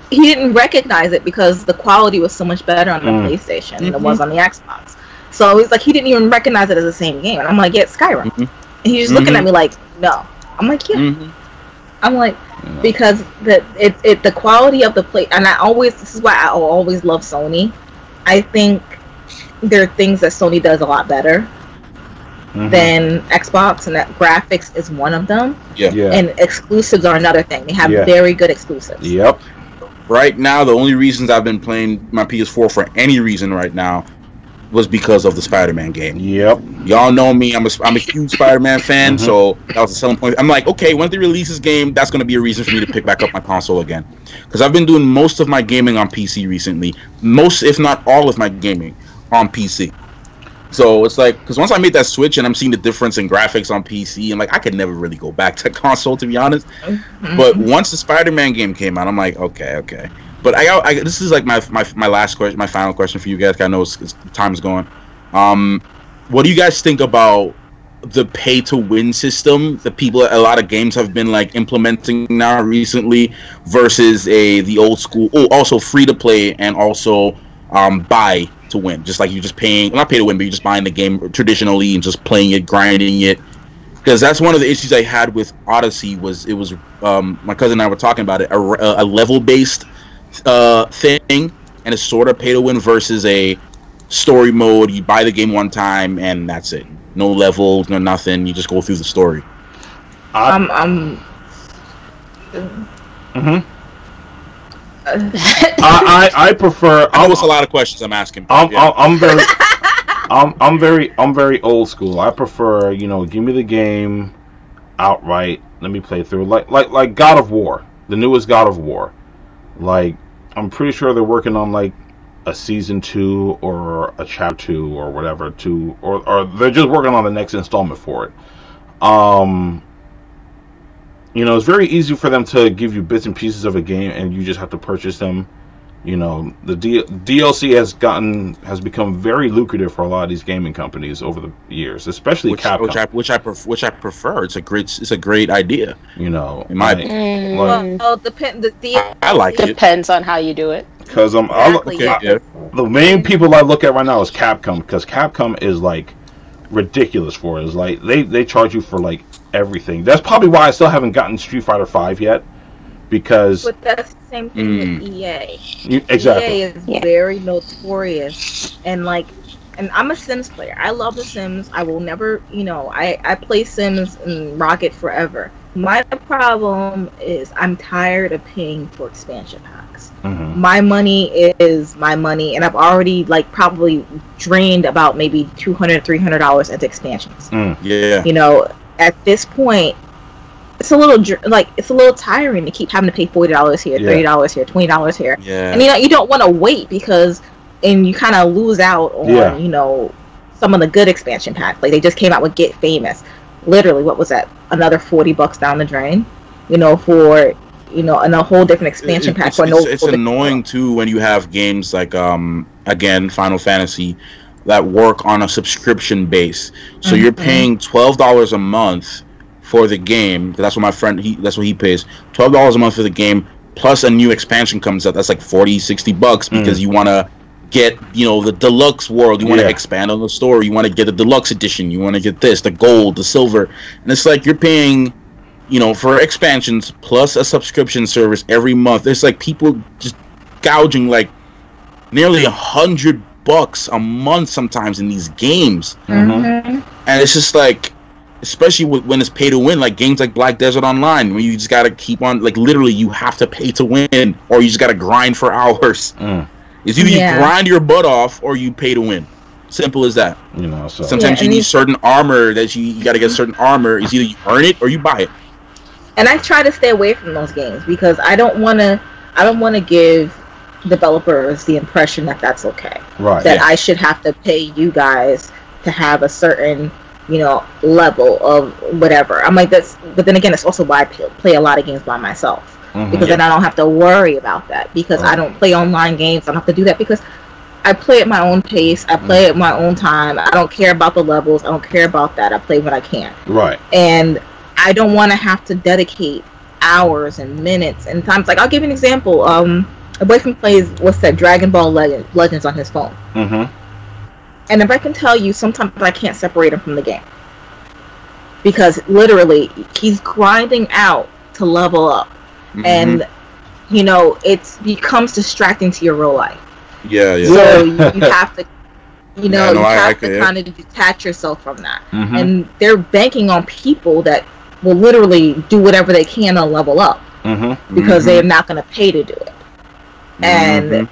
D: he didn't recognize it because the quality was so much better on the PlayStation than it was on the Xbox. So he's like, he didn't even recognize it as the same game. And I'm like, "Yeah, it's Skyrim." And he's just looking at me like, "No." I'm like, "Yeah." I'm like, because the quality of the play, and this is why I always love Sony. I think there are things that Sony does a lot better than Xbox, and that graphics is one of them. And exclusives are another thing. They have very good exclusives.
E: Yep.
F: Right now, the only reasons I've been playing my PS4 for any reason right now was because of the Spider-Man game.
E: Yep.
F: Y'all know me. I'm a huge Spider-Man fan, so that was a selling point. I'm like, okay, when they release this game, that's going to be a reason for me to pick back up my console again. Because I've been doing most of my gaming on PC recently. Most, if not all of my gaming on PC. So it's like, because once I made that switch and I'm seeing the difference in graphics on PC, I'm like, I could never really go back to console, to be honest. But once the Spider-Man game came out, I'm like, okay. But I this is like my last question, my final question for you guys. I know time's going. What do you guys think about the pay-to-win system that a lot of games have been like implementing now recently versus the old school? Oh, also free-to-play and also buy to win. Just like you're just paying, not pay to win, but you're just buying the game traditionally and just playing it, grinding it. Because that's one of the issues I had with Odyssey. Was my cousin and I were talking about it, a level-based thing, and it's sort of pay to win versus a story mode. You buy the game one time and that's it. No levels, no nothing. You just go through the story.
E: I prefer.
F: I know it's a lot of questions I'm asking.
E: I'm very old school. I prefer, give me the game outright. Let me play through like God of War, the newest God of War. Like, I'm pretty sure they're working on like a season 2 or a chapter 2 or whatever, or they're just working on the next installment for it. It's very easy for them to give you bits and pieces of a game and you just have to purchase them. The DLC has become very lucrative for a lot of these gaming companies over the years, especially Capcom.
F: Which I prefer. It's a great idea. In my opinion.
D: Well,
F: I like it.
G: Depends on how you do it.
E: Because the main people I look at right now is Capcom, because Capcom is like ridiculous for it. It's like they charge you for like everything. That's probably why I still haven't gotten Street Fighter 5 yet. But
D: that's the same thing with EA.
E: Exactly.
D: EA is very notorious, and like and I'm a Sims player. I love The Sims. I will never, I play Sims and rock it forever. My problem is I'm tired of paying for expansion packs. Mm-hmm. My money is my money, and I've already probably drained about maybe $200, $300 into expansions.
F: Yeah.
D: At this point, it's a little tiring to keep having to pay $40 here, $30 here, $20 here.
F: Yeah.
D: And you don't want to wait and you kind of lose out on some of the good expansion packs. Like they just came out with Get Famous. Literally, what was that? Another $40 down the drain, for and a whole different expansion pack for no.
F: It's annoying too when you have games like again Final Fantasy that work on a subscription base. So you're paying $12 a month for the game. That's what my friend that's what he pays. $12 a month for the game plus a new expansion comes out. That's like $40-$60 because you want to get the deluxe world. You want to expand on the story. You want to get the deluxe edition. You want to get this, the gold, the silver, and it's like you're paying for expansions plus a subscription service every month. It's like people just gouging like nearly $100 a month sometimes in these games, and it's just like, especially when it's pay to win, like games like Black Desert Online, where you just gotta keep on, like literally you have to pay to win, or you just gotta grind for hours. It's either you grind your butt off or you pay to win. Simple as that. So sometimes you need certain armor that you got to get certain armor. It's either you earn it or you buy it.
D: And I try to stay away from those games because I don't want to give developers the impression that that's okay.
E: Right.
D: That I should have to pay you guys to have a certain level of whatever. I'm like, that's. But then again, it's also why I play a lot of games by myself. Because then I don't have to worry about that. Because I don't play online games. I don't have to do that because I play at my own pace. I play at my own time. I don't care about the levels. I don't care about that. I play when I can.
E: Right.
D: And I don't want to have to dedicate hours and minutes and times. Like, I'll give you an example. A boyfriend plays, Dragon Ball Legends on his phone. And if I can tell you, sometimes I can't separate him from the game. Because literally, he's grinding out to level up. And it becomes distracting to your real life.
F: So
D: you have to kind of detach yourself from that. And they're banking on people that will literally do whatever they can to level up because they're not going to pay to do it. And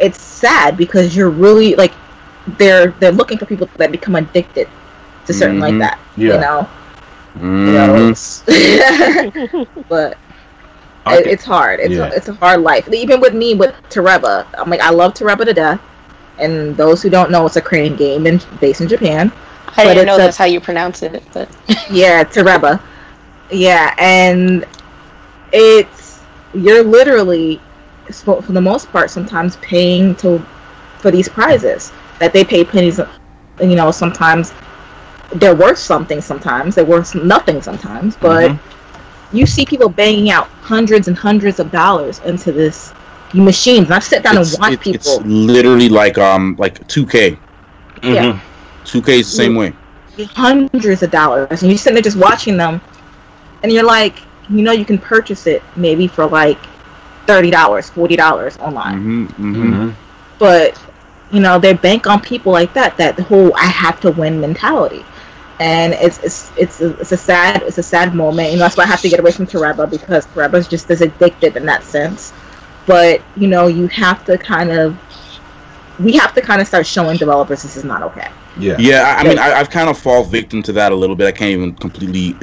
D: it's sad because you're really they're looking for people that become addicted to certain like that. But it's hard. It's a hard life. Even with me with Tereba, I'm like, I love Tereba to death. And those who don't know, it's a crane game based in Japan.
G: I didn't know that's how you pronounce it, but
D: yeah, Tereba. Yeah, and you're literally, for the most part, sometimes paying for these prizes that they pay pennies. Sometimes they're worth something. Sometimes they're worth nothing. Sometimes, but you see people banging out hundreds and hundreds of dollars into this machines. And I sit down and watch people.
F: It's literally like 2K.
D: Yeah.
F: 2K is the same way.
D: Hundreds of dollars, and you're sitting there just watching them, and you're like, you can purchase it maybe for like $30, $40 online. But they bank on people like that the whole I have to win mentality. And it's a sad moment. That's why I have to get away from Tereba, because Tereba's just as addictive in that sense. But we have to kind of start showing developers this is not okay.
F: I mean, I've kind of fall victim to that a little bit. I can't even completely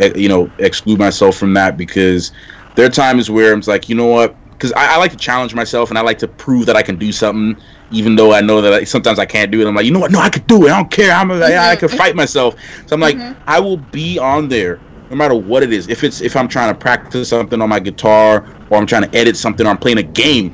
F: exclude myself from that, because there are times where I'm like, you know what? Because I like to challenge myself, and I like to prove that I can do something, even though I know that sometimes I can't do it. I'm like, you know what? No, I could do it. I don't care. I can fight myself. So I'm like, I will be on there no matter what it is. If I'm trying to practice something on my guitar, or I'm trying to edit something, or I'm playing a game.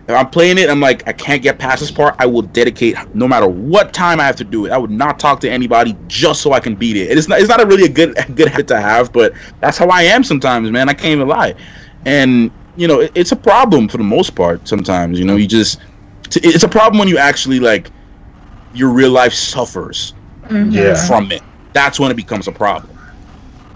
F: If I'm playing it, I'm like, I can't get past this part. I will dedicate no matter what time I have to do it. I would not talk to anybody just so I can beat it. It's not a really a good habit to have, but that's how I am sometimes, man. I can't even lie. And it's a problem for the most part sometimes. It's a problem when you actually, your real life suffers from it. That's when it becomes a problem.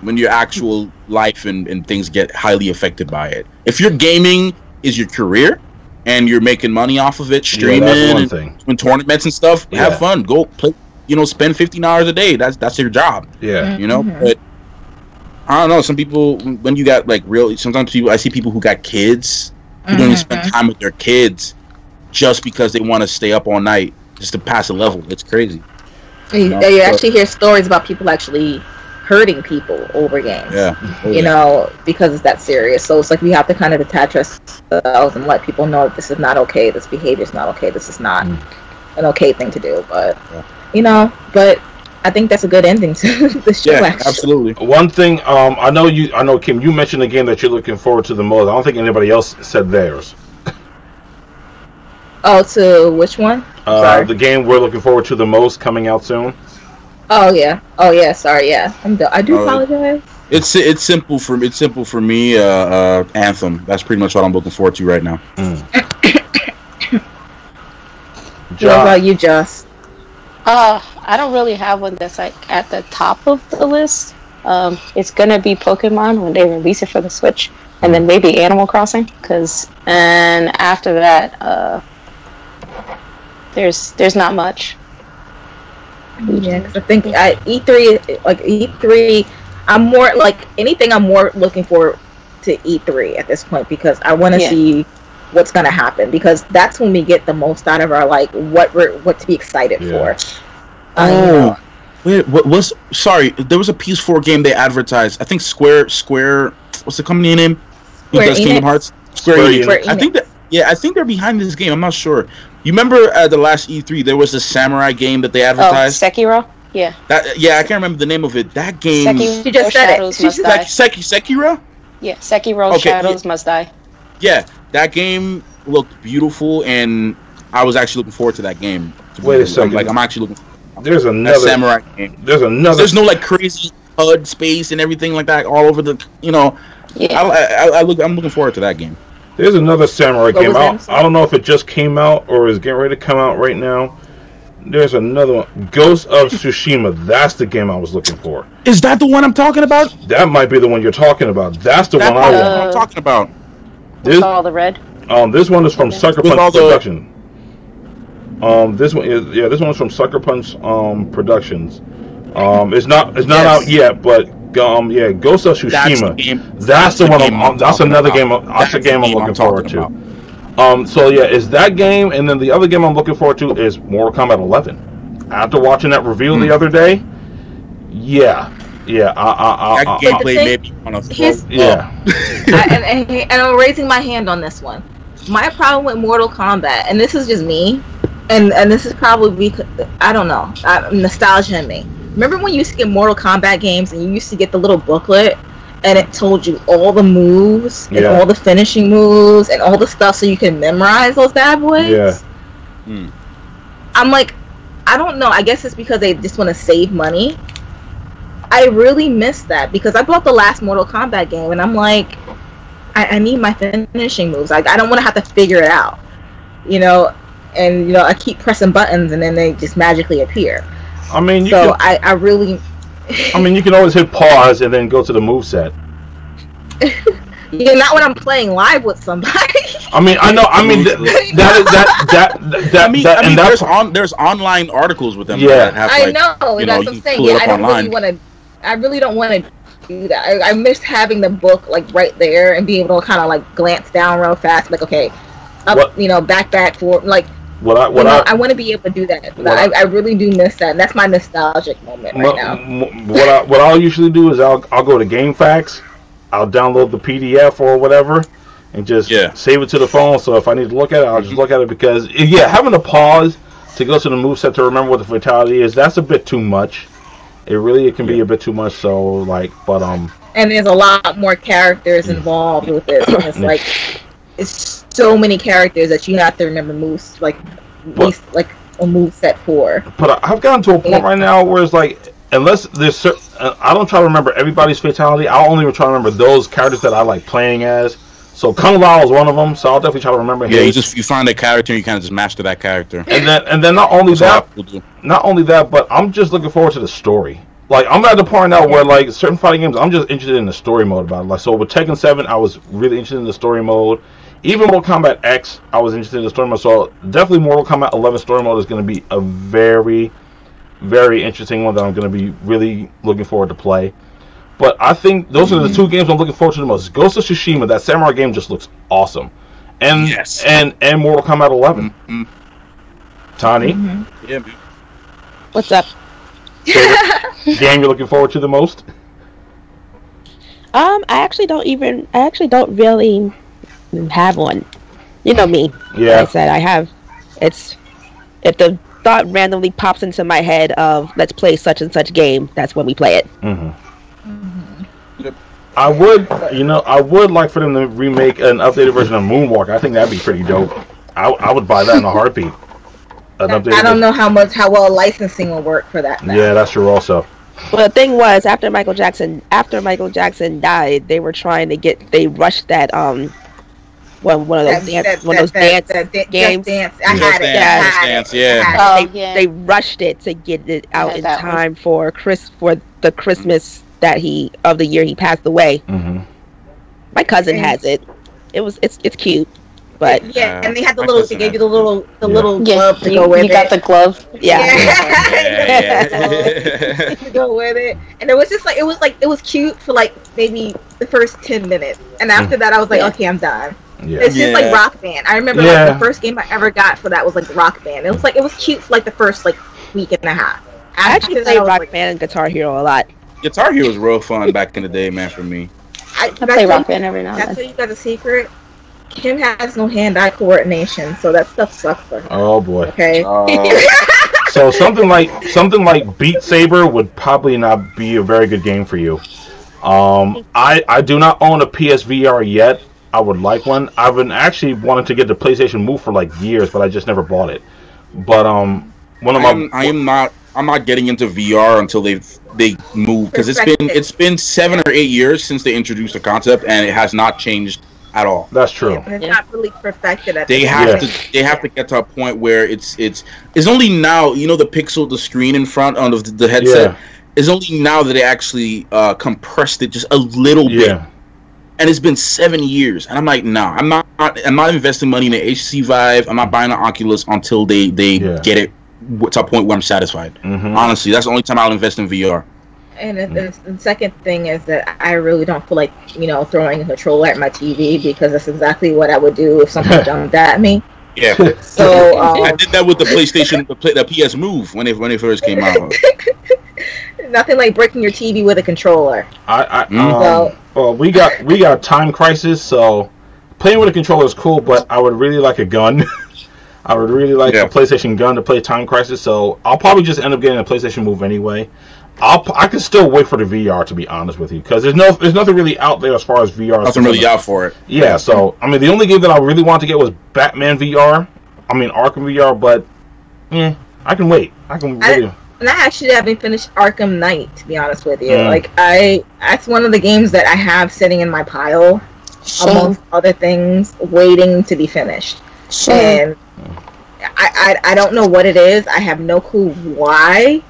F: When your actual life and things get highly affected by it. If your gaming is your career, and you're making money off of it, streaming and doing tournaments and stuff, have fun. Go play, spend 15 hours a day. That's your job.
E: Yeah.
F: But I don't know, some people, when you got sometimes I see people who got kids who don't even spend time with their kids just because they want to stay up all night just to pass a level. It's crazy.
D: You actually hear stories about people actually hurting people over games. Because it's that serious. So it's like we have to kind of detach ourselves and let people know that this is not okay. This behavior is not okay. This is not an okay thing to do. But but I think that's a good ending to the show.
F: Yeah, absolutely.
E: One thing, I know Kim, you mentioned the game that you're looking forward to the most. I don't think anybody else said theirs.
D: Oh, to which one?
E: The game we're looking forward to the most, coming out soon.
D: Oh yeah. Sorry, yeah. I do apologize.
F: It's simple for me. Anthem. That's pretty much what I'm looking forward to right now.
D: What about you, Joss?
G: I don't really have one that's like at the top of the list. It's gonna be Pokemon when they release it for the Switch, and then maybe Animal Crossing. And after that, there's not much.
D: Yeah, because I think E3, I'm more like anything. I'm more looking forward to E3 at this point because I want to see what's gonna happen, because that's when we get the most out of our what to be excited for.
F: Wait, what was? Sorry, there was a PS4 game they advertised. I think Square. What's the company name? Who does Kingdom Hearts? Square Enix. I think they're behind this game. I'm not sure. You remember at the last E3 there was a samurai game that they advertised?
G: Sekiro? Yeah.
F: I can't remember the name of it. That game.
G: Sekiro,
D: she just said it.
F: Sekiro?
G: Yeah, Sekiro Shadows Must Die.
F: Yeah, that game looked beautiful, and I was actually looking forward to that game.
E: Wait a second.
F: I'm actually looking.
E: There's another
F: samurai game.
E: There's another.
F: There's no crazy HUD space and everything like that all over the.
G: Yeah.
F: I'm looking forward to that game.
E: There's another samurai game. I don't know if it just came out or is getting ready to come out right now. There's another one, Ghost of Tsushima. That's the game I was looking for.
F: Is that the one I'm talking about?
E: That might be the one you're talking about. That's the one
F: I'm talking about.
G: With all the red.
E: This one is from Sucker Punch Production. This one is from Sucker Punch Productions. It's not out yet, but Ghost of Tsushima. That's the one. That's another game. That's the game I'm looking forward to. It's that game, and then the other game I'm looking forward to is Mortal Kombat 11. After watching that review the other day,
F: that gameplay made me want to
D: and I'm raising my hand on this one. My problem with Mortal Kombat, and this is just me, and this is probably because, I don't know, nostalgia in me. Remember when you used to get Mortal Kombat games and you used to get the little booklet and it told you all the moves and all the finishing moves and all the stuff so you can memorize those bad boys?
E: Yeah.
D: I'm like, I don't know. I guess it's because they just want to save money. I really miss that because I bought the last Mortal Kombat game and I'm like, I need my finishing moves. I don't want to have to figure it out, and I keep pressing buttons and then they just magically appear.
E: I mean,
D: I really.
E: I mean, you can always hit pause and then go to the moveset.
D: Not when I'm playing live with somebody.
E: I mean, I know. I mean,
F: there's online articles with them.
E: Yeah,
F: that have,
D: I know. That's what I'm saying. I really don't want to do that. I miss having the book right there and being able to kind of glance down real fast. Okay, up, back, forward, I want to be able to do that. I really do miss that. And that's my nostalgic moment right now.
E: What I'll usually do is I'll go to GameFAQs, I'll download the PDF or whatever, and just save it to the phone. So if I need to look at it, I'll just look at it because having to pause to go to the moveset to remember what the fatality is, that's a bit too much. It can be a bit too much. So
D: and there's a lot more characters involved with it. And it's so many characters that you have to remember moves a moveset for.
E: But I've gotten to a point right now where it's unless there's I don't try to remember everybody's fatality. I'll only try to remember those characters that I like playing as. So Kung Lao is one of them. So I'll definitely try to remember him.
F: Yeah, you find a character and you kind of just master that character.
E: And then not only that, but I'm just looking forward to the story. I'm at the point now where certain fighting games, I'm just interested in the story mode about it. So with Tekken 7, I was really interested in the story mode. even Mortal Kombat X, I was interested in the story mode. So definitely Mortal Kombat 11 story mode is going to be a very, very interesting one that I'm going to be really looking forward to play. But I think those are the two games I'm looking forward to the most. Ghost of Tsushima, that samurai game just looks awesome. And and Mortal Kombat 11. Tani?
F: Yeah, man.
C: What's up?
E: Game you're looking forward to the most?
C: I actually don't really have one. You know me.
E: Yeah.
C: Like I said, I have. It's if the thought randomly pops into my head of let's play such and such game, that's when we play it.
E: I would like for them to remake an updated version of Moonwalker. I think that'd be pretty dope. I would buy that in a heartbeat.
D: I don't know how well licensing will work for that now.
E: Yeah, that's true also.
C: Well, the thing was, after Michael Jackson died, they were trying to they rushed that one of those dance games.
D: I had it.
C: They rushed it to get it out in time for the Christmas of the year he passed away. My cousin has it. It's cute. But
D: and they had they gave you the little glove to go with it.
G: You got the glove.
C: Yeah.
D: To go with it, and it was cute for like maybe the first 10 minutes, and after that I was like, okay, I'm done. Yeah. It's just like Rock Band. I remember like the first game I ever got for that was like Rock Band. It was cute for like the first like week and a half.
C: I actually played Rock Band and Guitar Hero a lot.
F: Guitar Hero was real fun back in the day, man. For me,
G: I play Rock Band every now and then.
D: That's where you got a secret. Kim has no hand-eye coordination, so that stuff sucks for her.
E: Oh boy.
D: Okay.
E: So something like Beat Saber would probably not be a very good game for you. I do not own a PSVR yet. I would like one. I've been actually wanting to get the PlayStation Move for like years, but I just never bought it. But I'm not getting into VR until they move, because it's been 7 or 8 years since they introduced the concept, and it has not changed at all. That's true.
D: Yeah, it's not really perfected at
F: they have to get to a point where it's only now, the screen in front of the headset is only now that they actually compressed it just a little bit. And it's been 7 years, and I'm like, no, I'm not investing money in the HTC Vive. I'm not buying an Oculus until they get it to a point where I'm satisfied. Honestly, that's the only time I'll invest in VR.
D: And the second thing is that I really don't feel like, throwing a controller at my TV, because that's exactly what I would do if something jumped at me.
F: Yeah.
D: So
F: I did that with the PlayStation, the PS Move when it first came out.
D: Nothing like breaking your TV with a controller.
E: Well, we got Time Crisis, so playing with a controller is cool, but I would really like a gun. I would really like a PlayStation gun to play Time Crisis, so I'll probably just end up getting a PlayStation Move anyway. I can still wait for the VR, to be honest with you, because there's nothing really out there as far as VR.
F: Nothing really out for it.
E: Yeah, so I mean, the only game that I really wanted to get was Batman VR. I mean Arkham VR, but I can wait. And I
D: actually haven't finished Arkham Knight, to be honest with you. That's one of the games that I have sitting in my pile, amongst other things, waiting to be finished. And I don't know what it is. I have no clue why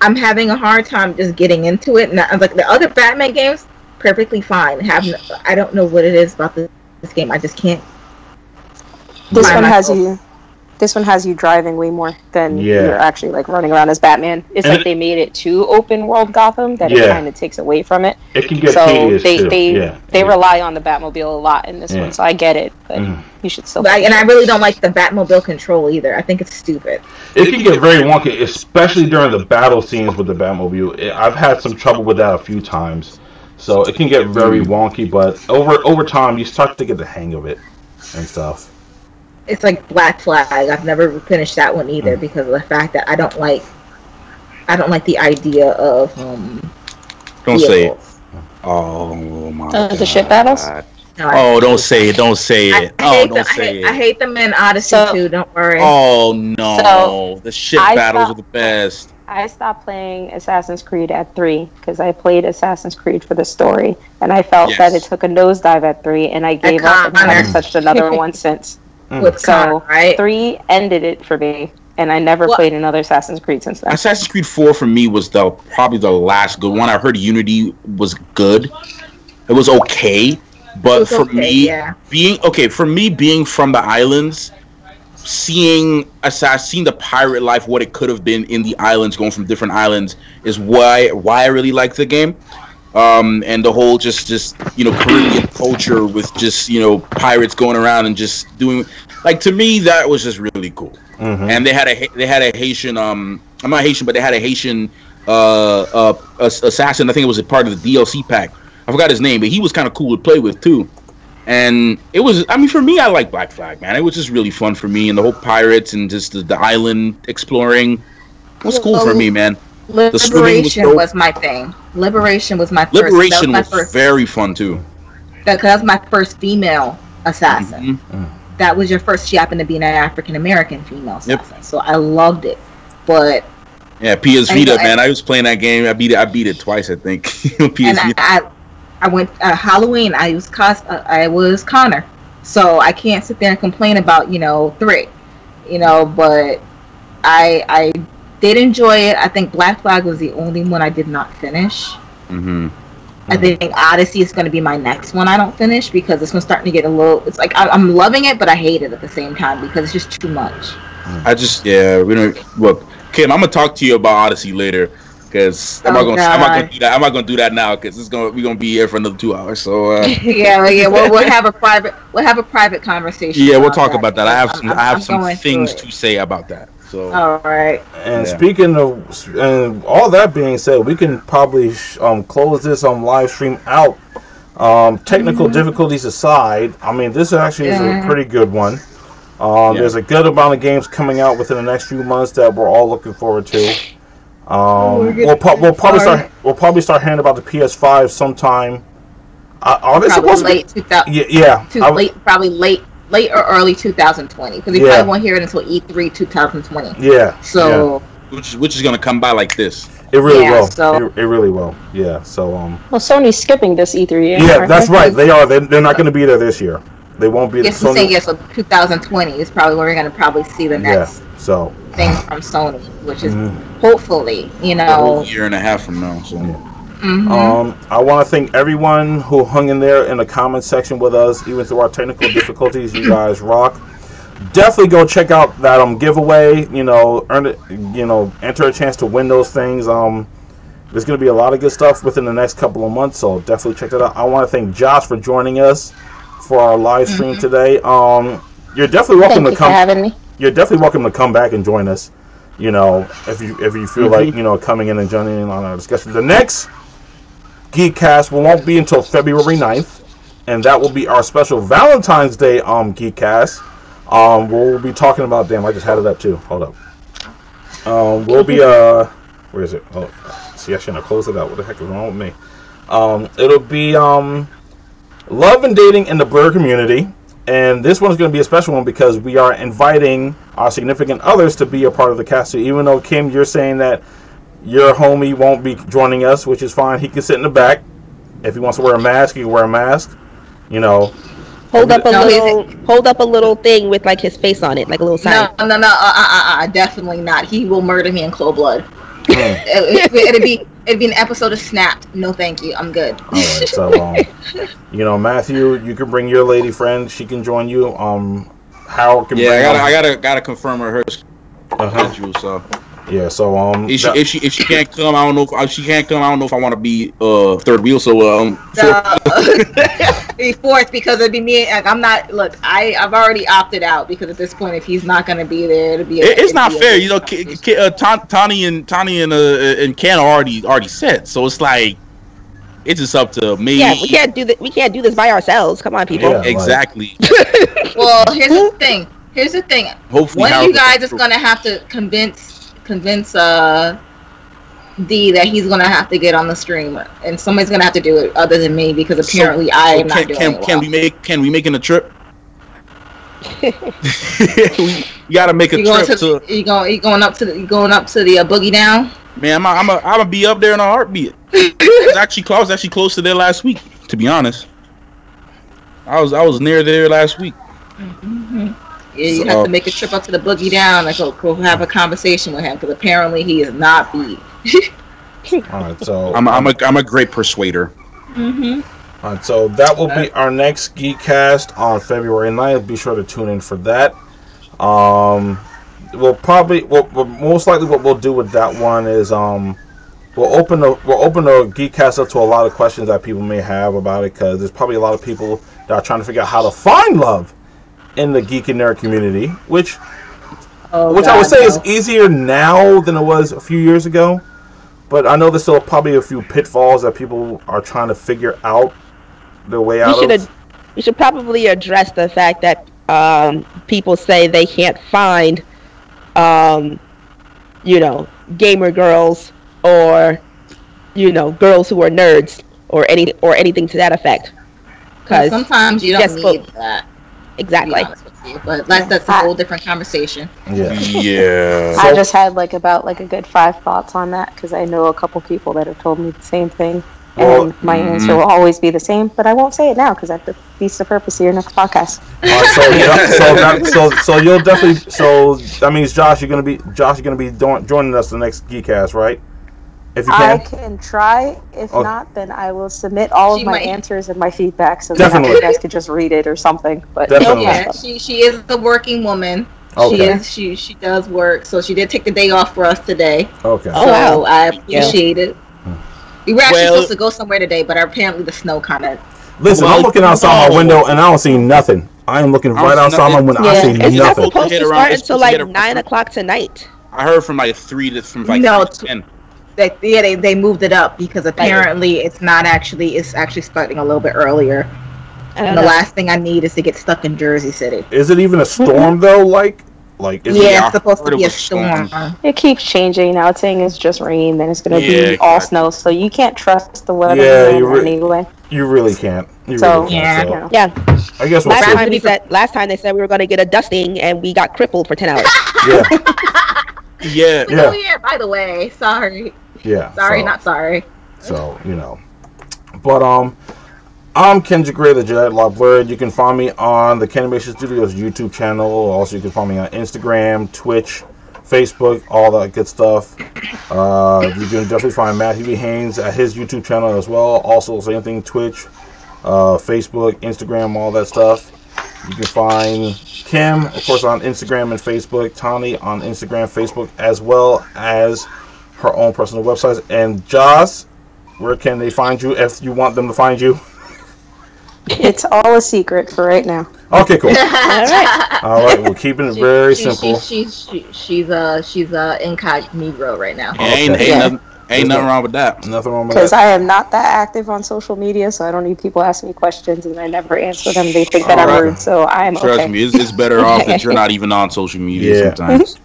D: I'm having a hard time just getting into it. And like the other Batman games, perfectly fine. I don't know what it is about this game. I just can't.
G: This one has you driving way more than you're actually like running around as Batman. It's like they made it too open world Gotham that it kind of takes away from it.
E: It can get tedious
G: they rely on the Batmobile a lot in this one, so I get it, but you should still.
D: And I really don't like the Batmobile control either. I think it's stupid.
E: It can get very wonky, especially during the battle scenes with the Batmobile. I've had some trouble with that a few times, so it can get very wonky. But over time, you start to get the hang of it and stuff.
D: It's like Black Flag. I've never finished that one either because of the fact that I don't like the idea of
F: Don't say it. Oh my God.
G: The ship battles?
F: No, don't say it. Don't say it.
D: I hate them in Odyssey too. Don't worry.
F: Oh no, the ship battles are the best.
G: I stopped playing Assassin's Creed at 3 because I played Assassin's Creed for the story, and I felt that it took a nosedive at 3, and I gave up and haven't touched another one since. So 3 ended it for me, and I never played another Assassin's Creed since then.
F: Assassin's Creed 4 for me was probably the last good one. I heard Unity was good. It was okay, But for me, being from the islands, seeing the pirate life, what it could have been in the islands, going from different islands, is why I really like the game. And the whole just Caribbean culture with just pirates going around and just doing, like, to me that was just really cool. Mm-hmm. And they had a Haitian I'm not Haitian, but they had a Haitian assassin. I think it was a part of the DLC pack. I forgot his name, but he was kind of cool to play with too. And it was, I mean, for me, I like Black Flag, man. It was just really fun for me, and the whole pirates and just the island exploring was cool for me, man.
D: Liberation was my thing. Liberation was my first.
F: Liberation was very fun too.
D: That was my first female assassin. Mm-hmm. That was your first. She happened to be an African American female assassin, so I loved it. But
F: yeah, PS Vita, man. I was playing that game. I beat it twice, I think. PS Vita.
D: I went Halloween. I was Connor, so I can't sit there and complain about 3, But I did enjoy it. I think Black Flag was the only one I did not finish. Mm-hmm. I think Odyssey is going to be my next one I don't finish, because this one's starting to get a little. It's like I'm loving it, but I hate it at the same time because it's just too much.
F: Look, Kim, I'm gonna talk to you about Odyssey later. Because I'm not gonna do that now, because we're gonna be here for another 2 hours. So
D: we'll have a private conversation.
F: Yeah, we'll talk about that. I have some things to say about that. So
D: all right.
E: And speaking of, and all that being said, we can probably close this live stream out. Technical difficulties aside, I mean, this actually is a pretty good one. There's a good amount of games coming out within the next few months that we're all looking forward to. We'll probably start hearing about the PS5 sometime.
D: Probably late or early 2020, because we probably won't hear it until E3 2020.
E: Yeah.
D: So
F: which is gonna come by like this.
E: It really will. So it really will. Yeah. So
G: Well, Sony's skipping this E3.
E: Yeah, that's right. They are. They're not going to be there this year. They won't be.
D: Yes, I'm saying so 2020 is probably where we're going to probably see the next.
E: So
D: thing from Sony, which is hopefully,
F: a year and a half from now. So.
E: I want to thank everyone who hung in there in the comment section with us, even through our technical difficulties. You guys rock. Definitely go check out that giveaway. Earn it. Enter a chance to win those things. There's going to be a lot of good stuff within the next couple of months, so definitely check that out. I want to thank Josh for joining us for our live stream today. You're definitely welcome to come.
G: For having me.
E: You're definitely welcome to come back and join us. If you feel like coming in and joining in on our discussion. The next Geekcast won't be until February 9th, and that will be our special Valentine's Day Geekcast. We'll be talking about. Damn, I just had it up too. Hold up. We'll be where is it? Oh, see, I shouldn't have closed it out. What the heck is wrong with me? It'll be love and dating in the Blerd community. And this one's going to be a special one because we are inviting our significant others to be a part of the cast. So even though, Kim, you're saying that your homie won't be joining us, which is fine. He can sit in the back. If he wants to wear a mask, he can wear a mask.
C: Hold up a little thing with like his face on it, like a little sign.
D: No, definitely not. He will murder me in cold blood. It'd be an episode of Snapped. No, thank you. I'm good.
E: All right, so Matthew, you can bring your lady friend. She can join you. Howard can.
F: Yeah, I gotta confirm her schedule. So.
E: Yeah, so
F: if she can't come, I don't know if I want to be third wheel. So
D: fourth, because it'd be me. Like, I'm not. Look, I've already opted out because at this point, if he's not going to be there, it'll be.
F: It's not fair, Tani and Ken are already set, so it's like it's just up to me.
C: Yeah, we can't do this by ourselves. Come on, people.
F: Yeah, exactly.
D: Well, here's the thing.
F: Hopefully,
D: one of you guys is going to have to convince D that he's gonna have to get on the stream, and somebody's gonna have to do it other than me, because apparently I am not doing it well.
F: Can we making a trip? we gotta make a trip to.
D: You going up to the Boogie Down?
F: Man, I'm gonna be up there in a heartbeat. I was actually close to there last week. To be honest, I was near there last week.
D: Mm-hmm. Yeah, you have to make a trip up to the Boogie Down and go have a conversation with him, because apparently he is not beat.
E: All right, so
F: I'm a great persuader.
E: All So that will be our next Geekcast on February 9th. Be sure to tune in for that. We'll most likely what we'll do with that one is we'll open the Geekcast up to a lot of questions that people may have about it, because there's probably a lot of people that are trying to figure out how to find love in the geek and nerd community, which I would say is easier now than it was a few years ago. But I know there's still probably a few pitfalls that people are trying to figure out their way out of.
C: We should probably address the fact that people say they can't find, gamer girls or, girls who are nerds or anything to that effect.
D: Because sometimes you don't need that.
C: Exactly.
D: But that's a whole different conversation.
F: Yeah.
G: I just had about a good 5 thoughts on that, because I know a couple people that have told me the same thing, and my answer will always be the same. But I won't say it now because that defeats the purpose of your next podcast.
E: So you'll definitely. So that means Josh, you're gonna be joining us the next Geekcast, right? If you can.
G: I can try. If not, then I will submit all of my answers and my feedback, so that you guys could just read it or something. But
D: she is a working woman. Okay. She does work, so she did take the day off for us today.
E: Okay.
D: So I appreciate it. We were actually supposed to go somewhere today, but apparently the snow kind of.
E: Listen, I'm looking outside my window and I don't see nothing. I am looking right outside my window. I see nothing.
C: It's not supposed to start until 9 o'clock tonight.
F: I heard from 3 to 10.
D: They moved it up because apparently it's actually starting a little bit earlier. And the last thing I need is to get stuck in Jersey City.
E: Is it even a storm though?
D: It's supposed to be a storm.
G: It keeps changing. Now it's saying it's just rain, then it's going to be all snow. So you can't trust the weather anyway.
E: You really can't.
G: I
E: guess
C: last time they said we were going to get a dusting, and we got crippled for 10 hours.
F: Yeah.
D: By the way, sorry.
E: Yeah.
D: Sorry, not sorry.
E: So but I'm Kendrick Grey, the Dreadlock Blerd. You can find me on the Canimation Studios YouTube channel. Also, you can find me on Instagram, Twitch, Facebook, all that good stuff. You can definitely find Matthew B. Haynes at his YouTube channel as well. Also, same thing, Twitch, Facebook, Instagram, all that stuff. You can find Kim, of course, on Instagram and Facebook. Tani on Instagram, Facebook, as well as her own personal websites. And Josh, where can they find you if you want them to find you?
G: It's all a secret for right now.
E: Okay, cool. All right, we're keeping it very simple.
D: She's incognito right now.
F: Ain't nothing wrong with that.
E: Nothing wrong with that.
G: Because I am not that active on social media, so I don't need people asking me questions, and I never answer them. They think that I'm rude, so I am
F: Trust me, it's better off that you're not even on social media sometimes.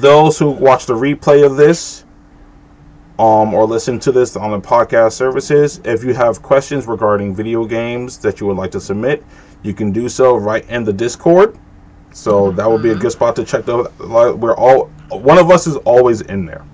E: Those who watch the replay of this, or listen to this on the podcast services, if you have questions regarding video games that you would like to submit, you can do so right in the Discord. So that would be a good spot to check. One of us is always in there.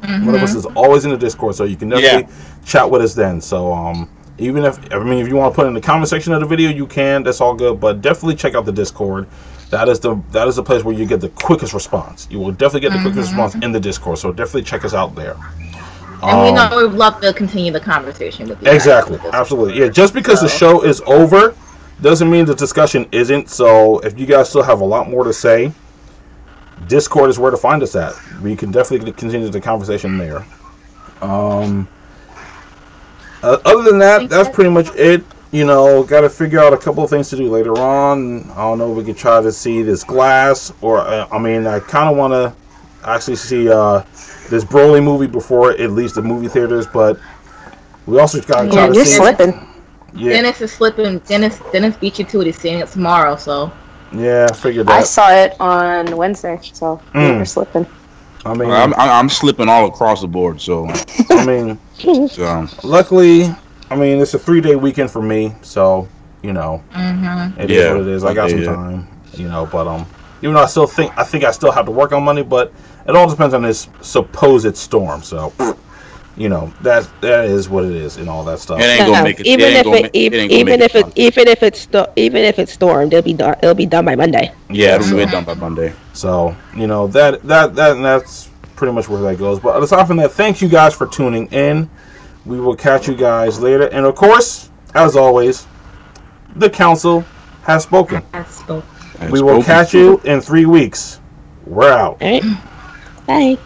E: One of us is always in the Discord, so you can definitely chat with us then. So even if you want to put it in the comment section of the video, you can. That's all good. But definitely check out the Discord. That is the place where you get the quickest response. You will definitely get the quickest response in the Discord. So definitely check us out there.
D: And we know we'd love to continue the conversation with you.
E: Exactly. Absolutely. Yeah, just because the show is over doesn't mean the discussion isn't. So if you guys still have a lot more to say, Discord is where to find us at. We can definitely continue the conversation there. Other than that, that's pretty much it. Got to figure out a couple of things to do later on. I don't know if we could try to see this Glass, or I kind of want to actually see this Broly movie before it leaves the movie theaters, but we also got to try to see.
G: You're slipping.
E: Yeah.
D: Dennis is slipping. Dennis beat you to it. He's seeing it tomorrow, so.
E: Yeah, I figured that.
G: I saw it on Wednesday, so you're slipping.
F: I'm slipping all across the board, so.
E: Luckily, it's a 3-day weekend for me, so it is what it is. I got some time, but even though I think I still have to work on Monday, but it all depends on this supposed storm. So, that is what it is and all that stuff.
F: It ain't gonna make it.
C: Even if it's stormed, it'll be done by Monday.
F: Yeah, it'll be done by Monday.
E: So that's pretty much where that goes. But aside from that, thank you guys for tuning in. We will catch you guys later. And of course, as always, the council has spoken. We will catch you in 3 weeks. We're out.
C: All right. Bye.